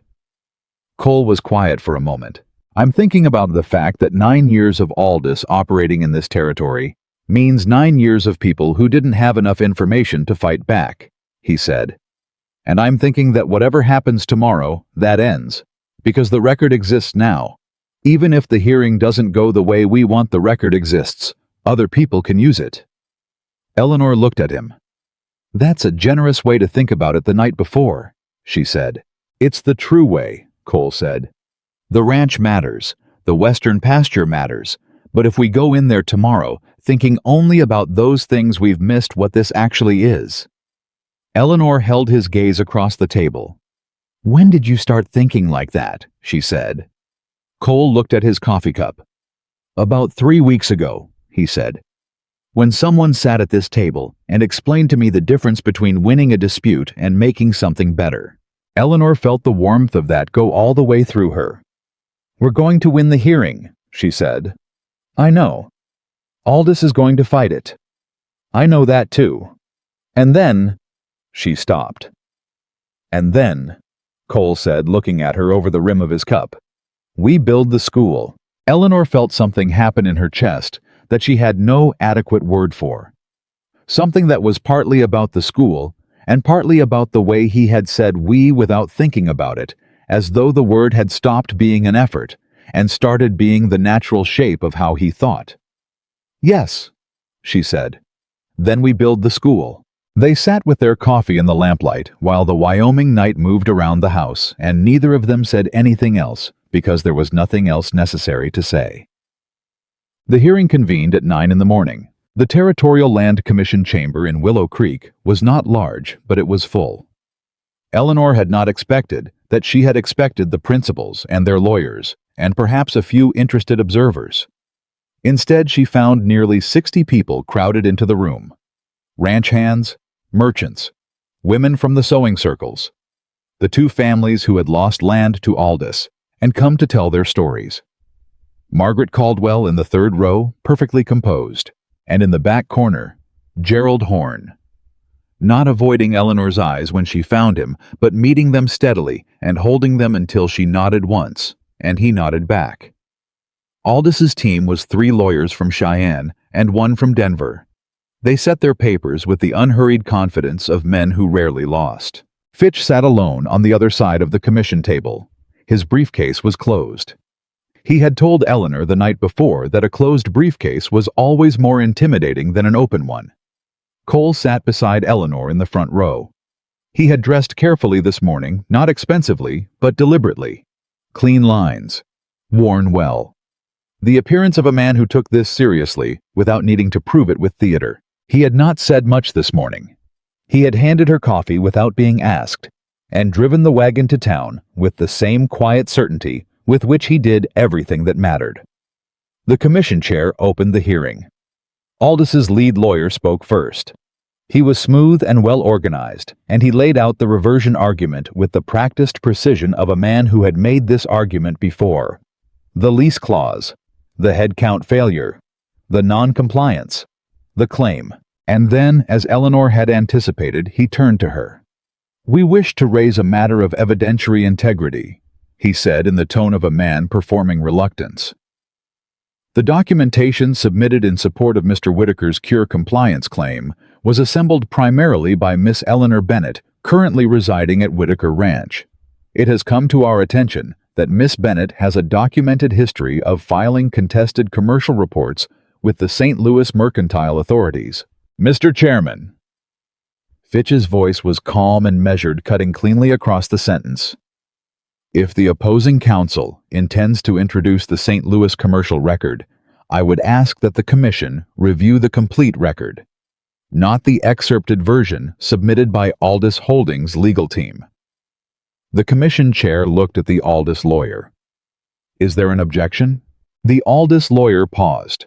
Cole was quiet for a moment. "I'm thinking about the fact that 9 years of Aldous operating in this territory means 9 years of people who didn't have enough information to fight back," he said. "And I'm thinking that whatever happens tomorrow, that ends, because the record exists now. Even if the hearing doesn't go the way we want, the record exists. Other people can use it." Eleanor looked at him. "That's a generous way to think about it the night before," she said. "It's the true way," Cole said. "The ranch matters, the western pasture matters, but if we go in there tomorrow thinking only about those things, we've missed what this actually is." Eleanor held his gaze across the table. "When did you start thinking like that?" she said. Cole looked at his coffee cup. "About 3 weeks ago," he said. "When someone sat at this table and explained to me the difference between winning a dispute and making something better." Eleanor felt the warmth of that go all the way through her. "We're going to win the hearing," she said. "I know. Aldous is going to fight it. I know that too. And then—" She stopped. "And then," Cole said, looking at her over the rim of his cup, "we build the school." Eleanor felt something happen in her chest that she had no adequate word for. Something that was partly about the school and partly about the way he had said "we" without thinking about it, as though the word had stopped being an effort and started being the natural shape of how he thought. "Yes," she said. "Then we build the school." They sat with their coffee in the lamplight while the Wyoming night moved around the house, and neither of them said anything else because there was nothing else necessary to say. The hearing convened at 9 in the morning. The Territorial Land Commission chamber in Willow Creek was not large, but it was full. Eleanor had not expected that she had expected the principals and their lawyers, and perhaps a few interested observers. Instead, she found nearly 60 people crowded into the room. Ranch hands, merchants, women from the sewing circles, the two families who had lost land to Aldous and come to tell their stories. Margaret Caldwell in the third row, perfectly composed, and in the back corner, Gerald Horn. Not avoiding Eleanor's eyes when she found him, but meeting them steadily and holding them until she nodded once, and he nodded back. Aldous's team was 3 lawyers from Cheyenne and 1 from Denver. They set their papers with the unhurried confidence of men who rarely lost. Fitch sat alone on the other side of the commission table. His briefcase was closed. He had told Eleanor the night before that a closed briefcase was always more intimidating than an open one. Cole sat beside Eleanor in the front row. He had dressed carefully this morning, not expensively, but deliberately. Clean lines. Worn well. The appearance of a man who took this seriously without needing to prove it with theater. He had not said much this morning. He had handed her coffee without being asked, and driven the wagon to town with the same quiet certainty with which he did everything that mattered. The commission chair opened the hearing. Aldous's lead lawyer spoke first. He was smooth and well organized, and he laid out the reversion argument with the practiced precision of a man who had made this argument before. The lease clause, the head count failure, the non-compliance, the claim. And then, as Eleanor had anticipated, he turned to her. "We wish to raise a matter of evidentiary integrity," he said in the tone of a man performing reluctance. The documentation submitted in support of Mr. Whitaker's cure compliance claim was assembled primarily by Miss Eleanor Bennett, currently residing at Whitaker Ranch. It has come to our attention that Miss Bennett has a documented history of filing contested commercial reports with the St. Louis mercantile authorities. "Mr. Chairman." Fitch's voice was calm and measured, cutting cleanly across the sentence. "If the opposing counsel intends to introduce the St. Louis commercial record, I would ask that the Commission review the complete record, not the excerpted version submitted by Aldous Holdings' legal team." The Commission chair looked at the Aldous lawyer. "Is there an objection?" The Aldous lawyer paused.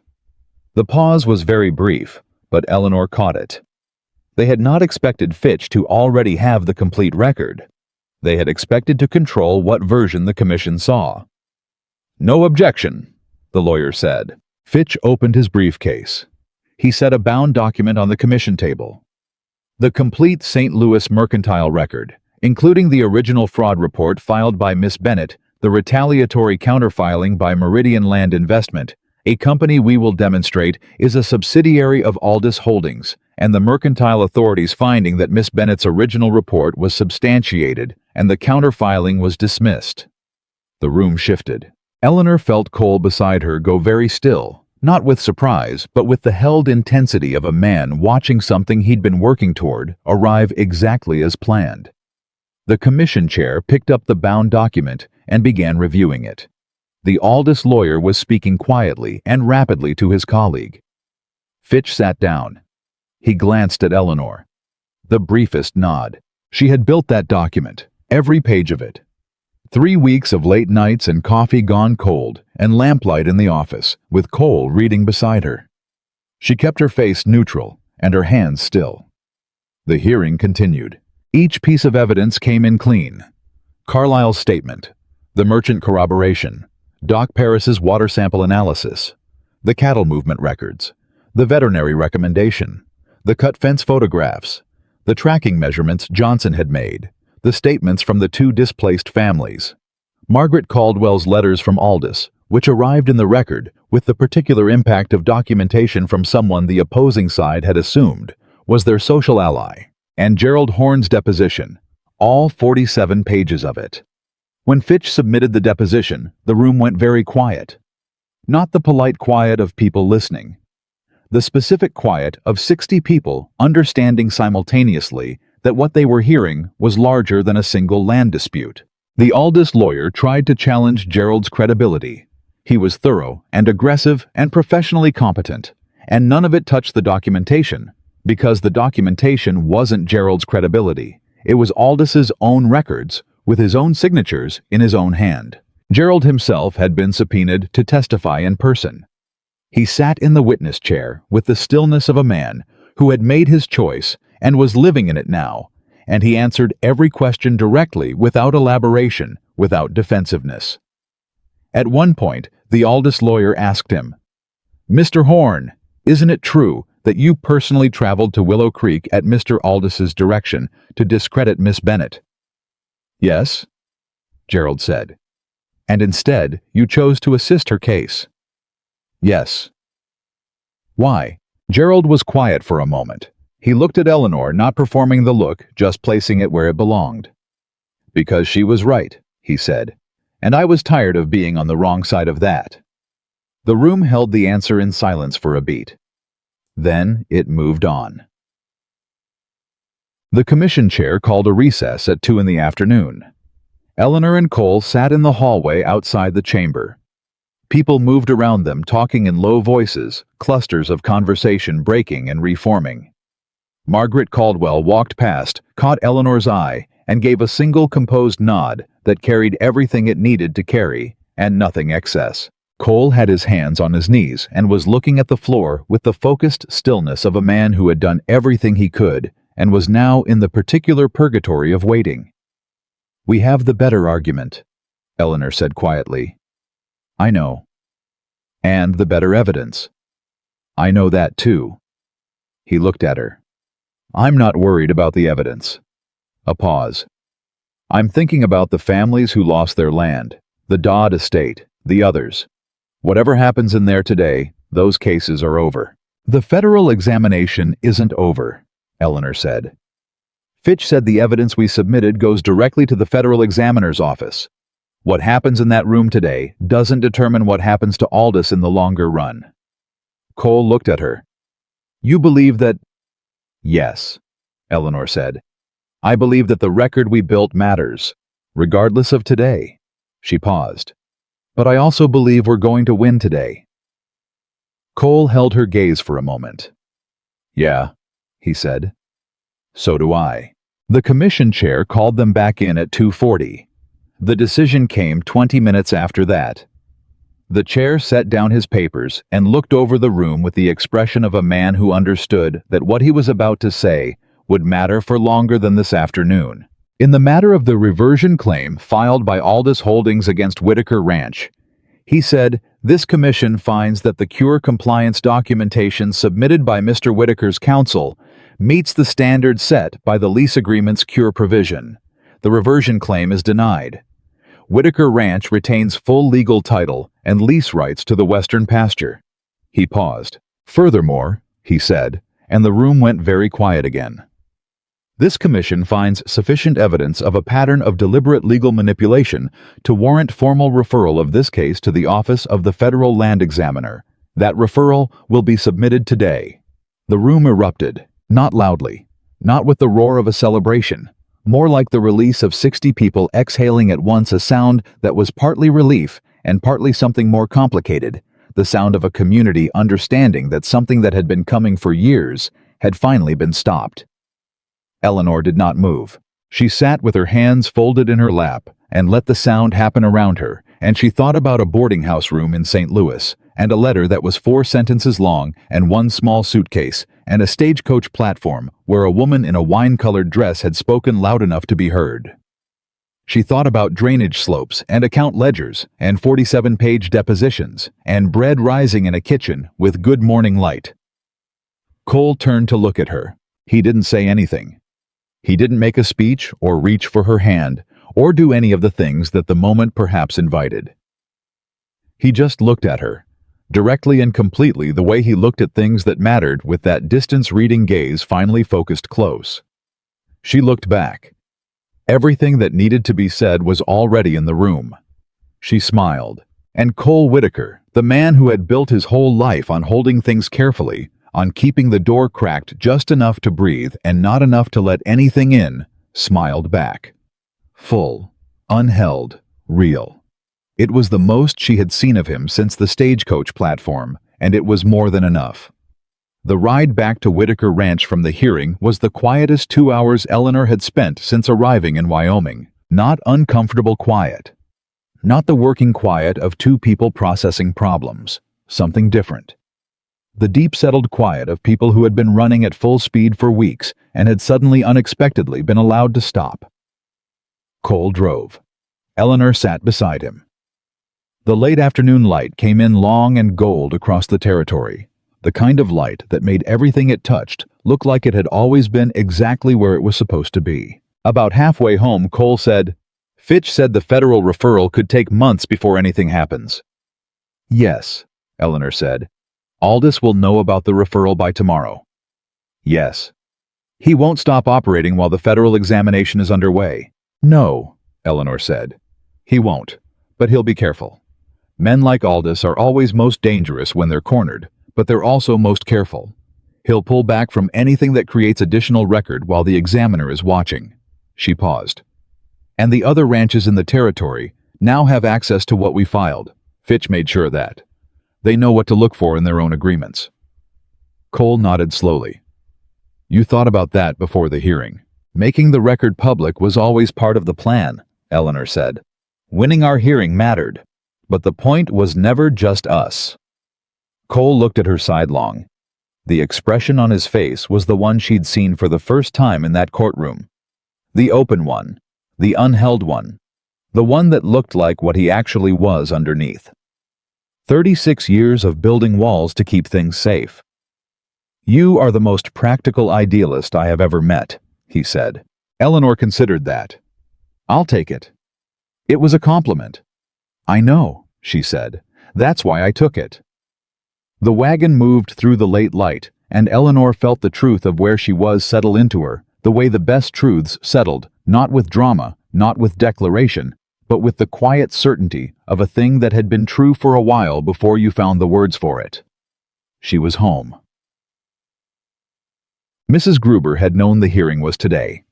The pause was very brief, but Eleanor caught it. They had not expected Fitch to already have the complete record. They had expected to control what version the commission saw. "No objection," the lawyer said. Fitch opened his briefcase. He set a bound document on the commission table. The complete St. Louis mercantile record, including the original fraud report filed by Miss Bennett, the retaliatory counterfiling by Meridian Land Investment, a company we will demonstrate is a subsidiary of Aldous Holdings, and the mercantile authorities finding that Miss Bennett's original report was substantiated and the counterfiling was dismissed. The room shifted. Eleanor felt Cole beside her go very still, not with surprise, but with the held intensity of a man watching something he'd been working toward arrive exactly as planned. The commission chair picked up the bound document and began reviewing it. The Aldous lawyer was speaking quietly and rapidly to his colleague. Fitch sat down. He glanced at Eleanor. The briefest nod. She had built that document, every page of it. 3 weeks of late nights and coffee gone cold and lamplight in the office, with Cole reading beside her. She kept her face neutral and her hands still. The hearing continued. Each piece of evidence came in clean. Carlyle's statement, the merchant corroboration, Doc Paris's water sample analysis, the cattle movement records, the veterinary recommendation, the cut fence photographs, the tracking measurements Johnson had made, the statements from the 2 displaced families, Margaret Caldwell's letters from Aldous, which arrived in the record with the particular impact of documentation from someone the opposing side had assumed was their social ally, and Gerald Horne's deposition, all 47 pages of it. When Fitch submitted the deposition, the room went very quiet. Not the polite quiet of people listening. The specific quiet of 60 people understanding simultaneously that what they were hearing was larger than a single land dispute. The Aldous lawyer tried to challenge Gerald's credibility. He was thorough and aggressive and professionally competent, and none of it touched the documentation, because the documentation wasn't Gerald's credibility. It was Aldous's own records, with his own signatures in his own hand. Gerald himself had been subpoenaed to testify in person. He sat in the witness chair with the stillness of a man who had made his choice and was living in it now, and he answered every question directly without elaboration, without defensiveness. At one point, the Aldous lawyer asked him, "Mr. Horne, isn't it true that you personally traveled to Willow Creek at Mr. Aldous's direction to discredit Miss Bennett?" "Yes," Gerald said. "And instead, you chose to assist her case?" "Yes." "Why?" Gerald was quiet for a moment. He looked at Eleanor, not performing the look, just placing it where it belonged. "Because she was right," he said, "and I was tired of being on the wrong side of that." The room held the answer in silence for a beat. Then it moved on. The commission chair called a recess at 2 in the afternoon. Eleanor and Cole sat in the hallway outside the chamber. People moved around them, talking in low voices, clusters of conversation breaking and reforming. Margaret Caldwell walked past, caught Eleanor's eye, and gave a single composed nod that carried everything it needed to carry, and nothing excess. Cole had his hands on his knees and was looking at the floor with the focused stillness of a man who had done everything he could and was now in the particular purgatory of waiting. "We have the better argument," Eleanor said quietly. "I know. And the better evidence." "I know that too." He looked at her. "I'm not worried about the evidence." A pause. "I'm thinking about the families who lost their land, the Dodd estate, the others. Whatever happens in there today, those cases are over." "The federal examination isn't over," Eleanor said. "Fitch said the evidence we submitted goes directly to the federal examiner's office. What happens in that room today doesn't determine what happens to Aldous in the longer run." Cole looked at her. "You believe that—" "Yes," Eleanor said. "I believe that the record we built matters, regardless of today." She paused. "But I also believe we're going to win today." Cole held her gaze for a moment. "Yeah," he said. "So do I." The commission chair called them back in at 2:40. The decision came 20 minutes after that. The chair set down his papers and looked over the room with the expression of a man who understood that what he was about to say would matter for longer than this afternoon. In the matter of the reversion claim filed by Aldous Holdings against Whitaker Ranch, he said, "This commission finds that the cure compliance documentation submitted by Mr. Whitaker's counsel meets the standard set by the lease agreement's cure provision. The reversion claim is denied. Whitaker Ranch retains full legal title and lease rights to the western pasture." He paused. "Furthermore," he said, and the room went very quiet again, "this commission finds sufficient evidence of a pattern of deliberate legal manipulation to warrant formal referral of this case to the Office of the Federal Land Examiner. That referral will be submitted today." The room erupted, not loudly, not with the roar of a celebration, more like the release of 60 people exhaling at once a sound that was partly relief and partly something more complicated, the sound of a community understanding that something that had been coming for years had finally been stopped. Eleanor did not move. She sat with her hands folded in her lap and let the sound happen around her, and she thought about a boarding house room in St. Louis, and a letter that was 4 sentences long and 1 small suitcase, and a stagecoach platform where a woman in a wine-colored dress had spoken loud enough to be heard. She thought about drainage slopes and account ledgers and 47-page depositions and bread rising in a kitchen with good morning light. Cole turned to look at her. He didn't say anything. He didn't make a speech or reach for her hand or do any of the things that the moment perhaps invited. He just looked at her, directly and completely the way he looked at things that mattered, with that distance-reading gaze finally focused close. She looked back. Everything that needed to be said was already in the room. She smiled, and Cole Whitaker, the man who had built his whole life on holding things carefully, on keeping the door cracked just enough to breathe and not enough to let anything in, smiled back. Full, unheld, real. It was the most she had seen of him since the stagecoach platform, and it was more than enough. The ride back to Whitaker Ranch from the hearing was the quietest 2 hours Eleanor had spent since arriving in Wyoming. Not uncomfortable quiet. Not the working quiet of 2 people processing problems. Something different. The deep-settled quiet of people who had been running at full speed for weeks and had suddenly unexpectedly been allowed to stop. Cole drove. Eleanor sat beside him. The late afternoon light came in long and gold across the territory, the kind of light that made everything it touched look like it had always been exactly where it was supposed to be. About halfway home, Cole said, "Fitch said the federal referral could take months before anything happens." "Yes," Eleanor said. "Aldous will know about the referral by tomorrow." "Yes." "He won't stop operating while the federal examination is underway." "No," Eleanor said. "He won't, but he'll be careful. Men like Aldous are always most dangerous when they're cornered, but they're also most careful. He'll pull back from anything that creates additional record while the examiner is watching." She paused. "And the other ranches in the territory now have access to what we filed. Fitch made sure of that. They know what to look for in their own agreements." Cole nodded slowly. "You thought about that before the hearing. Making the record public was always part of the plan," Eleanor said. "Winning our hearing mattered, but the point was never just us." Cole looked at her sidelong. The expression on his face was the one she'd seen for the first time in that courtroom. The open one, the unheld one, the one that looked like what he actually was underneath. 36 years of building walls to keep things safe. "You are the most practical idealist I have ever met," he said. Eleanor considered that. "I'll take it." It was a compliment. "I know," she said. "That's why I took it." The wagon moved through the late light, and Eleanor felt the truth of where she was settle into her, the way the best truths settled, not with drama, not with declaration, but with the quiet certainty of a thing that had been true for a while before you found the words for it. She was home. Mrs. Gruber had known the hearing was today.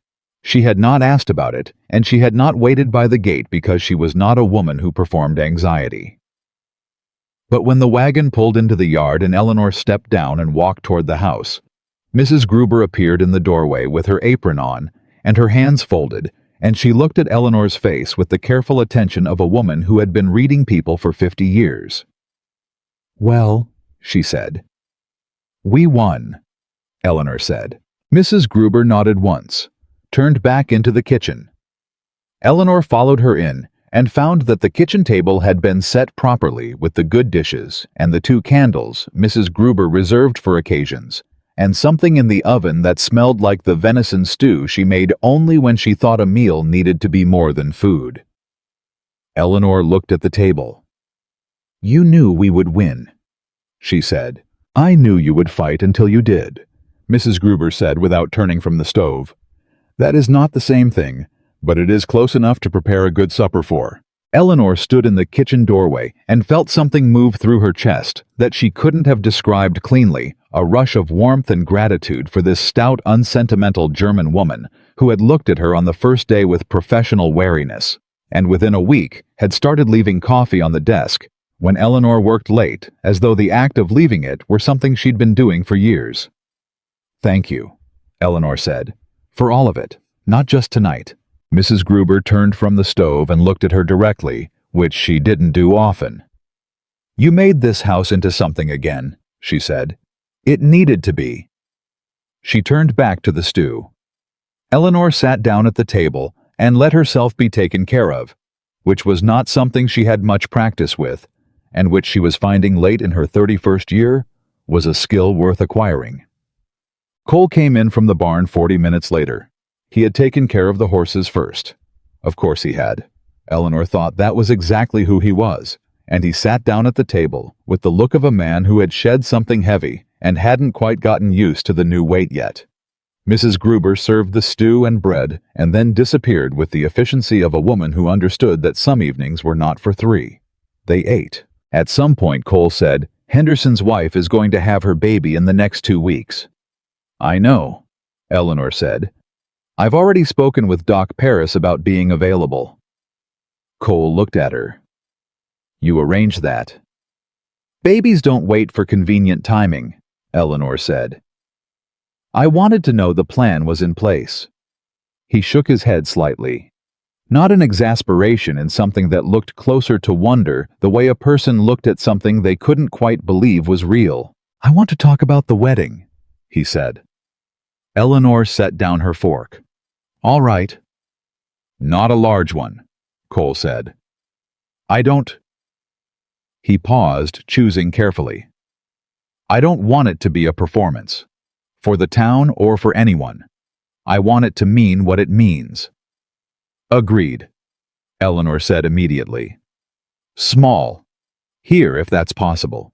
She had not asked about it, and she had not waited by the gate because she was not a woman who performed anxiety. But when the wagon pulled into the yard and Eleanor stepped down and walked toward the house, Mrs. Gruber appeared in the doorway with her apron on and her hands folded, and she looked at Eleanor's face with the careful attention of a woman who had been reading people for 50 years. Well, she said. We won, Eleanor said. Mrs. Gruber nodded once, turned back into the kitchen. Eleanor followed her in and found that the kitchen table had been set properly with the good dishes and the 2 candles Mrs. Gruber reserved for occasions, and something in the oven that smelled like the venison stew she made only when she thought a meal needed to be more than food. Eleanor looked at the table. You knew we would win, she said. I knew you would fight until you did, Mrs. Gruber said without turning from the stove. That is not the same thing, but it is close enough to prepare a good supper for. Eleanor stood in the kitchen doorway and felt something move through her chest that she couldn't have described cleanly, a rush of warmth and gratitude for this stout, unsentimental German woman who had looked at her on the first day with professional wariness, and within a week had started leaving coffee on the desk when Eleanor worked late, as though the act of leaving it were something she'd been doing for years. Thank you, Eleanor said, for all of it, not just tonight. Mrs. Gruber turned from the stove and looked at her directly, which she didn't do often. You made this house into something again, she said. It needed to be. She turned back to the stew. Eleanor sat down at the table and let herself be taken care of, which was not something she had much practice with, and which she was finding late in her 31st year was a skill worth acquiring. Cole came in from the barn 40 minutes later. He had taken care of the horses first. Of course he had. Eleanor thought that was exactly who he was, and he sat down at the table with the look of a man who had shed something heavy and hadn't quite gotten used to the new weight yet. Mrs. Gruber served the stew and bread and then disappeared with the efficiency of a woman who understood that some evenings were not for 3. They ate. At some point Cole said, Henderson's wife is going to have her baby in the next 2 weeks. I know, Eleanor said. I've already spoken with Doc Paris about being available. Cole looked at her. You arranged that. Babies don't wait for convenient timing, Eleanor said. I wanted to know the plan was in place. He shook his head slightly. Not an exasperation in something that looked closer to wonder, the way a person looked at something they couldn't quite believe was real. I want to talk about the wedding, he said. Eleanor set down her fork. All right. Not a large one, Cole said. I don't... He paused, choosing carefully. I don't want it to be a performance. For the town or for anyone. I want it to mean what it means. Agreed, Eleanor said immediately. Small. Here, if that's possible.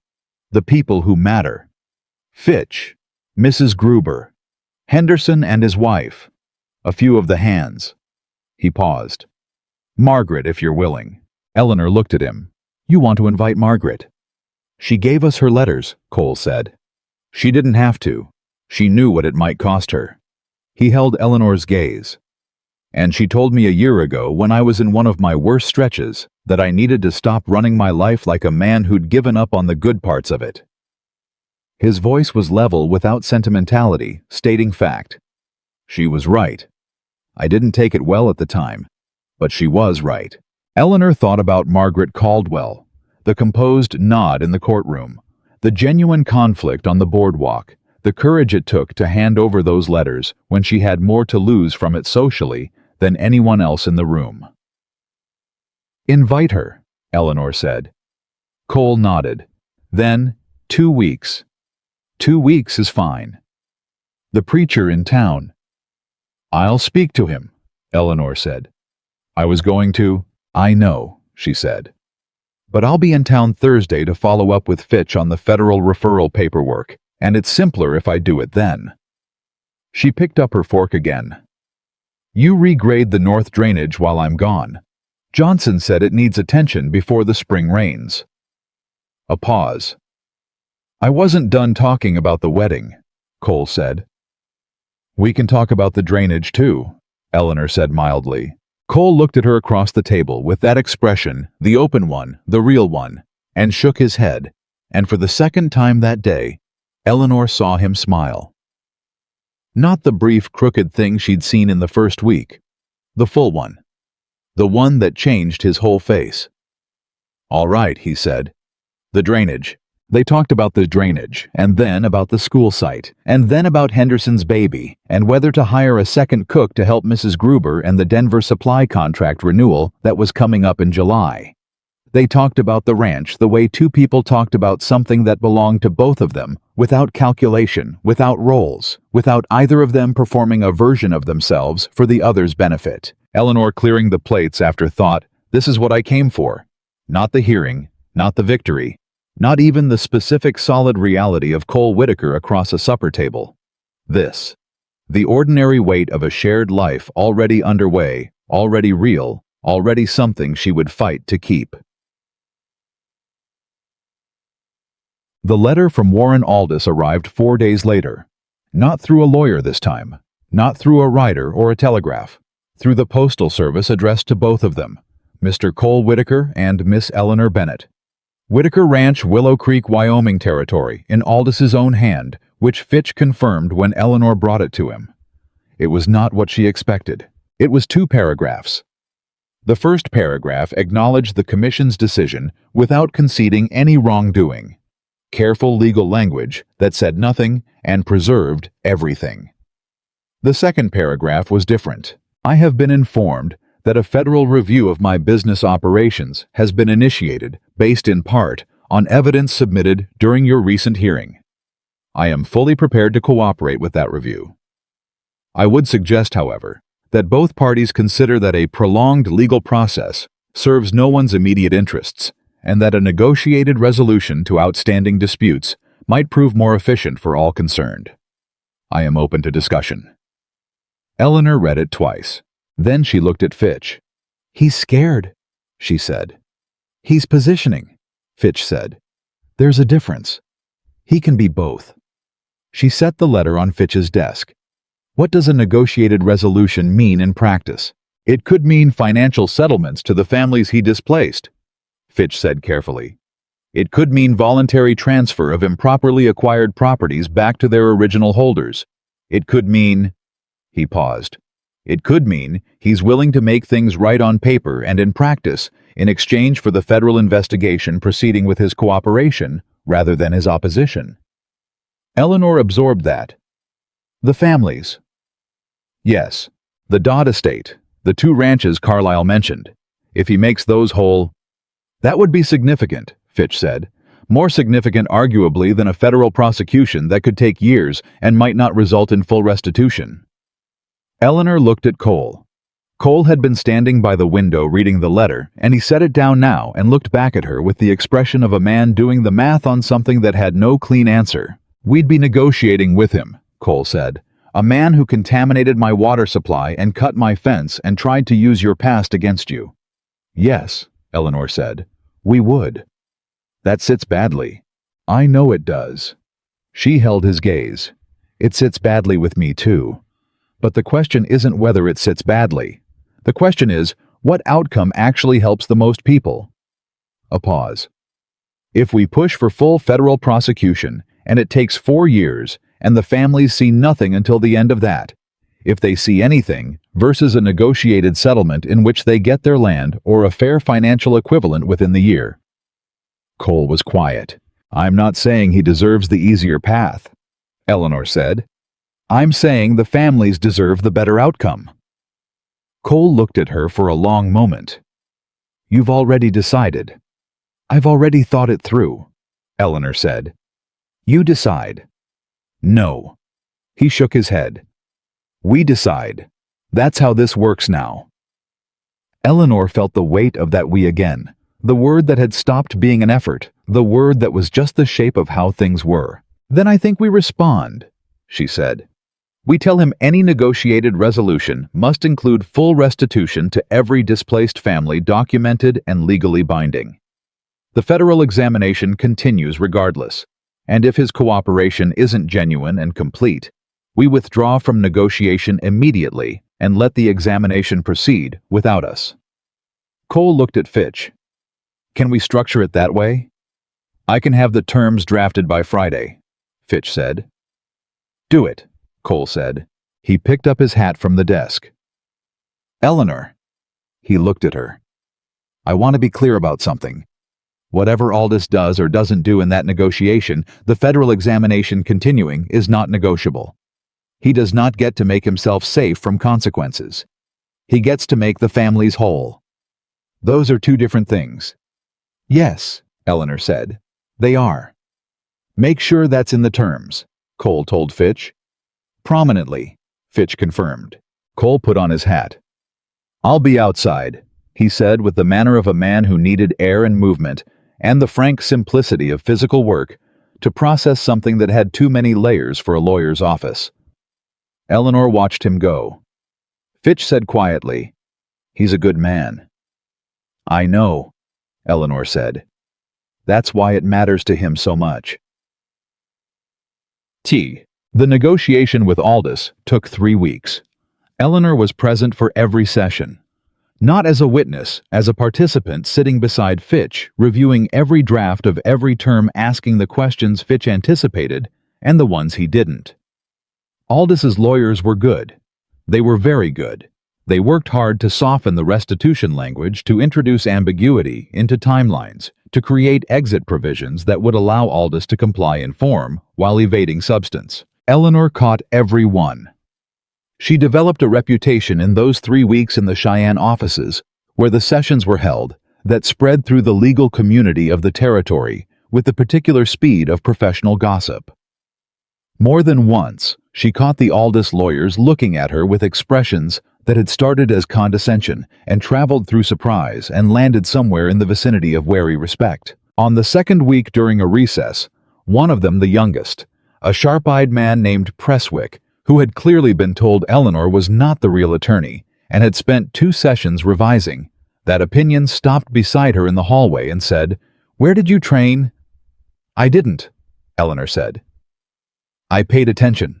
The people who matter. Fitch, Mrs. Gruber, Henderson and his wife. A few of the hands. He paused. Margaret, if you're willing. Eleanor looked at him. You want to invite Margaret? She gave us her letters, Cole said. She didn't have to. She knew what it might cost her. He held Eleanor's gaze. And she told me a year ago, when I was in one of my worst stretches, that I needed to stop running my life like a man who'd given up on the good parts of it. His voice was level without sentimentality, stating fact. She was right. I didn't take it well at the time, but she was right. Eleanor thought about Margaret Caldwell, the composed nod in the courtroom, the genuine conflict on the boardwalk, the courage it took to hand over those letters when she had more to lose from it socially than anyone else in the room. Invite her, Eleanor said. Cole nodded. Then, 2 weeks. 2 weeks is fine. The preacher in town. I'll speak to him, Eleanor said. I was going to. I know, she said. But I'll be in town Thursday to follow up with Fitch on the federal referral paperwork, and it's simpler if I do it then. She picked up her fork again. You regrade the north drainage while I'm gone. Johnson said it needs attention before the spring rains. A pause. I wasn't done talking about the wedding, Cole said. We can talk about the drainage too, Eleanor said mildly. Cole looked at her across the table with that expression, the open one, the real one, and shook his head, and for the second time that day, Eleanor saw him smile. Not the brief, crooked thing she'd seen in the first week, the full one, the one that changed his whole face. All right, he said. The drainage. They talked about the drainage, and then about the school site, and then about Henderson's baby, and whether to hire a second cook to help Mrs. Gruber and the Denver supply contract renewal that was coming up in July. They talked about the ranch the way two people talked about something that belonged to both of them, without calculation, without roles, without either of them performing a version of themselves for the other's benefit. Eleanor clearing the plates after thought, "This is what I came for. Not the hearing, not the victory, not even the specific solid reality of Cole Whitaker across a supper table. This. The ordinary weight of a shared life already underway, already real, already something she would fight to keep." The letter from Warren Aldous arrived 4 days later. Not through a lawyer this time. Not through a writer or a telegraph. Through the postal service addressed to both of them, Mr. Cole Whitaker and Miss Eleanor Bennett. Whitaker Ranch, Willow Creek, Wyoming territory, in Aldous's own hand, which Fitch confirmed when Eleanor brought it to him. It was not what she expected. It was 2 paragraphs. The first paragraph acknowledged the Commission's decision without conceding any wrongdoing. Careful legal language that said nothing and preserved everything. The second paragraph was different. "I have been informed that a federal review of my business operations has been initiated, based in part on evidence submitted during your recent hearing. I am fully prepared to cooperate with that review. I would suggest, however, that both parties consider that a prolonged legal process serves no one's immediate interests, and that a negotiated resolution to outstanding disputes might prove more efficient for all concerned. I am open to discussion." Eleanor read it twice. Then she looked at Fitch. "He's scared," she said. "He's positioning," Fitch said. "There's a difference. He can be both." She set the letter on Fitch's desk. What does a negotiated resolution mean in practice? It could mean financial settlements to the families he displaced, Fitch said carefully. It could mean voluntary transfer of improperly acquired properties back to their original holders. It could mean... He paused. It could mean he's willing to make things right on paper and in practice in exchange for the federal investigation proceeding with his cooperation rather than his opposition. Eleanor absorbed that. The families. Yes, the Dodd estate, the 2 ranches Carlyle mentioned. If he makes those whole... That would be significant, Fitch said. More significant, arguably, than a federal prosecution that could take years and might not result in full restitution. Eleanor looked at Cole. Cole had been standing by the window reading the letter, and he set it down now and looked back at her with the expression of a man doing the math on something that had no clean answer. "We'd be negotiating with him," Cole said. "A man who contaminated my water supply and cut my fence and tried to use your past against you." "Yes," Eleanor said. "We would." "That sits badly." "I know it does." She held his gaze. "It sits badly with me, too. But the question isn't whether it sits badly. The question is, what outcome actually helps the most people?" A pause. "If we push for full federal prosecution, and it takes 4 years, and the families see nothing until the end of that, if they see anything, versus a negotiated settlement in which they get their land or a fair financial equivalent within the year." Cole was quiet. "I'm not saying he deserves the easier path," Eleanor said. "I'm saying the families deserve the better outcome." Cole looked at her for a long moment. "You've already decided." "I've already thought it through," Eleanor said. "You decide." "No." He shook his head. "We decide. That's how this works now." Eleanor felt the weight of that "we" again, the word that had stopped being an effort, the word that was just the shape of how things were. "Then I think we respond," she said. "We tell him any negotiated resolution must include full restitution to every displaced family, documented and legally binding. The federal examination continues regardless, and if his cooperation isn't genuine and complete, we withdraw from negotiation immediately and let the examination proceed without us." Cole looked at Fitch. "Can we structure it that way?" "I can have the terms drafted by Friday," Fitch said. "Do it," Cole said. He picked up his hat from the desk. "Eleanor." He looked at her. "I want to be clear about something. Whatever Aldous does or doesn't do in that negotiation, the federal examination continuing is not negotiable. He does not get to make himself safe from consequences. He gets to make the families whole. Those are two different things. Yes, Eleanor said. They are. Make sure that's in the terms, Cole told Fitch. Prominently, Fitch confirmed. Cole put on his hat. I'll be outside, he said with the manner of a man who needed air and movement, and the frank simplicity of physical work, to process something that had too many layers for a lawyer's office. Eleanor watched him go. Fitch said quietly, "He's a good man." "I know," Eleanor said. "That's why it matters to him so much." The negotiation with Aldous took 3 weeks. Eleanor was present for every session. Not as a witness, as a participant sitting beside Fitch, reviewing every draft of every term, asking the questions Fitch anticipated and the ones he didn't. Aldous's lawyers were good. They were very good. They worked hard to soften the restitution language, to introduce ambiguity into timelines, to create exit provisions that would allow Aldous to comply in form while evading substance. Eleanor caught every one. She developed a reputation in those 3 weeks in the Cheyenne offices, where the sessions were held, that spread through the legal community of the territory with the particular speed of professional gossip. More than once, she caught the Aldous lawyers looking at her with expressions that had started as condescension and traveled through surprise and landed somewhere in the vicinity of wary respect. On the second week during a recess, one of them, the youngest, a sharp-eyed man named Presswick, who had clearly been told Eleanor was not the real attorney and had spent 2 sessions revising, that opinion, stopped beside her in the hallway and said, "Where did you train?" "I didn't," Eleanor said. "I paid attention."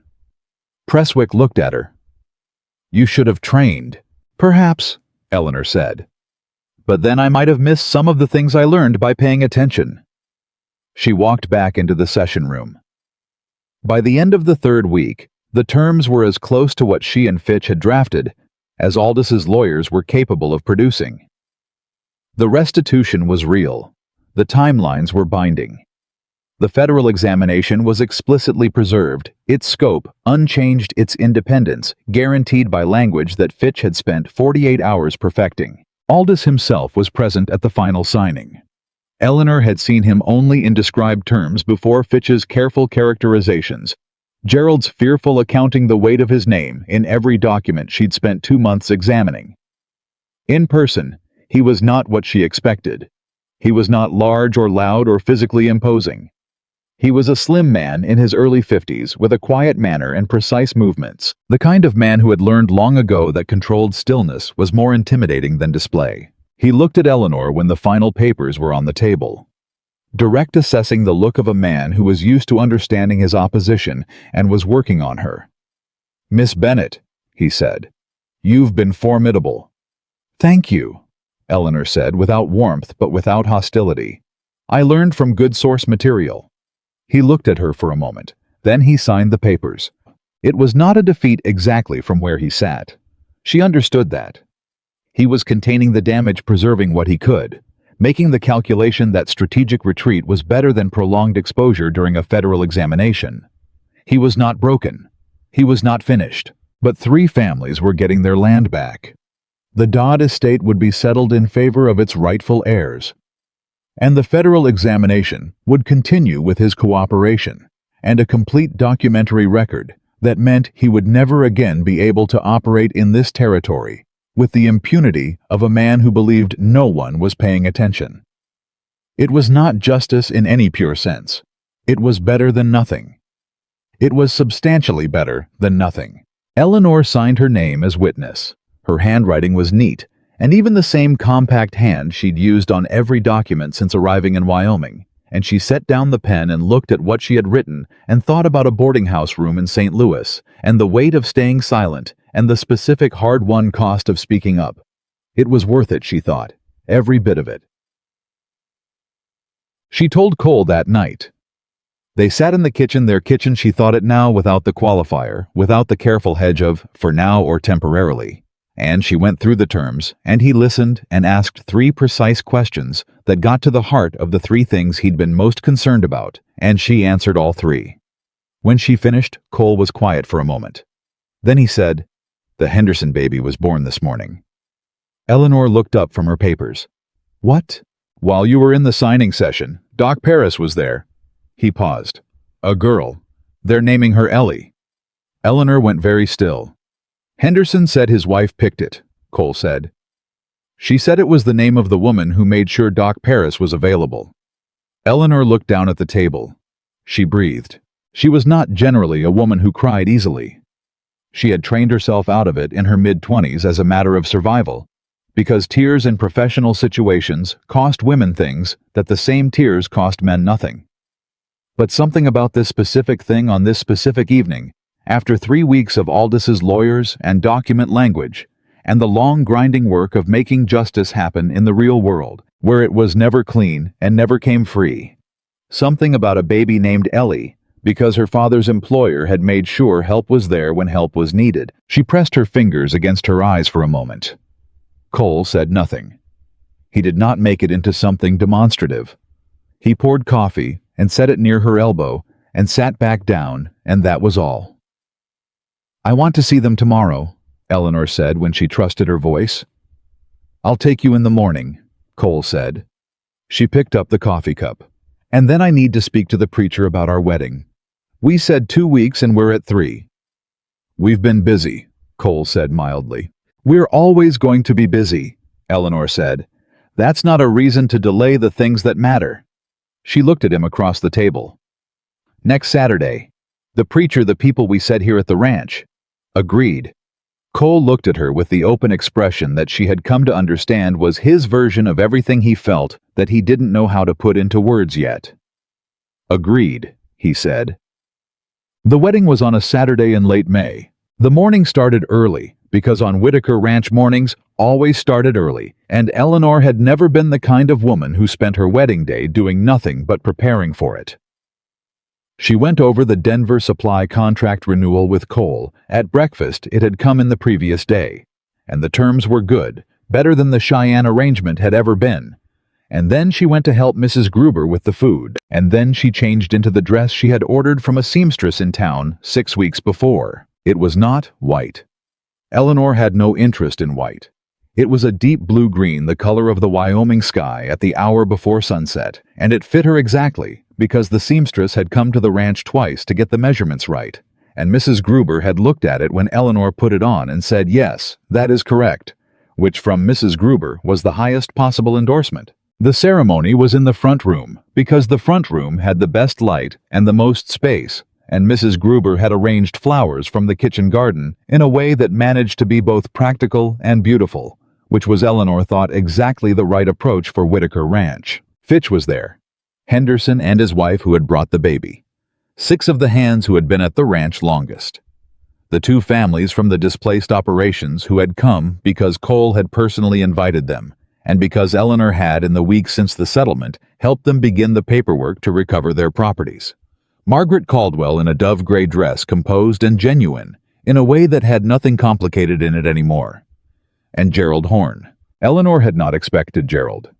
Presswick looked at her. "You should have trained." "Perhaps," Eleanor said. "But then I might have missed some of the things I learned by paying attention." She walked back into the session room. By the end of the 3rd week, the terms were as close to what she and Fitch had drafted as Aldous's lawyers were capable of producing. The restitution was real. The timelines were binding. The federal examination was explicitly preserved, its scope unchanged, its independence guaranteed by language that Fitch had spent 48 hours perfecting. Aldous himself was present at the final signing. Eleanor had seen him only in described terms before Fitch's careful characterizations, Gerald's fearful accounting the weight of his name in every document she'd spent 2 months examining. In person, he was not what she expected. He was not large or loud or physically imposing. He was a slim man in his early 50s with a quiet manner and precise movements, the kind of man who had learned long ago that controlled stillness was more intimidating than display. He looked at Eleanor when the final papers were on the table. Direct, assessing the look of a man who was used to understanding his opposition and was working on her. "Miss Bennett," he said, "you've been formidable." "Thank you," Eleanor said, without warmth but without hostility. "I learned from good source material." He looked at her for a moment. Then he signed the papers. It was not a defeat exactly from where he sat. She understood that. He was containing the damage, preserving what he could, making the calculation that strategic retreat was better than prolonged exposure during a federal examination. He was not broken. He was not finished. But 3 families were getting their land back. The Dodd estate would be settled in favor of its rightful heirs. And the federal examination would continue with his cooperation and a complete documentary record that meant he would never again be able to operate in this territory with the impunity of a man who believed no one was paying attention. It was not justice in any pure sense. It was better than nothing. It was substantially better than nothing. Eleanor signed her name as witness. Her handwriting was neat, and even the same compact hand she'd used on every document since arriving in Wyoming, and she set down the pen and looked at what she had written and thought about a boarding house room in St. Louis, and the weight of staying silent, and the specific hard-won cost of speaking up. It was worth it, she thought, every bit of it. She told Cole that night. They sat in the kitchen, their kitchen she thought it now, without the qualifier, without the careful hedge of "for now" or "temporarily," And she went through the terms, and he listened and asked 3 precise questions that got to the heart of the 3 things he'd been most concerned about, and she answered all 3. When she finished, Cole was quiet for a moment. Then he said, "The Henderson baby was born this morning." Eleanor looked up from her papers. "What?" "While you were in the signing session, Doc Paris was there." He paused. "A girl. They're naming her Ellie." Eleanor went very still. "Henderson said his wife picked it," Cole said. "She said it was the name of the woman who made sure Doc Paris was available." Eleanor looked down at the table. She breathed. She was not generally a woman who cried easily. She had trained herself out of it in her mid-20s as a matter of survival, because tears in professional situations cost women things that the same tears cost men nothing. But something about this specific thing on this specific evening, after 3 weeks of Aldis's lawyers and document language, and the long grinding work of making justice happen in the real world, where it was never clean and never came free. Something about a baby named Ellie, because her father's employer had made sure help was there when help was needed. She pressed her fingers against her eyes for a moment. Cole said nothing. He did not make it into something demonstrative. He poured coffee and set it near her elbow and sat back down, and that was all. "I want to see them tomorrow," Eleanor said when she trusted her voice. "I'll take you in the morning," Cole said. She picked up the coffee cup. "And then I need to speak to the preacher about our wedding. We said 2 weeks and we're at 3. "We've been busy," Cole said mildly. "We're always going to be busy," Eleanor said. "That's not a reason to delay the things that matter." She looked at him across the table. "Next Saturday. The preacher the people we said here at the ranch." "Agreed." Cole looked at her with the open expression that she had come to understand was his version of everything he felt that he didn't know how to put into words yet. "Agreed," he said. The wedding was on a Saturday in late May. The morning started early, because on Whitaker Ranch mornings always started early, and Eleanor had never been the kind of woman who spent her wedding day doing nothing but preparing for it. She went over the Denver supply contract renewal with Cole. At breakfast, it had come in the previous day, and the terms were good, better than the Cheyenne arrangement had ever been. And then she went to help Mrs. Gruber with the food, and then she changed into the dress she had ordered from a seamstress in town 6 weeks before. It was not white. Eleanor had no interest in white. It was a deep blue-green, the color of the Wyoming sky at the hour before sunset, and it fit her exactly, because the seamstress had come to the ranch twice to get the measurements right, and Mrs. Gruber had looked at it when Eleanor put it on and said, "Yes, that is correct," which from Mrs. Gruber was the highest possible endorsement. The ceremony was in the front room, because the front room had the best light and the most space, and Mrs. Gruber had arranged flowers from the kitchen garden in a way that managed to be both practical and beautiful, which was, Eleanor thought, exactly the right approach for Whitaker Ranch. Fitch was there, Henderson and his wife who had brought the baby, 6 of the hands who had been at the ranch longest. The 2 families from the displaced operations who had come because Cole had personally invited them, and because Eleanor had, in the weeks since the settlement, helped them begin the paperwork to recover their properties. Margaret Caldwell in a dove-gray dress, composed and genuine, in a way that had nothing complicated in it anymore. And Gerald Horn. Eleanor had not expected Gerald.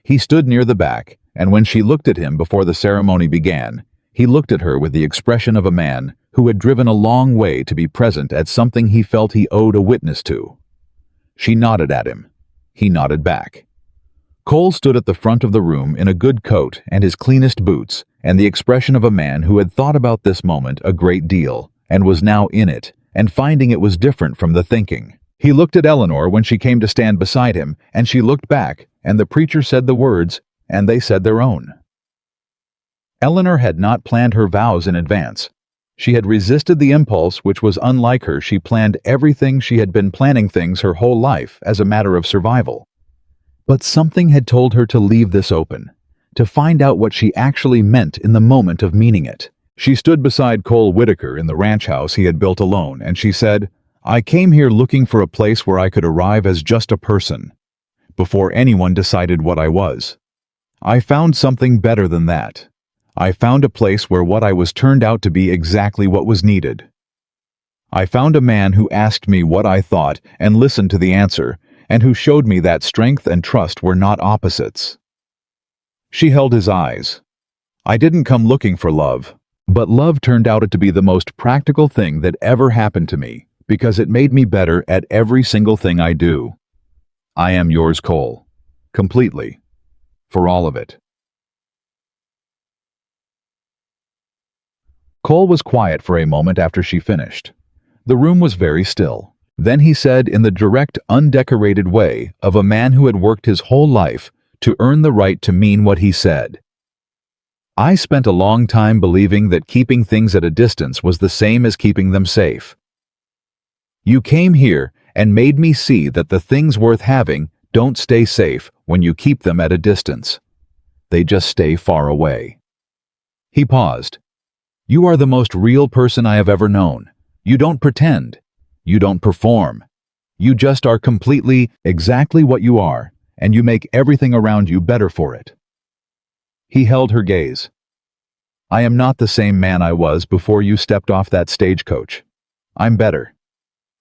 He stood near the back, and when she looked at him before the ceremony began, he looked at her with the expression of a man who had driven a long way to be present at something he felt he owed a witness to. She nodded at him. He nodded back. Cole stood at the front of the room in a good coat and his cleanest boots, and the expression of a man who had thought about this moment a great deal, and was now in it, and finding it was different from the thinking. He looked at Eleanor when she came to stand beside him, and she looked back, and the preacher said the words, and they said their own. Eleanor had not planned her vows in advance. She had resisted the impulse which was unlike her. She planned everything. She had been planning things her whole life as a matter of survival. But something had told her to leave this open, to find out what she actually meant in the moment of meaning it. She stood beside Cole Whitaker in the ranch house he had built alone, and she said, "I came here looking for a place where I could arrive as just a person, before anyone decided what I was. I found something better than that. I found a place where what I was turned out to be exactly what was needed. I found a man who asked me what I thought and listened to the answer, and who showed me that strength and trust were not opposites. She held his eyes. I didn't come looking for love, but love turned out to be the most practical thing that ever happened to me, because it made me better at every single thing I do. I am yours, Cole. Completely. For all of it. Cole was quiet for a moment after she finished. The room was very still. Then he said in the direct, undecorated way of a man who had worked his whole life to earn the right to mean what he said. I spent a long time believing that keeping things at a distance was the same as keeping them safe. You came here and made me see that the things worth having don't stay safe when you keep them at a distance. They just stay far away. He paused. You are the most real person I have ever known. You don't pretend. You don't perform. You just are completely, exactly what you are, and you make everything around you better for it. He held her gaze. I am not the same man I was before you stepped off that stagecoach. I'm better.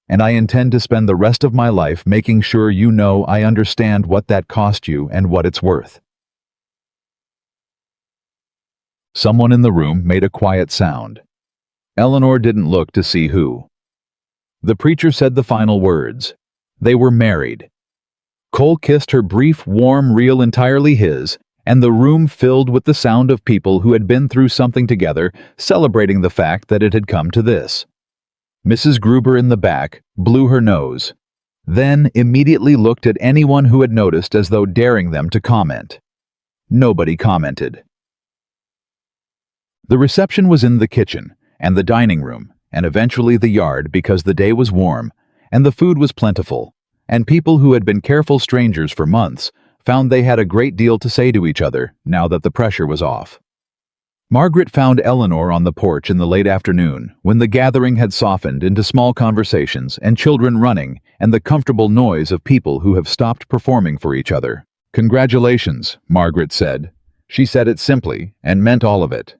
And I intend to spend the rest of my life making sure you know I understand what that cost you and what it's worth. Someone in the room made a quiet sound. Eleanor didn't look to see who. The preacher said the final words. They were married. Cole kissed her brief, warm reel entirely his, and the room filled with the sound of people who had been through something together, celebrating the fact that it had come to this. Mrs. Gruber in the back blew her nose, then immediately looked at anyone who had noticed as though daring them to comment. Nobody commented. The reception was in the kitchen, and the dining room, and eventually the yard because the day was warm, and the food was plentiful, and people who had been careful strangers for months found they had a great deal to say to each other now that the pressure was off. Margaret found Eleanor on the porch in the late afternoon when the gathering had softened into small conversations and children running and the comfortable noise of people who have stopped performing for each other. Congratulations, Margaret said. She said it simply and meant all of it.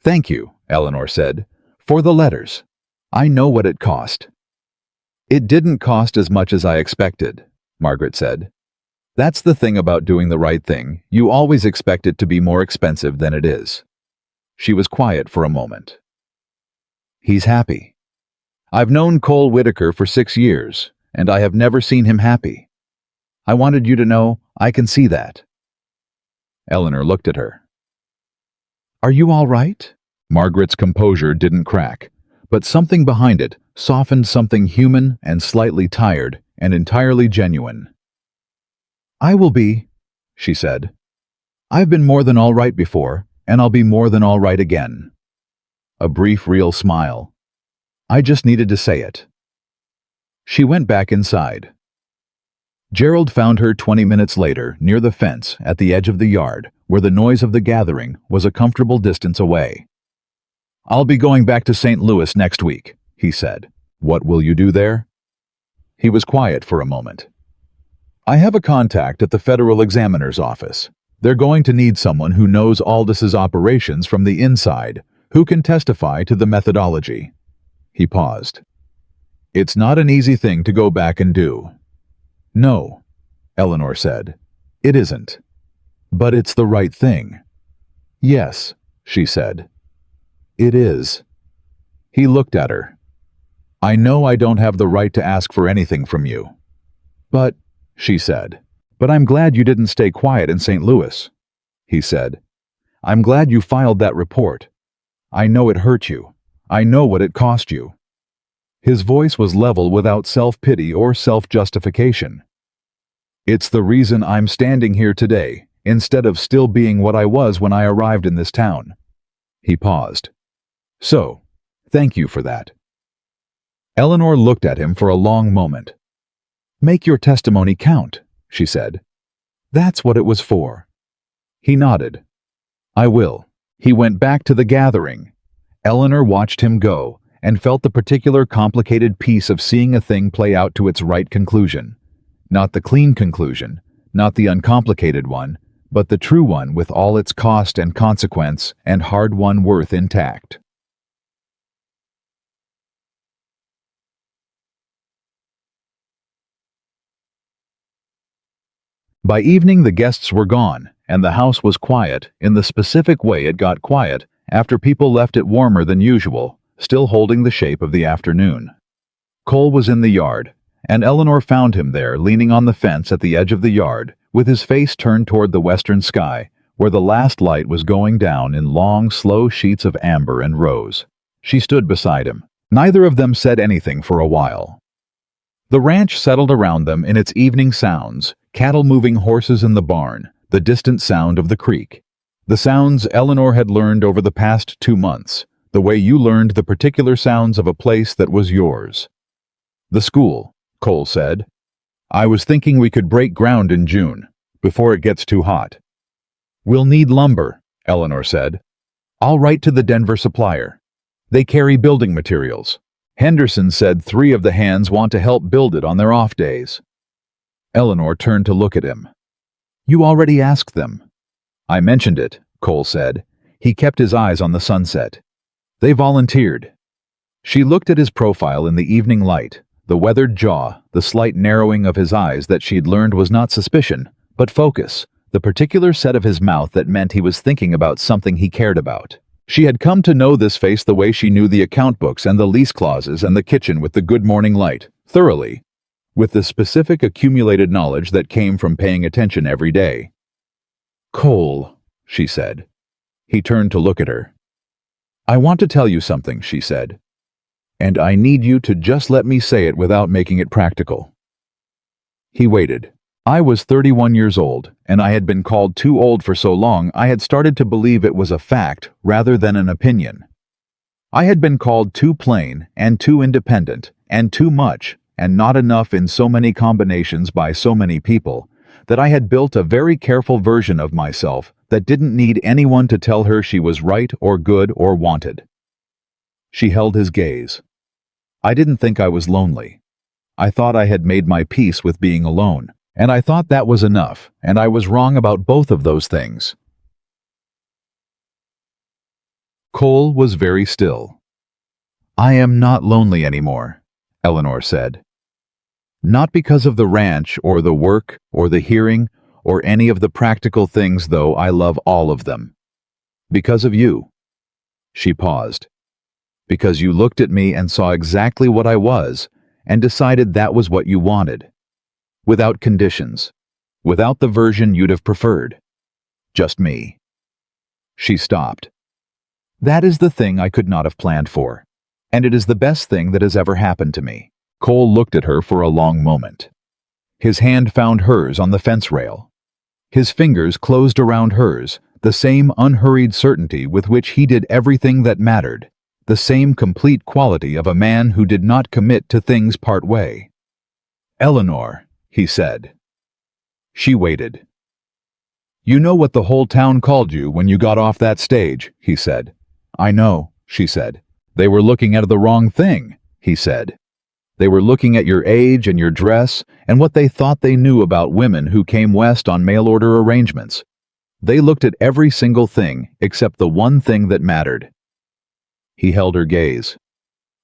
Thank you, Eleanor said, for the letters. I know what it cost. It didn't cost as much as I expected, Margaret said. That's the thing about doing the right thing. You always expect it to be more expensive than it is. She was quiet for a moment. He's happy. I've known Cole Whitaker for 6 years, and I have never seen him happy. I wanted you to know I can see that. Eleanor looked at her. Are you all right? Margaret's composure didn't crack, but something behind it softened something human and slightly tired and entirely genuine. I will be, she said. I've been more than all right before, and I'll be more than all right again. A brief, real smile. I just needed to say it. She went back inside. Gerald found her 20 minutes later near the fence at the edge of the yard, where the noise of the gathering was a comfortable distance away. I'll be going back to St. Louis next week, he said. What will you do there? He was quiet for a moment. I have a contact at the Federal Examiner's office. They're going to need someone who knows Aldis's operations from the inside, who can testify to the methodology. He paused. It's not an easy thing to go back and do. No, Eleanor said. It isn't. But it's the right thing. Yes, she said. It is. He looked at her. I know I don't have the right to ask for anything from you. But, she said, but I'm glad you didn't stay quiet in St. Louis. He said, I'm glad you filed that report. I know it hurt you. I know what it cost you. His voice was level without self-pity or self-justification. It's the reason I'm standing here today, instead of still being what I was when I arrived in this town. He paused. So, thank you for that. Eleanor looked at him for a long moment. Make your testimony count, she said. That's what it was for. He nodded. I will. He went back to the gathering. Eleanor watched him go and felt the particular complicated piece of seeing a thing play out to its right conclusion. Not the clean conclusion, not the uncomplicated one, but the true one with all its cost and consequence and hard-won worth intact. By evening, the guests were gone, and the house was quiet in the specific way it got quiet after people left it warmer than usual, still holding the shape of the afternoon. Cole was in the yard, and Eleanor found him there leaning on the fence at the edge of the yard, with his face turned toward the western sky, where the last light was going down in long, slow sheets of amber and rose. She stood beside him. Neither of them said anything for a while. The ranch settled around them in its evening sounds, cattle moving, horses in the barn, the distant sound of the creek. The sounds Eleanor had learned over the past 2 months, the way you learned the particular sounds of a place that was yours. The school, Cole said. I was thinking we could break ground in June, before it gets too hot. We'll need lumber, Eleanor said. I'll write to the Denver supplier. They carry building materials. Henderson said 3 of the hands want to help build it on their off days. Eleanor turned to look at him. You already asked them. I mentioned it, Cole said. He kept his eyes on the sunset. They volunteered. She looked at his profile in the evening light, the weathered jaw, the slight narrowing of his eyes that she'd learned was not suspicion, but focus, the particular set of his mouth that meant he was thinking about something he cared about. She had come to know this face the way she knew the account books and the lease clauses and the kitchen with the good morning light, thoroughly, with the specific accumulated knowledge that came from paying attention every day. Cole, she said. He turned to look at her. I want to tell you something, she said. And I need you to just let me say it without making it practical. He waited. I was 31 years old, and I had been called too old for so long I had started to believe it was a fact rather than an opinion. I had been called too plain and too independent and too much and not enough in so many combinations by so many people that I had built a very careful version of myself that didn't need anyone to tell her she was right or good or wanted. She held his gaze. I didn't think I was lonely. I thought I had made my peace with being alone. And I thought that was enough, and I was wrong about both of those things. Cole was very still. I am not lonely anymore, Eleanor said. Not because of the ranch or the work or the hearing or any of the practical things, though I love all of them. Because of you. She paused. Because you looked at me and saw exactly what I was and decided that was what you wanted. Without conditions, without the version you'd have preferred. Just me. She stopped. That is the thing I could not have planned for, and it is the best thing that has ever happened to me. Cole looked at her for a long moment. His hand found hers on the fence rail. His fingers closed around hers, the same unhurried certainty with which he did everything that mattered, the same complete quality of a man who did not commit to things part way. Eleanor, he said. She waited. You know what the whole town called you when you got off that stage, he said. I know, she said. They were looking at the wrong thing, he said. They were looking at your age and your dress and what they thought they knew about women who came west on mail-order arrangements. They looked at every single thing except the one thing that mattered. He held her gaze.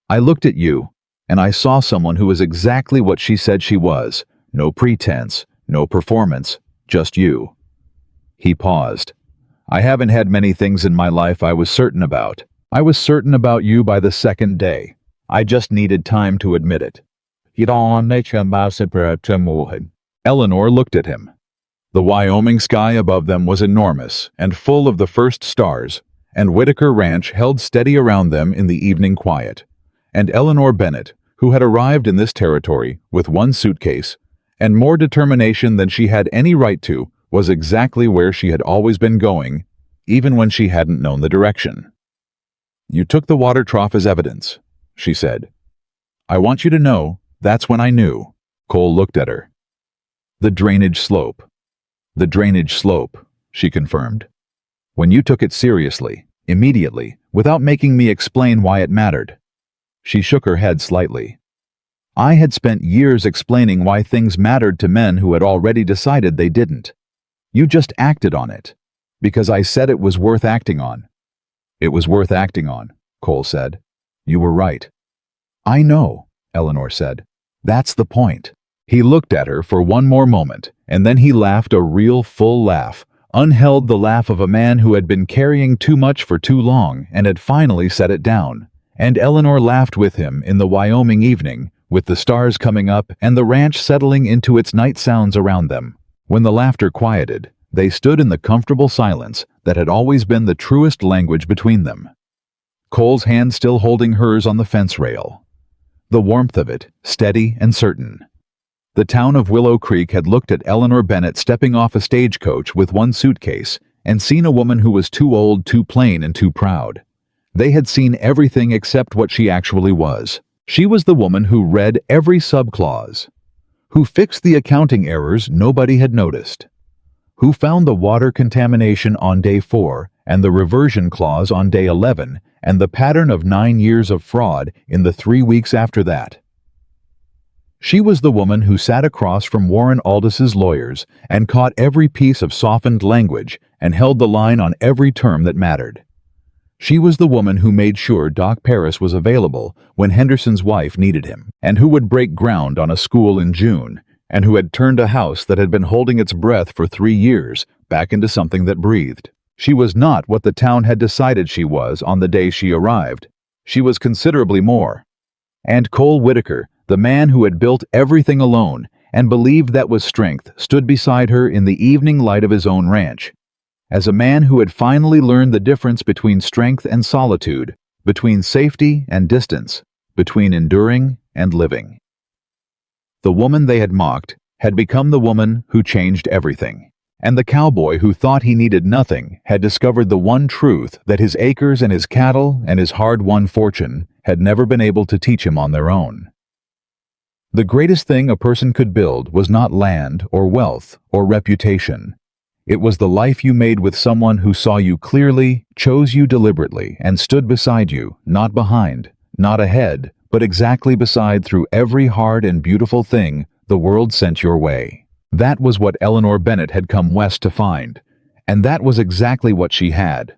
I looked at you, and I saw someone who was exactly what she said she was. No pretense, no performance, just you. He paused. I haven't had many things in my life I was certain about. I was certain about you by the second day. I just needed time to admit it. Eleanor looked at him. The Wyoming sky above them was enormous and full of the first stars, and Whitaker Ranch held steady around them in the evening quiet. And Eleanor Bennett, who had arrived in this territory with one suitcase, and more determination than she had any right to, was exactly where she had always been going, even when she hadn't known the direction. You took the water trough as evidence, she said. I want you to know, that's when I knew. Cole looked at her. The drainage slope. The drainage slope, she confirmed. When you took it seriously, immediately, without making me explain why it mattered. She shook her head slightly. I had spent years explaining why things mattered to men who had already decided they didn't. You just acted on it, because I said it was worth acting on. It was worth acting on, Cole said. You were right. I know, Eleanor said. That's the point. He looked at her for one more moment, and then he laughed a real full laugh, unheld the laugh of a man who had been carrying too much for too long and had finally set it down. And Eleanor laughed with him in the Wyoming evening, with the stars coming up and the ranch settling into its night sounds around them. When the laughter quieted, they stood in the comfortable silence that had always been the truest language between them. Cole's hand still holding hers on the fence rail. The warmth of it, steady and certain. The town of Willow Creek had looked at Eleanor Bennett stepping off a stagecoach with one suitcase and seen a woman who was too old, too plain, and too proud. They had seen everything except what she actually was. She was the woman who read every subclause, who fixed the accounting errors nobody had noticed, who found the water contamination on day 4 and the reversion clause on day 11 and the pattern of 9 years of fraud in the 3 weeks after that. She was the woman who sat across from Warren Aldis's lawyers and caught every piece of softened language and held the line on every term that mattered. She was the woman who made sure Doc Paris was available when Henderson's wife needed him, and who would break ground on a school in June, and who had turned a house that had been holding its breath for 3 years back into something that breathed. She was not what the town had decided she was on the day she arrived. She was considerably more. And Cole Whitaker, the man who had built everything alone and believed that was strength, stood beside her in the evening light of his own ranch. As a man who had finally learned the difference between strength and solitude, between safety and distance, between enduring and living. The woman they had mocked had become the woman who changed everything. And the cowboy who thought he needed nothing had discovered the one truth that his acres and his cattle and his hard-won fortune had never been able to teach him on their own. The greatest thing a person could build was not land or wealth or reputation. It was the life you made with someone who saw you clearly, chose you deliberately, and stood beside you, not behind, not ahead, but exactly beside through every hard and beautiful thing the world sent your way. That was what Eleanor Bennett had come west to find, and that was exactly what she had.